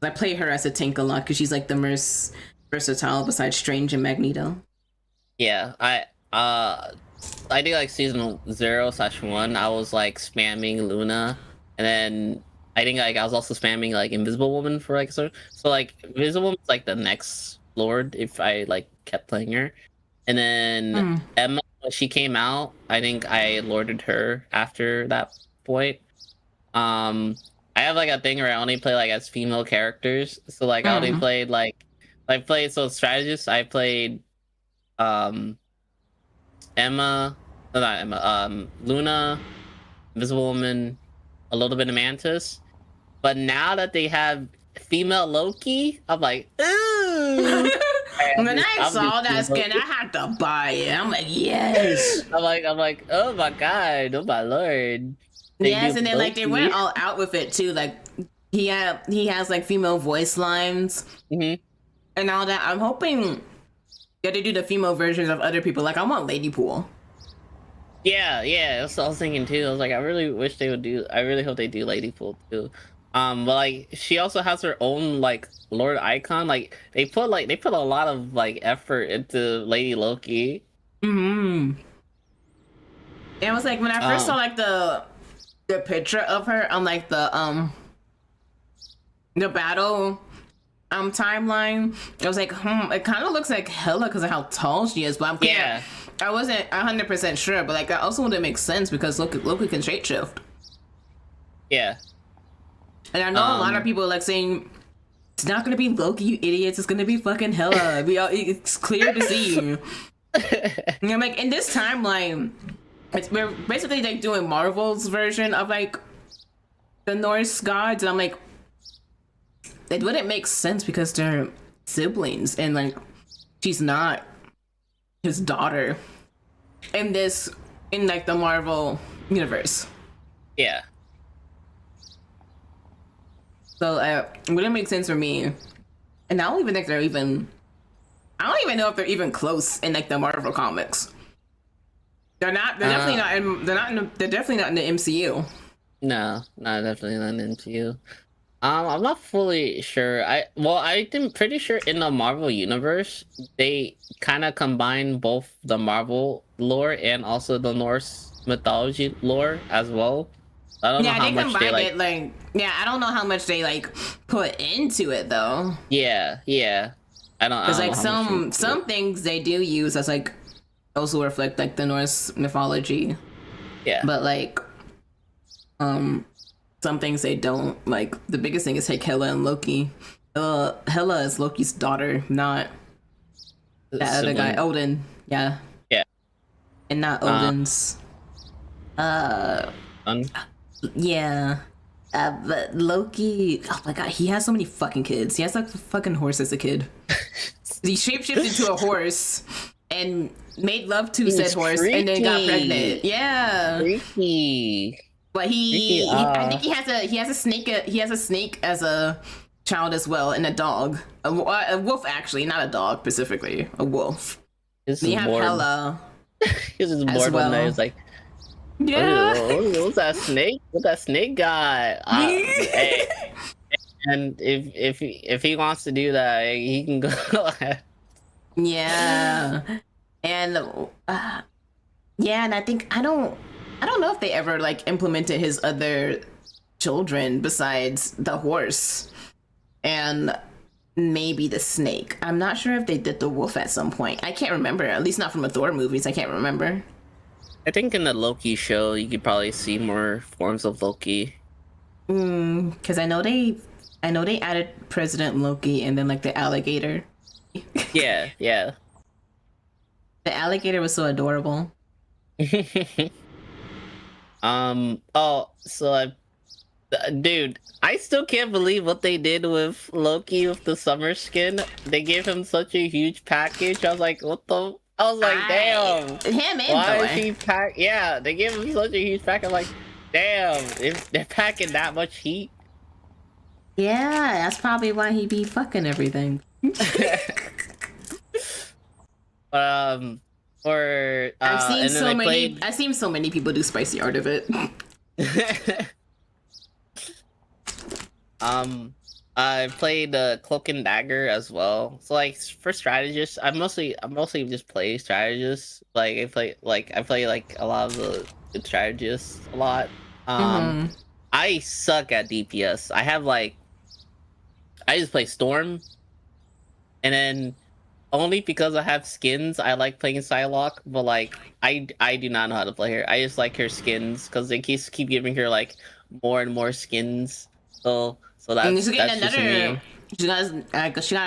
Speaker 1: I play her as a tank a lot because she's like the most versatile besides Strange and Magneto.
Speaker 2: Yeah, I think like season 0/1, I was like spamming Luna, and then I think like I was also spamming like Invisible Woman for like so like Invisible Woman's like the next Lord if I like kept playing her, and then Emma, when she came out, I think I lorded her after that point. I have like a thing where I only play like as female characters, so like I only played strategist. I played Luna, Invisible Woman, a little bit of Mantis. But now that they have female Loki, I'm like, ooh.
Speaker 1: When I saw that skin, I had to buy it. I'm like, yes.
Speaker 2: I'm like, oh my god, oh my lord.
Speaker 1: Yes, and then like they went all out with it too. Like he has like female voice lines. and all that. I'm hoping that they do the female versions of other people. Like I want Lady Pool.
Speaker 2: Yeah, that's what I was thinking too. I was like, I really wish they would do. I really hope they do Lady Pool too. But like, she also has her own like Lord Icon. Like they put a lot of like effort into Lady Loki.
Speaker 1: Mm-hmm. And it was like when I first saw like the picture of her on like the battle timeline, I was like, it kind of looks like Hela because of how tall she is. But I wasn't 100% sure, but like that also wouldn't make sense because Loki can shapeshift.
Speaker 2: Yeah.
Speaker 1: And I know a lot of people like saying it's not gonna be Loki, you idiots. It's gonna be fucking Hela. It's clear to see. And I'm like, in this timeline, we're basically like doing Marvel's version of like the Norse gods, and I'm like, it wouldn't make sense because they're siblings, and like she's not his daughter in like the Marvel universe.
Speaker 2: Yeah.
Speaker 1: So it wouldn't make sense for me, and I don't even think I don't even know if they're even close in like the Marvel comics. They're not. They're definitely not. They're definitely not in the MCU.
Speaker 2: No, definitely not in MCU. I'm not fully sure. I'm pretty sure in the Marvel universe they kind of combine both the Marvel lore and also the Norse mythology lore as well. I don't know how much they like.
Speaker 1: I don't know how much they like put into it though.
Speaker 2: Yeah. I don't.
Speaker 1: Because like some things they do use as like also reflect like the Norse mythology.
Speaker 2: Yeah.
Speaker 1: But like, some things they don't. Like the biggest thing is like Hela and Loki. Hela is Loki's daughter, not that other guy, Odin. Yeah.
Speaker 2: Yeah.
Speaker 1: And not Odin's. Yeah. But Loki, oh my god, he has so many fucking kids. He has like a fucking horse as a kid. He shapeshifted to a horse and made love to said horse and then got pregnant. Yeah.
Speaker 2: Freaky.
Speaker 1: But I think he has a snake as a child as well, and a dog. A wolf actually, not a dog specifically. A wolf. You have Hela.
Speaker 2: He's just bored one day. It's like,
Speaker 1: yeah.
Speaker 2: What's that snake? What that snake got? Hey. And if he wants to do that, he can go ahead.
Speaker 1: Yeah. And and I think I don't know if they ever like implemented his other children besides the horse and maybe the snake. I'm not sure if they did the wolf at some point. I can't remember. At least not from the Thor movies. I can't remember.
Speaker 2: I think in the Loki show you could probably see more forms of Loki.
Speaker 1: Because I know they added President Loki and then like the alligator.
Speaker 2: Yeah.
Speaker 1: The alligator was so adorable.
Speaker 2: Dude, I still can't believe what they did with Loki with the summer skin. They gave him such a huge package. I was like, damn.
Speaker 1: Him and
Speaker 2: why
Speaker 1: Thor.
Speaker 2: is he pack? Yeah, they gave him such a huge pack. I'm like, damn, if they're packing that much heat.
Speaker 1: Yeah, that's probably why he be fucking everything.
Speaker 2: I've
Speaker 1: seen so many people do spicy art of it.
Speaker 2: I played Cloak and Dagger as well. So like for strategists, I mostly just play strategists. Like I play like a lot of the strategists a lot. I suck at DPS. I just play Storm, and then only because I have skins, I like playing Psylocke. But like I do not know how to play her. I just like her skins because they keep giving her like more and more skins. So that's just me.
Speaker 1: She got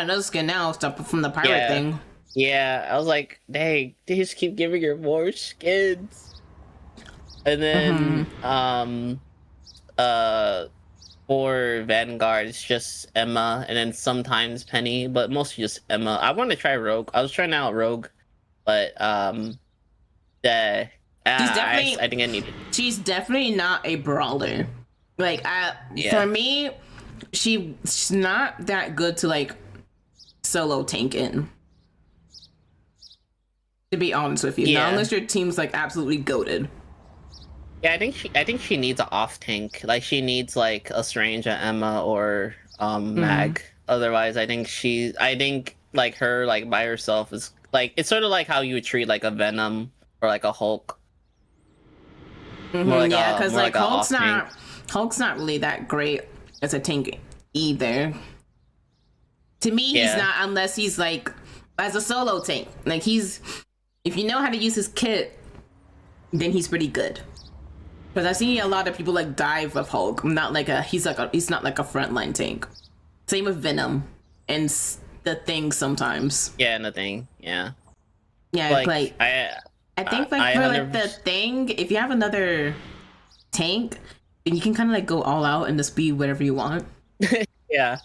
Speaker 1: another skin now, stuff from the pirate thing.
Speaker 2: Yeah, I was like, dang, they just keep giving her more skins. And then for Vanguard, it's just Emma, and then sometimes Penny, but mostly just Emma. I want to try Rogue. I was trying out Rogue, but I think I need it.
Speaker 1: She's definitely not a brawler. Like for me, she's not that good to like solo tank in. To be honest with you,
Speaker 2: Yeah.
Speaker 1: not unless your team's like absolutely goated.
Speaker 2: Yeah, I think she needs an off tank. Like she needs like a Strange, a Emma, or Mag. Otherwise, I think like her like by herself is like it's sort of like how you would treat like a Venom or like a Hulk.
Speaker 1: Like yeah, because like
Speaker 2: a
Speaker 1: Hulk's not really that great as a tank either. To me, he's not unless he's like as a solo tank. Like if you know how to use his kit, then he's pretty good. Because I've seen a lot of people like dive with Hulk. He's not like a frontline tank. Same with Venom and the Thing sometimes.
Speaker 2: Yeah, and the Thing. Yeah.
Speaker 1: Yeah, like I think like for like the Thing, if you have another tank, then you can kind of like go all out and just be whatever you want.
Speaker 2: Yeah.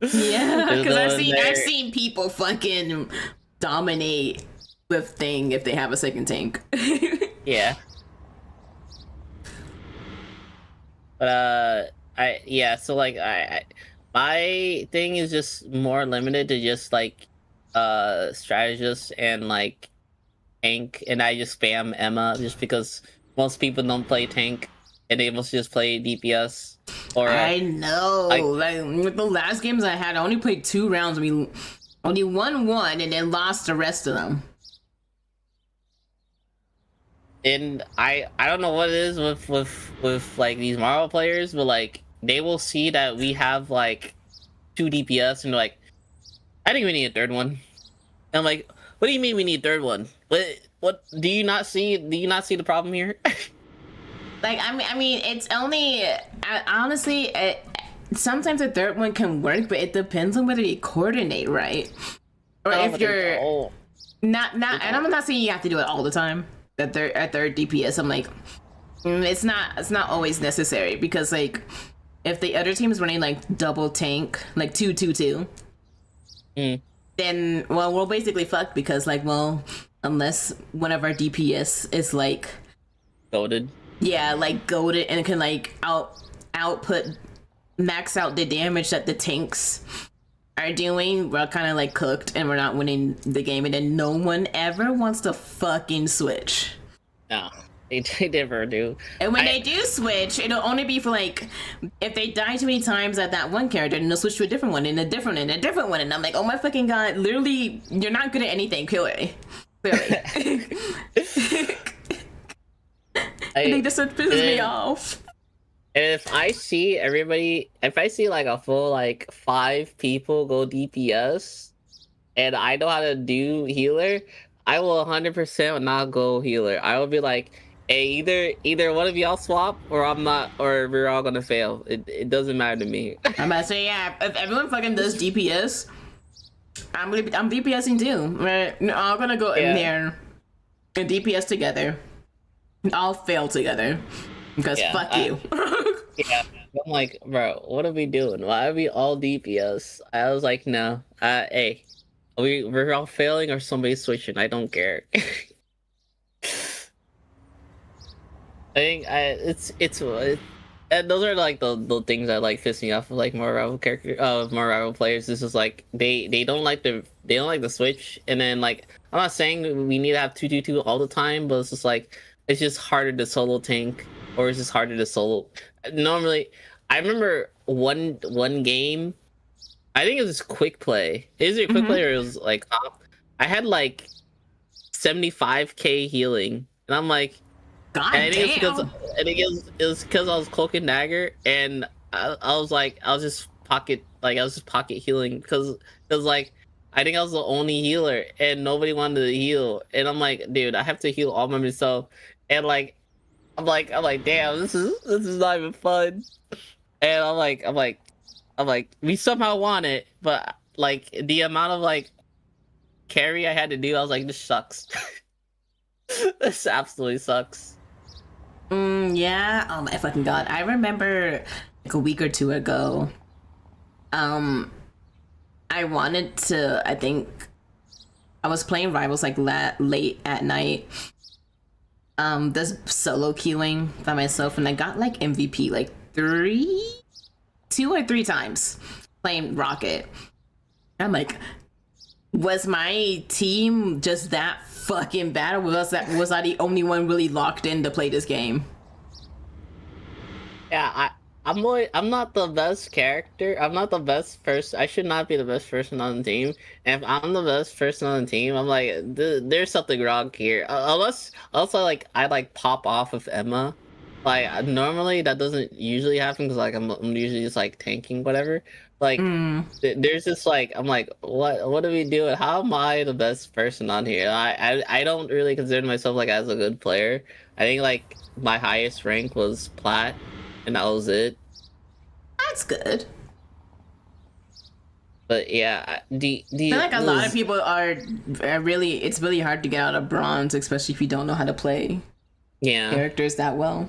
Speaker 1: Yeah, because I've seen people fucking dominate with Thing if they have a second tank.
Speaker 2: Yeah. But so like my thing is just more limited to just like strategist and like tank, and I just spam Emma just because most people don't play tank and they must just play DPS. Or
Speaker 1: I know, like with the last games I had, I only played 2 rounds. We only won 1 and then lost the rest of them.
Speaker 2: And I don't know what it is with like these Marvel players, but like they will see that we have like 2 DPS and they're like, I think we need a third one. And I'm like, what do you mean we need a third one? What do you not see the problem here?
Speaker 1: Like I mean it's only honestly sometimes a third one can work, but it depends on whether you coordinate right, or if you're not. And I'm not saying you have to do it all the time. At third DPS, I'm like, it's not always necessary, because like if the other team is running like double tank, like 2-2-2, then well we're basically fucked, because like unless one of our DPS is like
Speaker 2: goated. Yeah,
Speaker 1: like goated and can like output max out the damage that the tanks are doing, we're kind of like cooked and we're not winning the game. And then no one ever wants to fucking switch.
Speaker 2: No, they never do.
Speaker 1: And when they do switch, it'll only be for like if they die too many times at that one character, then they'll switch to a different one and a different and a different one. And I'm like, oh my fucking god, literally you're not good at anything, clearly. I think this pisses me off.
Speaker 2: If I see like a full like 5 people go DPS and I know how to do healer, I will 100% not go healer. I will be like, hey, either one of y'all swap or I'm not, or we're all gonna fail. It doesn't matter to me.
Speaker 1: I'm about to say, yeah, if everyone fucking does DPS, I'm DPSing too. We're all gonna go in there and DPS together. I'll fail together. Because fuck you.
Speaker 2: Yeah, I'm like, bro, what are we doing? Why are we all DPS? I was like, no. Hey, we're all failing or somebody's switching. I don't care. I think and those are like the things that like piss me off of like more rival players. This is like they don't like the switch, and then like I'm not saying we need to have 2-2-2 all the time, but it's just like it's just harder to solo tank, or it's just harder to solo. Normally, I remember one game. I think it was quick play. Is it quick play or it was like I had like 75k healing, and I'm like,
Speaker 1: God damn.
Speaker 2: It was because I was cloak and dagger, and I was just pocket healing because like I think I was the only healer and nobody wanted to heal, and I'm like, dude, I have to heal all by myself, and like I'm like, damn, this is not even fun, and I'm like, we somehow won it, but like the amount of like carry I had to do, I was like, this sucks. This absolutely sucks.
Speaker 1: Yeah. Oh my fucking god. I remember like a week or 2 ago, I wanted to, I think I was playing Rivals like late at night, this solo queuing by myself, and I got like MVP like 2 or 3 times playing Rocket. I'm like, Was my team just that fucking bad, or was I the only one really locked in to play this game?
Speaker 2: Yeah, I'm not the best character. I'm not the best person. I should not be the best person on the team. And if I'm the best person on the team, I'm like, there's something wrong here. Unless also like I like pop off with Emma. Like normally that doesn't usually happen because like I'm usually just like tanking whatever. Like there's just like I'm like what do we do? How am I the best person on here? I don't really consider myself like as a good player. I think like my highest rank was plat, and that was it.
Speaker 1: That's good.
Speaker 2: But yeah,
Speaker 1: I feel like a lot of people are really. It's really hard to get out of bronze, especially if you don't know how to play characters that well.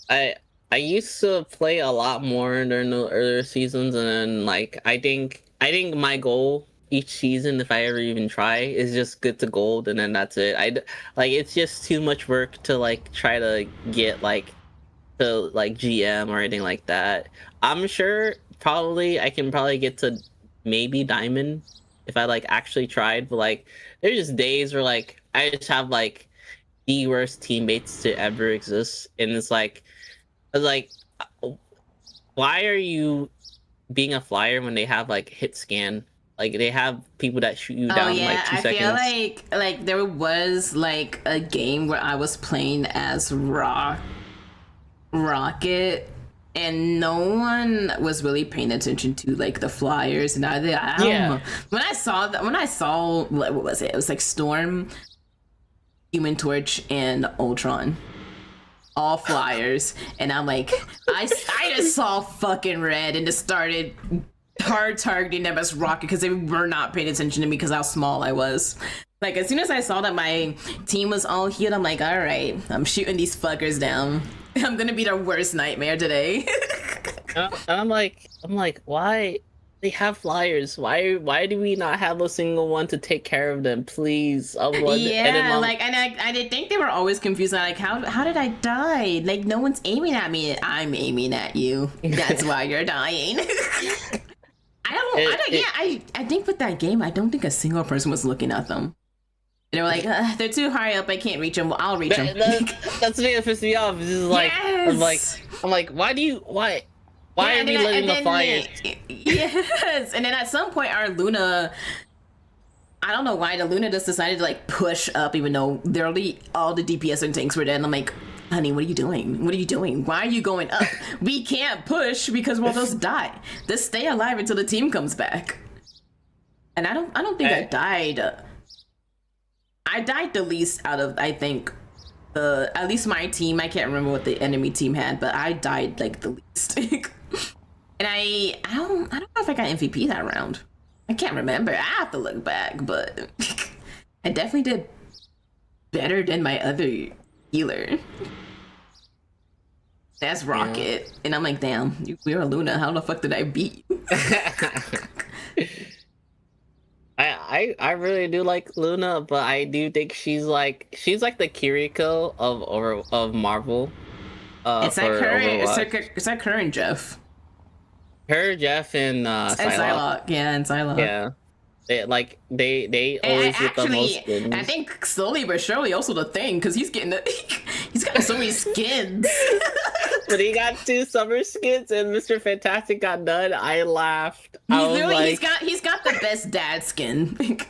Speaker 2: I used to play a lot more during the earlier seasons, and then like I think my goal each season, if I ever even try, is just get to gold, and then that's it. Like it's just too much work to like try to get like to like GM or anything like that. I'm sure probably I can probably get to maybe diamond if I like actually tried, but like there's just days where like I just have like the worst teammates to ever exist, and it's like I was like, why are you being a flyer when they have like hit scan? Like they have people that shoot you down in like 2 seconds.
Speaker 1: I feel like there was like a game where I was playing as Rocket, and no one was really paying attention to like the flyers and I don't know. When I saw what was it? It was like Storm, Human Torch, and Ultron. All flyers, and I'm like, I just saw fucking red and just started hard targeting them as Rocket because they were not paying attention to me because how small I was. Like as soon as I saw that my team was all healed, I'm like, all right, I'm shooting these fuckers down. I'm gonna be their worst nightmare today.
Speaker 2: And I'm like, why? They have flyers. Why do we not have a single one to take care of them, please?
Speaker 1: I did think they were always confused. Like, how did I die? Like, no one's aiming at me. I'm aiming at you. That's why you're dying. I think with that game, I don't think a single person was looking at them. They were like, they're too high up. I can't reach them. Well, I'll reach them.
Speaker 2: That's the thing that pissed me off. It's just like, yes! I'm like, why are we letting the flyers?
Speaker 1: Yes, and then at some point, our Luna, I don't know why the Luna just decided to like push up, even though literally all the DPS and tanks were dead. And I'm like, honey, what are you doing? What are you doing? Why are you going up? We can't push because we'll just die. Just stay alive until the team comes back. And I don't think I died. I died the least out of, I think, at least my team. I can't remember what the enemy team had, but I died like the least. And I don't know if I got MVP that round. I can't remember. I have to look back, but I definitely did better than my other healer. That's Rocket. And I'm like, damn, you're a Luna. How the fuck did I beat you?
Speaker 2: I really do like Luna, but I do think she's like the Kiriko of Marvel.
Speaker 1: It's like her. It's like her and Jeff.
Speaker 2: Her, Jeff, and Psylocke.
Speaker 1: Yeah, and Psylocke.
Speaker 2: Yeah. They always get the most skins.
Speaker 1: I think slowly but surely also the thing, because he's got so many skins.
Speaker 2: When he got 2 summer skins and Mr. Fantastic got none, I laughed.
Speaker 1: He's got the best dad skin.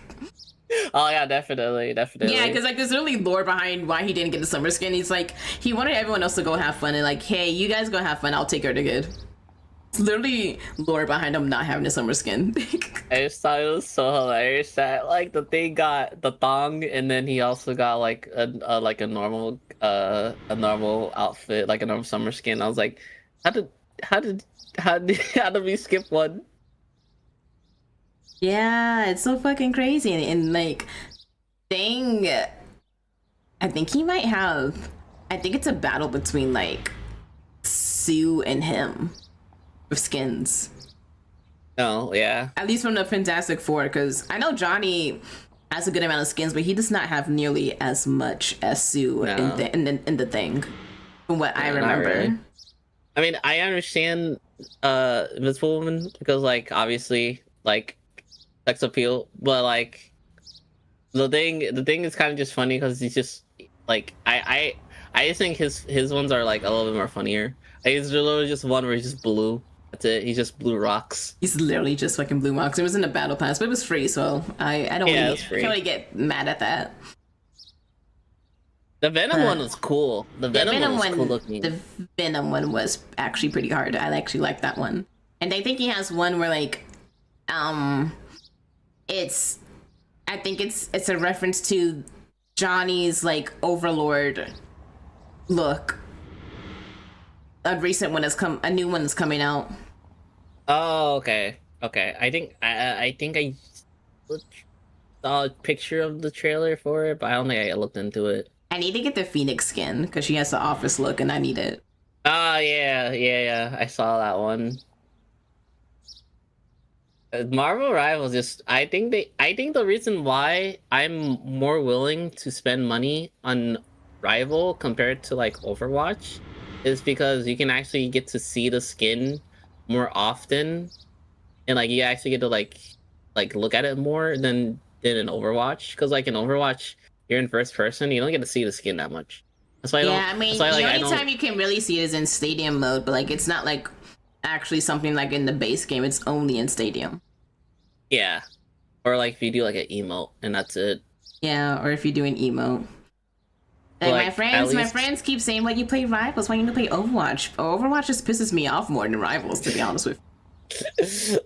Speaker 2: Oh yeah, definitely.
Speaker 1: Yeah, because like there's really lore behind why he didn't get the summer skin. He's like, he wanted everyone else to go have fun and like, hey, you guys go have fun, I'll take her to good. It's literally lore behind him not having a summer skin.
Speaker 2: I just thought it was so hilarious that like the thing got the thong and then he also got like a normal outfit, like a normal summer skin. I was like, how did we skip one?
Speaker 1: Yeah, it's so fucking crazy. And like, thing, I think he might have, I think it's a battle between like Sue and him with skins.
Speaker 2: Oh, yeah.
Speaker 1: At least from the Fantastic Four, because I know Johnny has a good amount of skins, but he does not have nearly as much as Sue in the thing, from what I remember. Really.
Speaker 2: I mean, I understand Invisible Woman, because like obviously like sex appeal, but like the thing is kind of just funny because he's just like I just think his ones are like a little bit more funnier. Like, he's literally just one where he's just blue. That's it. He's just blue rocks.
Speaker 1: He's literally just fucking blue rocks. It was in the battle pass, but it was free, so I don't
Speaker 2: Yeah,
Speaker 1: really,
Speaker 2: it's free.
Speaker 1: can't really get mad at that.
Speaker 2: The Venom one was cool. The Venom one was cool looking.
Speaker 1: The Venom one was actually pretty hard. I actually like that one. And I think he has one where like, it's, I think it's a reference to Johnny's like Overlord look. A recent one has come, a new one is coming out.
Speaker 2: Oh, okay. I think I saw a picture of the trailer for it, but I don't think I looked into it.
Speaker 1: I need to get the Phoenix skin because she has the office look, and I need it.
Speaker 2: Oh yeah. I saw that one. Marvel Rivals just I think the reason why I'm more willing to spend money on Rival compared to like Overwatch is because you can actually get to see the skin more often, and like you actually get to like look at it more than in Overwatch. Because like in Overwatch, you're in first person, you don't get to see the skin that much. That's why
Speaker 1: I mean, the only time you can really see it is in stadium mode, but like it's not like actually something like in the base game. It's only in stadium.
Speaker 2: Yeah, or like if you do like an emote and that's it.
Speaker 1: Yeah, or if you do an emote. And
Speaker 2: like,
Speaker 1: my friends keep saying, "Well, you play Rivals. Why you don't play Overwatch?" Overwatch just pisses me off more than Rivals, to be honest with you.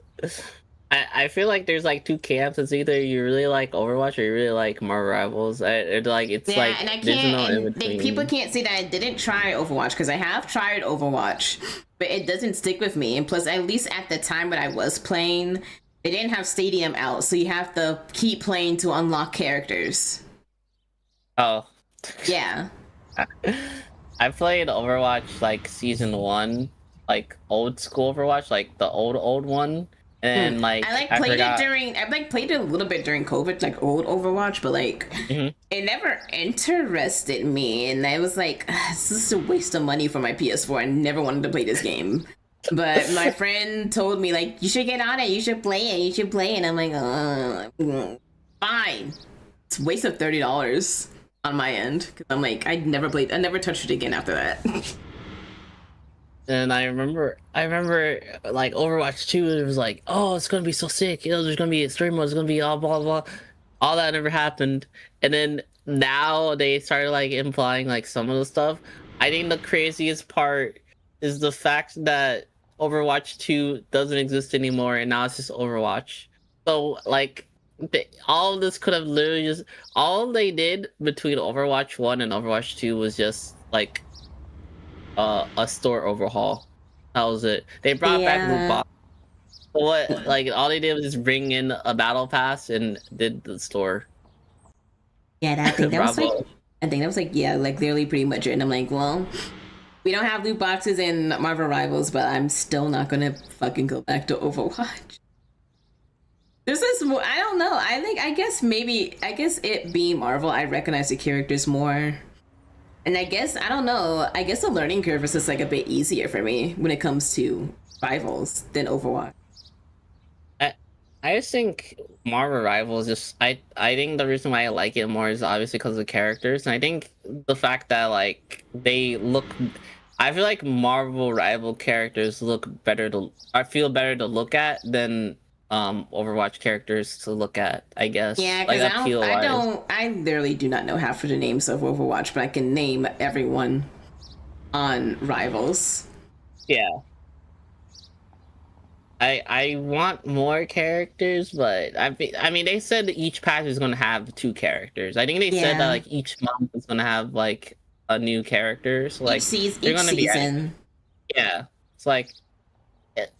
Speaker 2: I feel like there's like two camps. It's either you really like Overwatch or you really like Marvel Rivals. It's like
Speaker 1: and I can't. People can't say that I didn't try Overwatch because I have tried Overwatch, but it doesn't stick with me. And plus, at least at the time when I was playing, they didn't have Stadium out, so you have to keep playing to unlock characters.
Speaker 2: Oh.
Speaker 1: Yeah.
Speaker 2: I played Overwatch like season 1, like old school Overwatch, like the old one. And like
Speaker 1: I played it a little bit during COVID, like old Overwatch, but like it never interested me, and I was like, this is a waste of money for my PS4. I never wanted to play this game. But my friend told me like, you should get on it, you should play it, and I'm like, fine. It's a waste of $30 on my end because I'm like, I never touched it again after that.
Speaker 2: And I remember like Overwatch 2, it was like, oh, it's gonna be so sick, you know, there's gonna be a story mode, it's gonna be all blah blah. All that never happened. And then now they started like implying like some of the stuff. I think the craziest part is the fact that Overwatch 2 doesn't exist anymore and now it's just Overwatch. So like all of this could have literally just, all they did between Overwatch 1 and Overwatch 2 was just like a store overhaul. That was it. They brought back loot box. What, like all they did was just bring in a battle pass and did the store.
Speaker 1: Yeah, I think that was like yeah, like literally pretty much it. And I'm like, well, we don't have loot boxes in Marvel Rivals, but I'm still not gonna fucking go back to Overwatch. This is, I don't know. I guess it being Marvel, I recognize the characters more. And I guess, I don't know, I guess the learning curve is just like a bit easier for me when it comes to Rivals than Overwatch.
Speaker 2: I just think Marvel Rivals just, I think the reason why I like it more is obviously because of the characters. And I think the fact that like they look, I feel like Marvel Rival characters look better I feel better to look at than Overwatch characters to look at, I guess.
Speaker 1: Yeah, because like, I literally do not know half of the names of Overwatch, but I can name everyone on Rivals.
Speaker 2: Yeah. I want more characters, but I mean they said that each patch is gonna have 2 characters. I think they said that like each month is gonna have like a new character. So like they're gonna be season. Yeah. It's like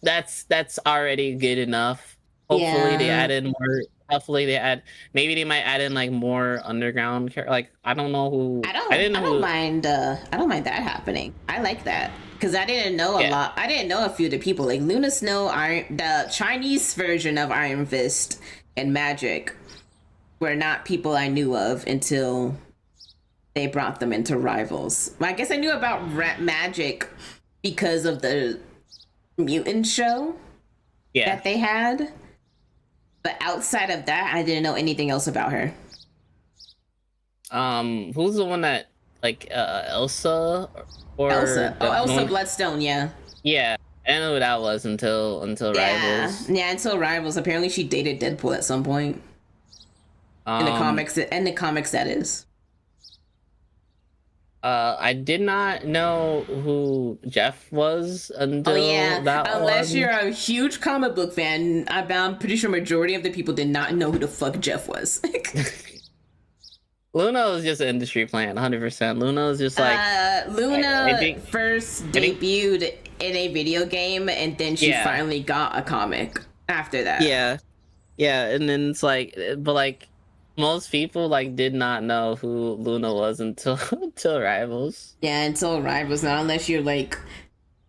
Speaker 2: that's already good enough. Hopefully they add in more. Hopefully maybe they might add in like more underground like I don't know who. I don't
Speaker 1: mind that happening. I like that because I didn't know a lot. I didn't know a few of the people like Luna Snow, the Chinese version of Iron Fist and Magic were not people I knew of until they brought them into Rivals. I guess I knew about Magic because of the mutant show that they had. But outside of that, I didn't know anything else about her.
Speaker 2: Who's the one that like Elsa or
Speaker 1: Elsa. Oh, Elsa
Speaker 2: one...
Speaker 1: Bloodstone. Yeah.
Speaker 2: Yeah, I didn't know who that was until
Speaker 1: Yeah.
Speaker 2: Rivals.
Speaker 1: Yeah. Until Rivals. Apparently, she dated Deadpool at some point in the comics. In the comics, that is.
Speaker 2: I did not know who Jeff was until that
Speaker 1: Unless
Speaker 2: one.
Speaker 1: you're a huge comic book fan, I'm pretty sure majority of the people did not know who the fuck Jeff was.
Speaker 2: Luna is just an industry plant, 100%. Luna is just like
Speaker 1: Luna first debuted in a video game, and then she finally got a comic after that.
Speaker 2: Yeah, and then it's like, but like most people like did not know who Luna was until Rivals.
Speaker 1: Yeah, until Rivals. Not unless you're like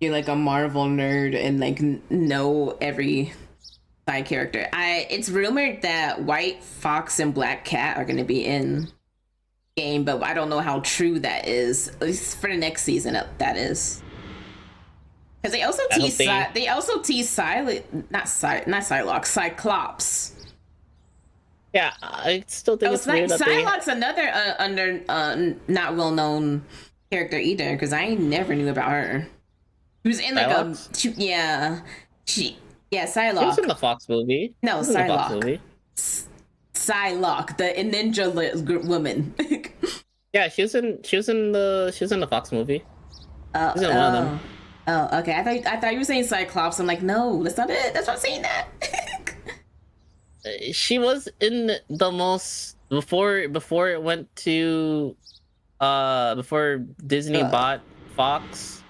Speaker 1: a Marvel nerd and like know every side character. It's rumored that White Fox and Black Cat are going to be in game, but I don't know how true that is. At least for the next season, that is. Because they also tease Cyclops.
Speaker 2: Yeah, I still think it's weird that
Speaker 1: Psylocke's another not well known character either, because I never knew about her. She was in like Psylocke. She was
Speaker 2: in the Fox movie.
Speaker 1: No, Psylocke. Psylocke, the ninja woman.
Speaker 2: Yeah, she was in the Fox movie. She was in one of them.
Speaker 1: Oh, okay. I thought you were saying Cyclops. I'm like, no, that's not it. That's not saying that.
Speaker 2: She was in the most before it went to before Disney bought Fox.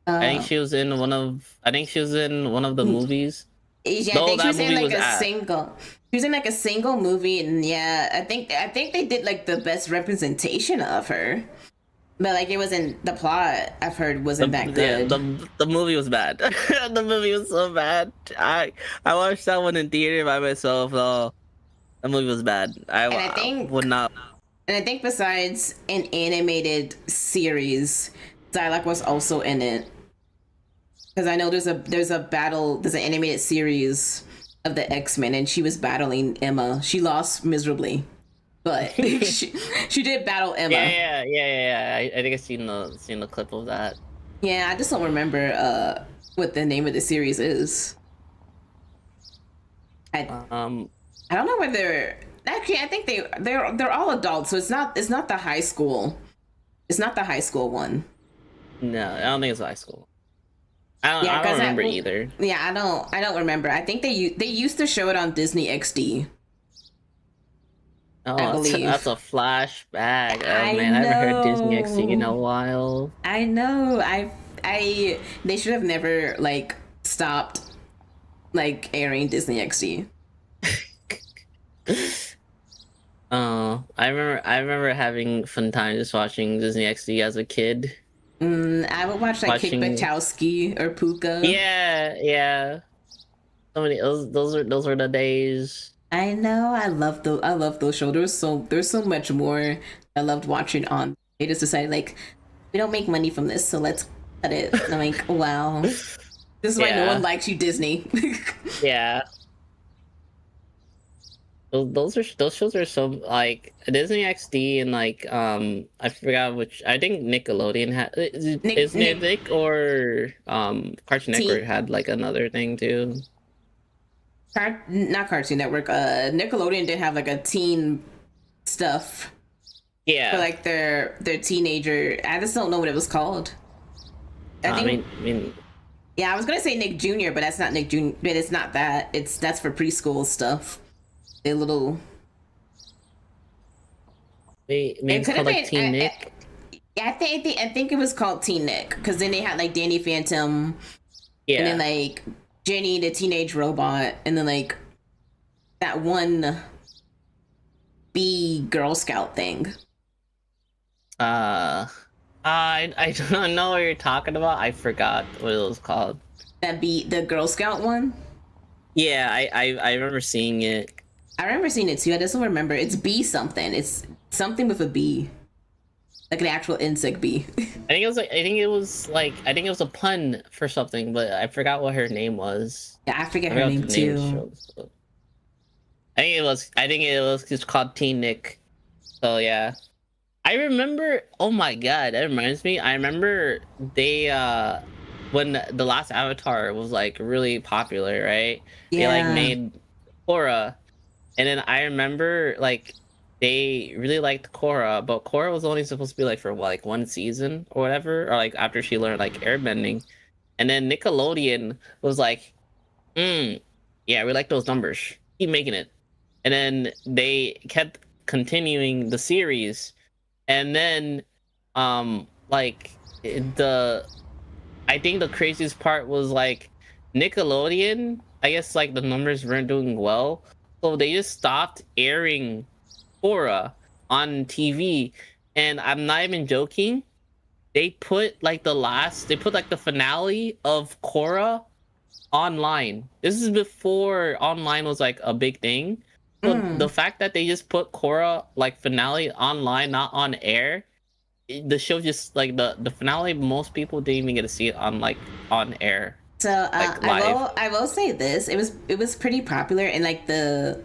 Speaker 2: I think she was in one of the movies.
Speaker 1: Yeah, I think she was in like a single. She was in like a single movie, and yeah, I think they did like the best representation of her. But like it wasn't, the plot I've heard wasn't that good.
Speaker 2: Yeah, the movie was bad. The movie was so bad. I watched that one in theater by myself though. The movie was bad. I would not.
Speaker 1: And I think besides an animated series, Psylocke was also in it. Because I know there's an animated series of the X-Men, and she was battling Emma. She lost miserably, but she did battle Emma.
Speaker 2: Yeah. I think I've seen the clip of that.
Speaker 1: Yeah, I just don't remember what the name of the series is. I don't know whether actually I think they're all adults, so it's not the high school. It's not the high school one.
Speaker 2: No, I don't think it's high school. I don't remember either.
Speaker 1: Yeah, I don't remember. I think they used to show it on Disney XD.
Speaker 2: Oh, that's a flashback. Oh man, I haven't heard Disney XD in a while.
Speaker 1: I know. They should have never like stopped like airing Disney XD.
Speaker 2: Oh, I remember having fun time just watching Disney XD as a kid.
Speaker 1: I would watch like Kick Buttowski or Puka.
Speaker 2: Yeah. So many those were the days.
Speaker 1: I know. I love those shows. There's so much more I loved watching on. They just decided like, we don't make money from this, so let's cut it. And I'm like, wow. This is why no one likes you, Disney.
Speaker 2: Yeah. Those shows are so like Disney XD and like I forgot which. I think Nickelodeon had Nick or Cartoon Network had like another thing too.
Speaker 1: Not Cartoon Network. Nickelodeon did have like a teen stuff.
Speaker 2: Yeah.
Speaker 1: For like their teenager. I just don't know what it was called.
Speaker 2: I mean.
Speaker 1: Yeah, I was gonna say Nick Jr., but that's not Nick Jr. But it's not that. That's for preschool stuff. A little.
Speaker 2: Wait, maybe it's called like Teen Nick.
Speaker 1: I think it was called Teen Nick, because then they had like Danny Phantom.
Speaker 2: Yeah.
Speaker 1: And then like Jenny the Teenage Robot, and then like that one bee Girl Scout thing.
Speaker 2: I don't know what you're talking about. I forgot what it was called.
Speaker 1: The Girl Scout one?
Speaker 2: Yeah, I remember seeing it.
Speaker 1: I remember seeing it too. I just don't remember. It's bee something. It's something with a bee. Like an actual insect bee.
Speaker 2: I think it was a pun for something, but I forgot what her name was.
Speaker 1: Yeah, I forget her name too.
Speaker 2: I think it was just called Teen Nick. So yeah. I remember, oh my god, that reminds me. I remember they when the last Avatar was like really popular, right? They like
Speaker 1: Yeah.
Speaker 2: made Korra, and then I remember like they really liked Korra, but Korra was only supposed to be like for like one season or whatever, or like after she learned like airbending. And then Nickelodeon was like, yeah, we like those numbers. Keep making it. And then they kept continuing the series, and then like the I think the craziest part was like Nickelodeon, I guess like the numbers weren't doing well, so they just stopped airing Korra on TV. And I'm not even joking, they put like the finale of Korra online. This is before online was like a big thing. So the fact that they just put Korra like finale online, not on air, the show just like the finale, most people didn't even get to see it on like on air.
Speaker 1: So
Speaker 2: Like, live.
Speaker 1: I will say this: it was pretty popular, and like the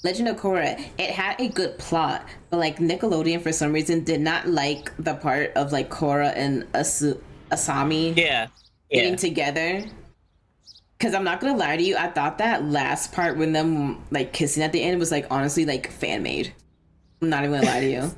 Speaker 1: Legend of Korra, it had a good plot, but like Nickelodeon for some reason did not like the part of like Korra and Asami
Speaker 2: Yeah.
Speaker 1: getting together. Because I'm not gonna lie to you, I thought that last part when them like kissing at the end was like honestly like fan made. I'm not even gonna lie to you.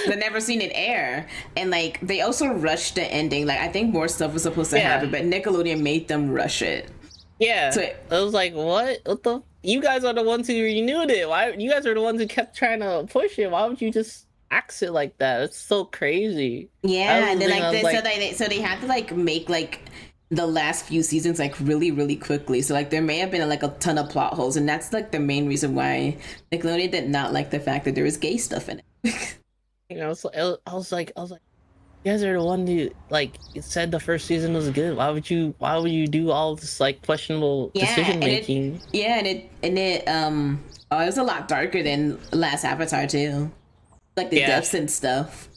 Speaker 1: I've never seen it air, and like they also rushed the ending. Like I think more stuff was supposed to happen, but Nickelodeon made them rush it.
Speaker 2: Yeah.
Speaker 1: So
Speaker 2: I was like, what the, you guys are the ones who renewed it. Why, you guys are the ones who kept trying to push it? Why would you just axe it like that? It's so crazy.
Speaker 1: yeah, and then so they had to like make like the last few seasons like really quickly. So like there may have been like a ton of plot holes, and that's like the main reason why Nickelodeon did not like the fact that there was gay stuff in it.
Speaker 2: You know, so I was like, you guys are the one who like said the first season was good. Why would you do all this like questionable decision making?
Speaker 1: And it oh, it was a lot darker than last Avatar too, like the deaths and stuff.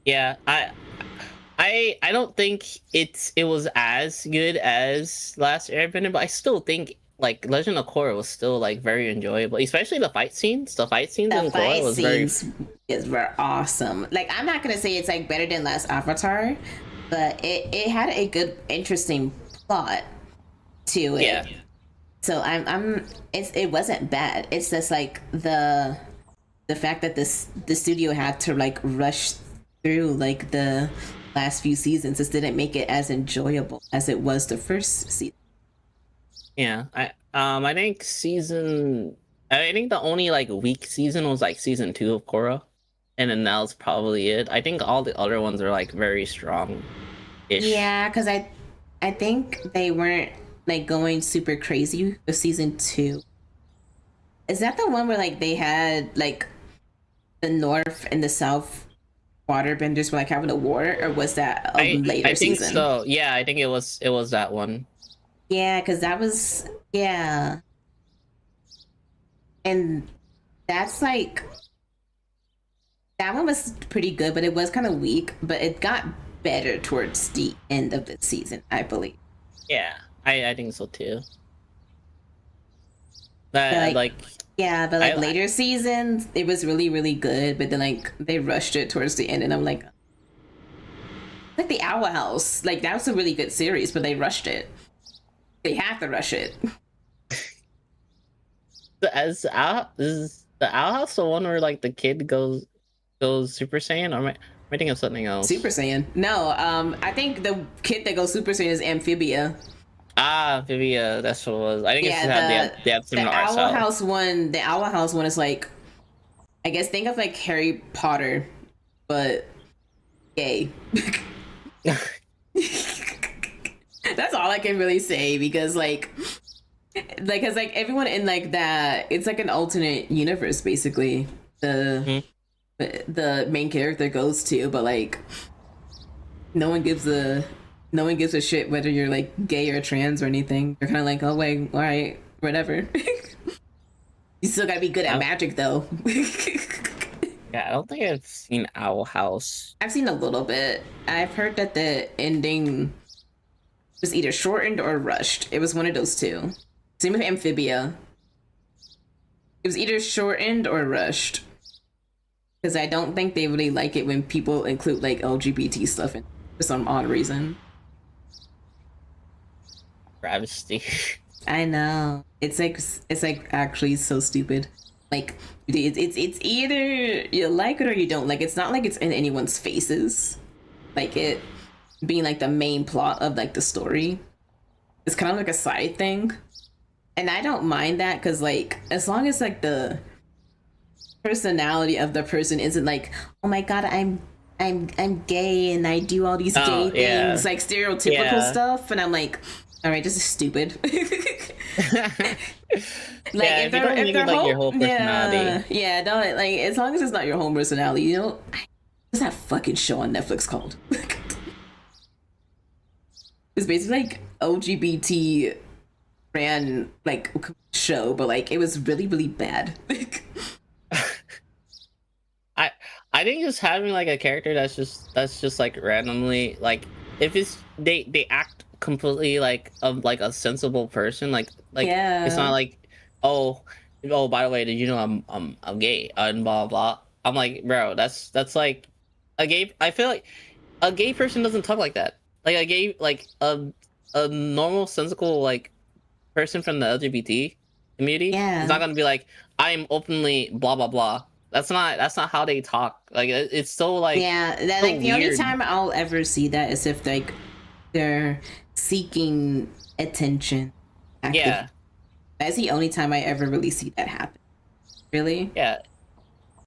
Speaker 2: Yeah, I don't think it was as good as Last Airbender, but I still think like Legend of Korra was still like very enjoyable, especially the fight scenes. The fight scenes in Korra
Speaker 1: were awesome. Like I'm not gonna say it's like better than Last Avatar, but it had a good, interesting plot to it. Yeah. So it wasn't bad. It's just like the fact that the studio had to like rush through like the last few seasons just didn't make it as enjoyable as it was the first season.
Speaker 2: Yeah, I think the only like weak season was like season 2 of Korra, and then that was probably it. I think all the other ones are like very strong.
Speaker 1: Yeah, because I think they weren't like going super crazy with season 2. Is that the one where like they had like the North and the South waterbenders were like having a war, or was that a later season?
Speaker 2: I think so. Yeah, I think it was that one.
Speaker 1: Yeah, because that was, yeah. And that's like, that one was pretty good, but it was kind of weak, but it got better towards the end of the season, I believe.
Speaker 2: Yeah, I think so too. But
Speaker 1: later seasons, it was really good, but then like they rushed it towards the end, and I'm like the Owl House, like that was a really good series, but they rushed it. They have to rush it.
Speaker 2: Is the Owl House the one where like the kid goes Super Saiyan? Or am I thinking of something else?
Speaker 1: Super Saiyan. No, I think the kid that goes Super Saiyan is Amphibia.
Speaker 2: Ah, Amphibia, that's what it was. I think it's the
Speaker 1: Owl House one. The Owl House one is like, I guess think of like Harry Potter, but gay. That's all I can really say, because like cause like everyone in like that, it's like an alternate universe basically. The main character goes to, but like no one gives a shit whether you're like gay or trans or anything. They're kind of like, oh wait, all right, whatever. You still gotta be good at magic though.
Speaker 2: Yeah, I don't think I've seen Owl House.
Speaker 1: I've seen a little bit. I've heard that the ending was either shortened or rushed. It was one of those two. Same with Amphibia. It was either shortened or rushed. Because I don't think they really like it when people include like LGBT stuff in for some odd reason.
Speaker 2: Travesty.
Speaker 1: I know. It's like actually so stupid. Like it's either you like it or you don't like it. It's not like it's in anyone's faces. Like it being like the main plot of like the story. It's kind of like a side thing. And I don't mind that because like as long as like the personality of the person isn't like, oh my god, I'm gay and I do all these gay things, like stereotypical stuff, and I'm like, all right, this is stupid. Like
Speaker 2: if you don't make it like your whole personality.
Speaker 1: Yeah, don't like as long as it's not your whole personality, you know. What's that fucking show on Netflix called? It's basically like LGBT ran like show, but like it was really really bad.
Speaker 2: I think just having like a character that's just like randomly like if it's they act completely like a sensible person like
Speaker 1: yeah.
Speaker 2: It's not like oh by the way, did you know I'm gay and blah blah. I'm like, bro, that's like a gay. I feel like a gay person doesn't talk like that. Like a gay like a normal sensical like person from the LGBT community is not gonna be like, I'm openly blah blah blah. That's not how they talk. Like it's so like
Speaker 1: that
Speaker 2: so
Speaker 1: like the only time I'll ever see that is if like they're seeking attention.
Speaker 2: Yeah,
Speaker 1: that's the only time I ever really see that happen. Really?
Speaker 2: Yeah,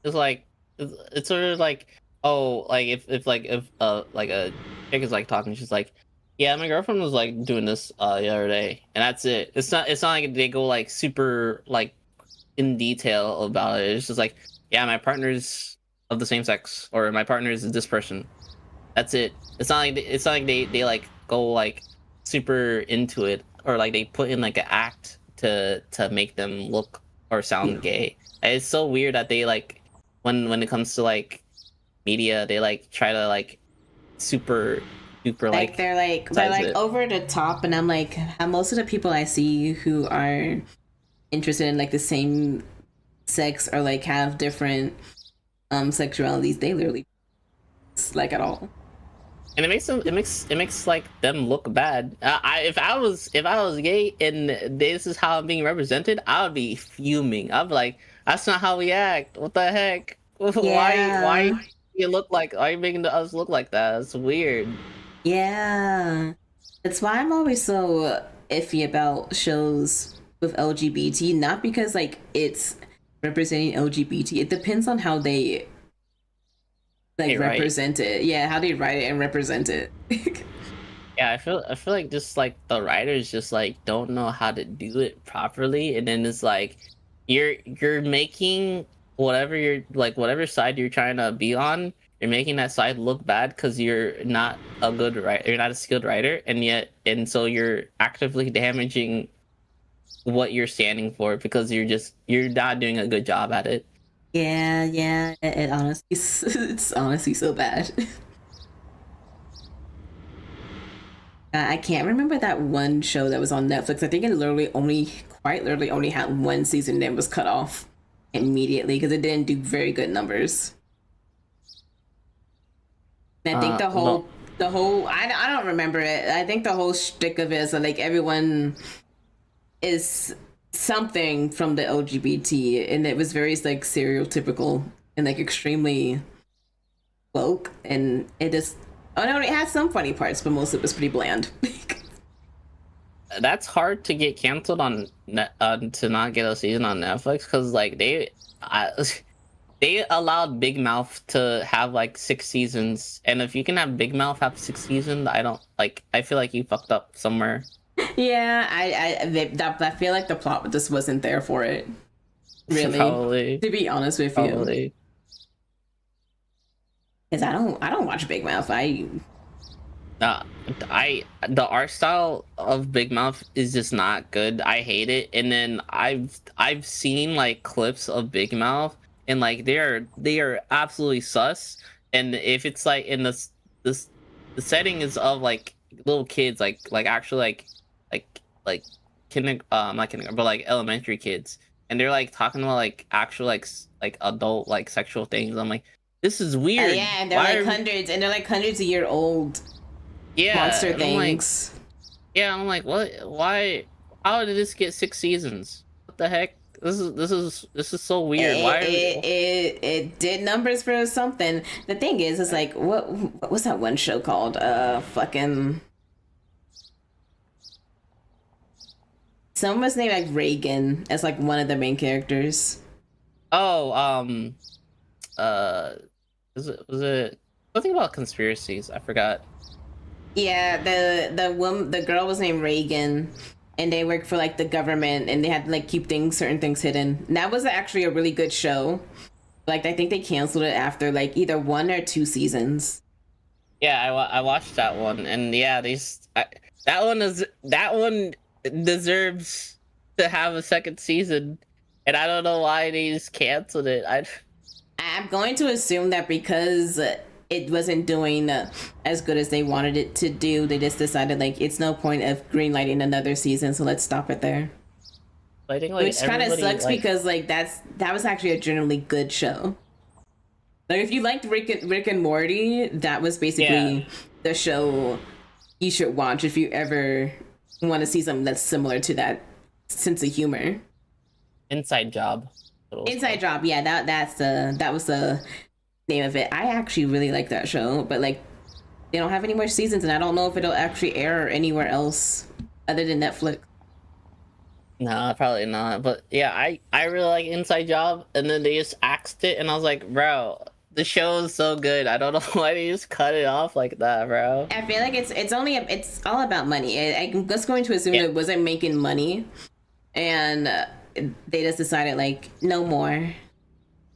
Speaker 2: it's like it's sort of like oh like if like a chick is like talking, she's like, yeah, my girlfriend was like doing this the other day, and that's it. It's not like they go like super like in detail about it. It's just like, yeah, my partner's of the same sex, or my partner is this person. That's it. It's not like they like go like super into it, or like they put in like an act to make them look or sound gay. It's so weird that they like when it comes to like media, they like try to like super like
Speaker 1: they're like over the top, and I'm like, most of the people I see who are interested in like the same sex or like have different sexualities, they literally like at all.
Speaker 2: And it makes like them look bad. If I was gay and this is how I'm being represented, I would be fuming. I'd be like, that's not how we act. What the heck? Why you look like? Why are you making us look like that? It's weird.
Speaker 1: Yeah, that's why I'm always so iffy about shows with LGBT. Not because like it's representing LGBT. It depends on how they like represent it. Yeah, how they write it and represent it.
Speaker 2: Yeah, I feel like just like the writers just like don't know how to do it properly, and then it's like you're making whatever side you're trying to be on, you're making that side look bad because you're not a good writer, you're not a skilled writer, and so you're actively damaging what you're standing for because you're not doing a good job at it.
Speaker 1: Yeah, it honestly, it's honestly so bad. I can't remember that one show that was on Netflix. I think it quite literally only had one season, then was cut off immediately because it didn't do very good numbers. And I think the whole I don't remember it. I think the whole shtick of it is like everyone is something from the LGBT, and it was very like stereotypical and like extremely woke, and it just it had some funny parts, but most of it was pretty bland.
Speaker 2: That's hard to get canceled on to not get a season on Netflix because like they allowed Big Mouth to have like 6 seasons, and if you can have Big Mouth have 6 seasons, I feel like you fucked up somewhere.
Speaker 1: Yeah, I feel like the plot just wasn't there for it. Really,
Speaker 2: probably.
Speaker 1: To be honest with you, because I don't watch Big Mouth.
Speaker 2: The art style of Big Mouth is just not good. I hate it. And then I've seen like clips of Big Mouth, and like they are absolutely sus. And if it's like in the setting is of like little kids, like actually like not kindergarten, but like elementary kids, and they're like talking about like actual like adult like sexual things. I'm like, this is weird.
Speaker 1: Yeah, and they're like hundreds of year old monster
Speaker 2: and
Speaker 1: things.
Speaker 2: I'm like, what? Why? How did this get 6 seasons? What the heck? This is so weird.
Speaker 1: It did numbers for something. The thing is, it's like what was that one show called? Fucking. Someone was named like Reagan as like one of the main characters.
Speaker 2: Oh, was it something about conspiracies? I forgot.
Speaker 1: Yeah, the girl was named Reagan, and they worked for like the government, and they had to like keep certain things hidden. And that was actually a really good show. Like I think they canceled it after like either 1 or 2 seasons.
Speaker 2: Yeah, I watched that one, and yeah, that one deserves to have a second season, and I don't know why they just canceled it.
Speaker 1: I'm going to assume that because it wasn't doing as good as they wanted it to do, they just decided like it's no point of greenlighting another season, so let's stop it there.
Speaker 2: I think, like,
Speaker 1: which kind of sucks because like that was actually a generally good show. Like if you liked Rick and Morty, that was basically the show you should watch if you ever want to see something that's similar to that sense of humor.
Speaker 2: Inside Job.
Speaker 1: Inside Job, yeah, that was the name of it. I actually really like that show, but like they don't have any more seasons, and I don't know if it'll actually air anywhere else other than Netflix.
Speaker 2: No, probably not. But yeah, I really like Inside Job, and then they just axed it, and I was like, bro, the show is so good. I don't know why they just cut it off like that, bro.
Speaker 1: I feel like it's all about money. I'm just going to assume it wasn't making money, and they just decided like no more.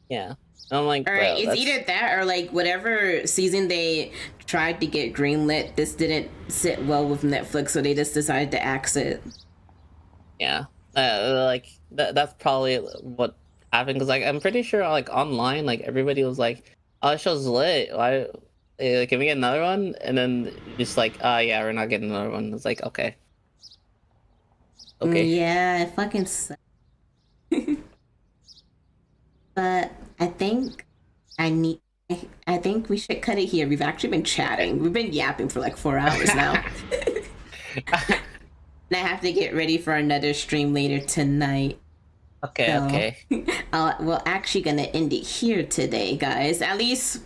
Speaker 2: Yeah, I'm like,
Speaker 1: or it's either that or like whatever season they tried to get greenlit, this didn't sit well with Netflix, so they just decided to axe it.
Speaker 2: Yeah, like that's probably what happened, because like I'm pretty sure like online, like everybody was like, oh, the show's lit, why can we get another one? And then just like, yeah, we're not getting another one. It's like, okay,
Speaker 1: yeah, it fucking sucks. But I think we should cut it here. We've actually been chatting, we've been yapping for like 4 hours now. And I have to get ready for another stream later tonight.
Speaker 2: Okay.
Speaker 1: We're actually gonna end it here today, guys. At least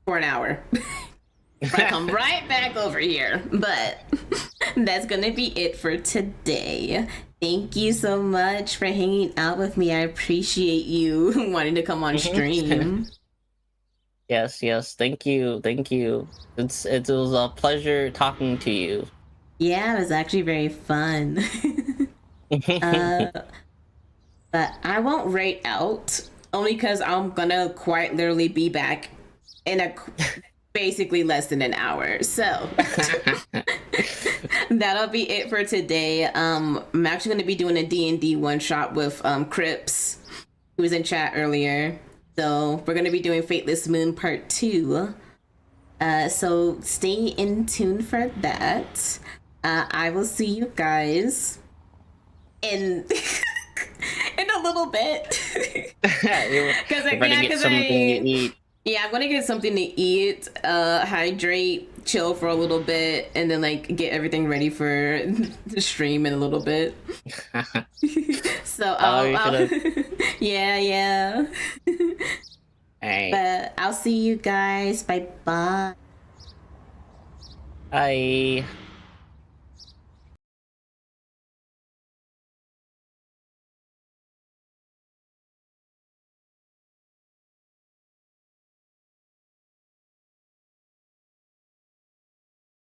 Speaker 1: for an hour. I come right back over here. But that's gonna be it for today. Thank you so much for hanging out with me. I appreciate you wanting to come on stream.
Speaker 2: Yes. Thank you. It was a pleasure talking to you.
Speaker 1: Yeah, it was actually very fun. But I won't rate out, only because I'm gonna quite literally be back in basically less than an hour. So that'll be it for today. I'm actually gonna be doing a D&D one shot with Crips, who was in chat earlier. So we're gonna be doing Fateless Moon Part 2. So stay in tune for that. I will see you guys in a little bit. Because I'm gonna get something to eat. Yeah, I'm gonna get something to eat, hydrate, chill for a little bit, and then like get everything ready for the stream in a little bit. So yeah.
Speaker 2: Hey.
Speaker 1: But I'll see you guys. Bye.
Speaker 2: Bye.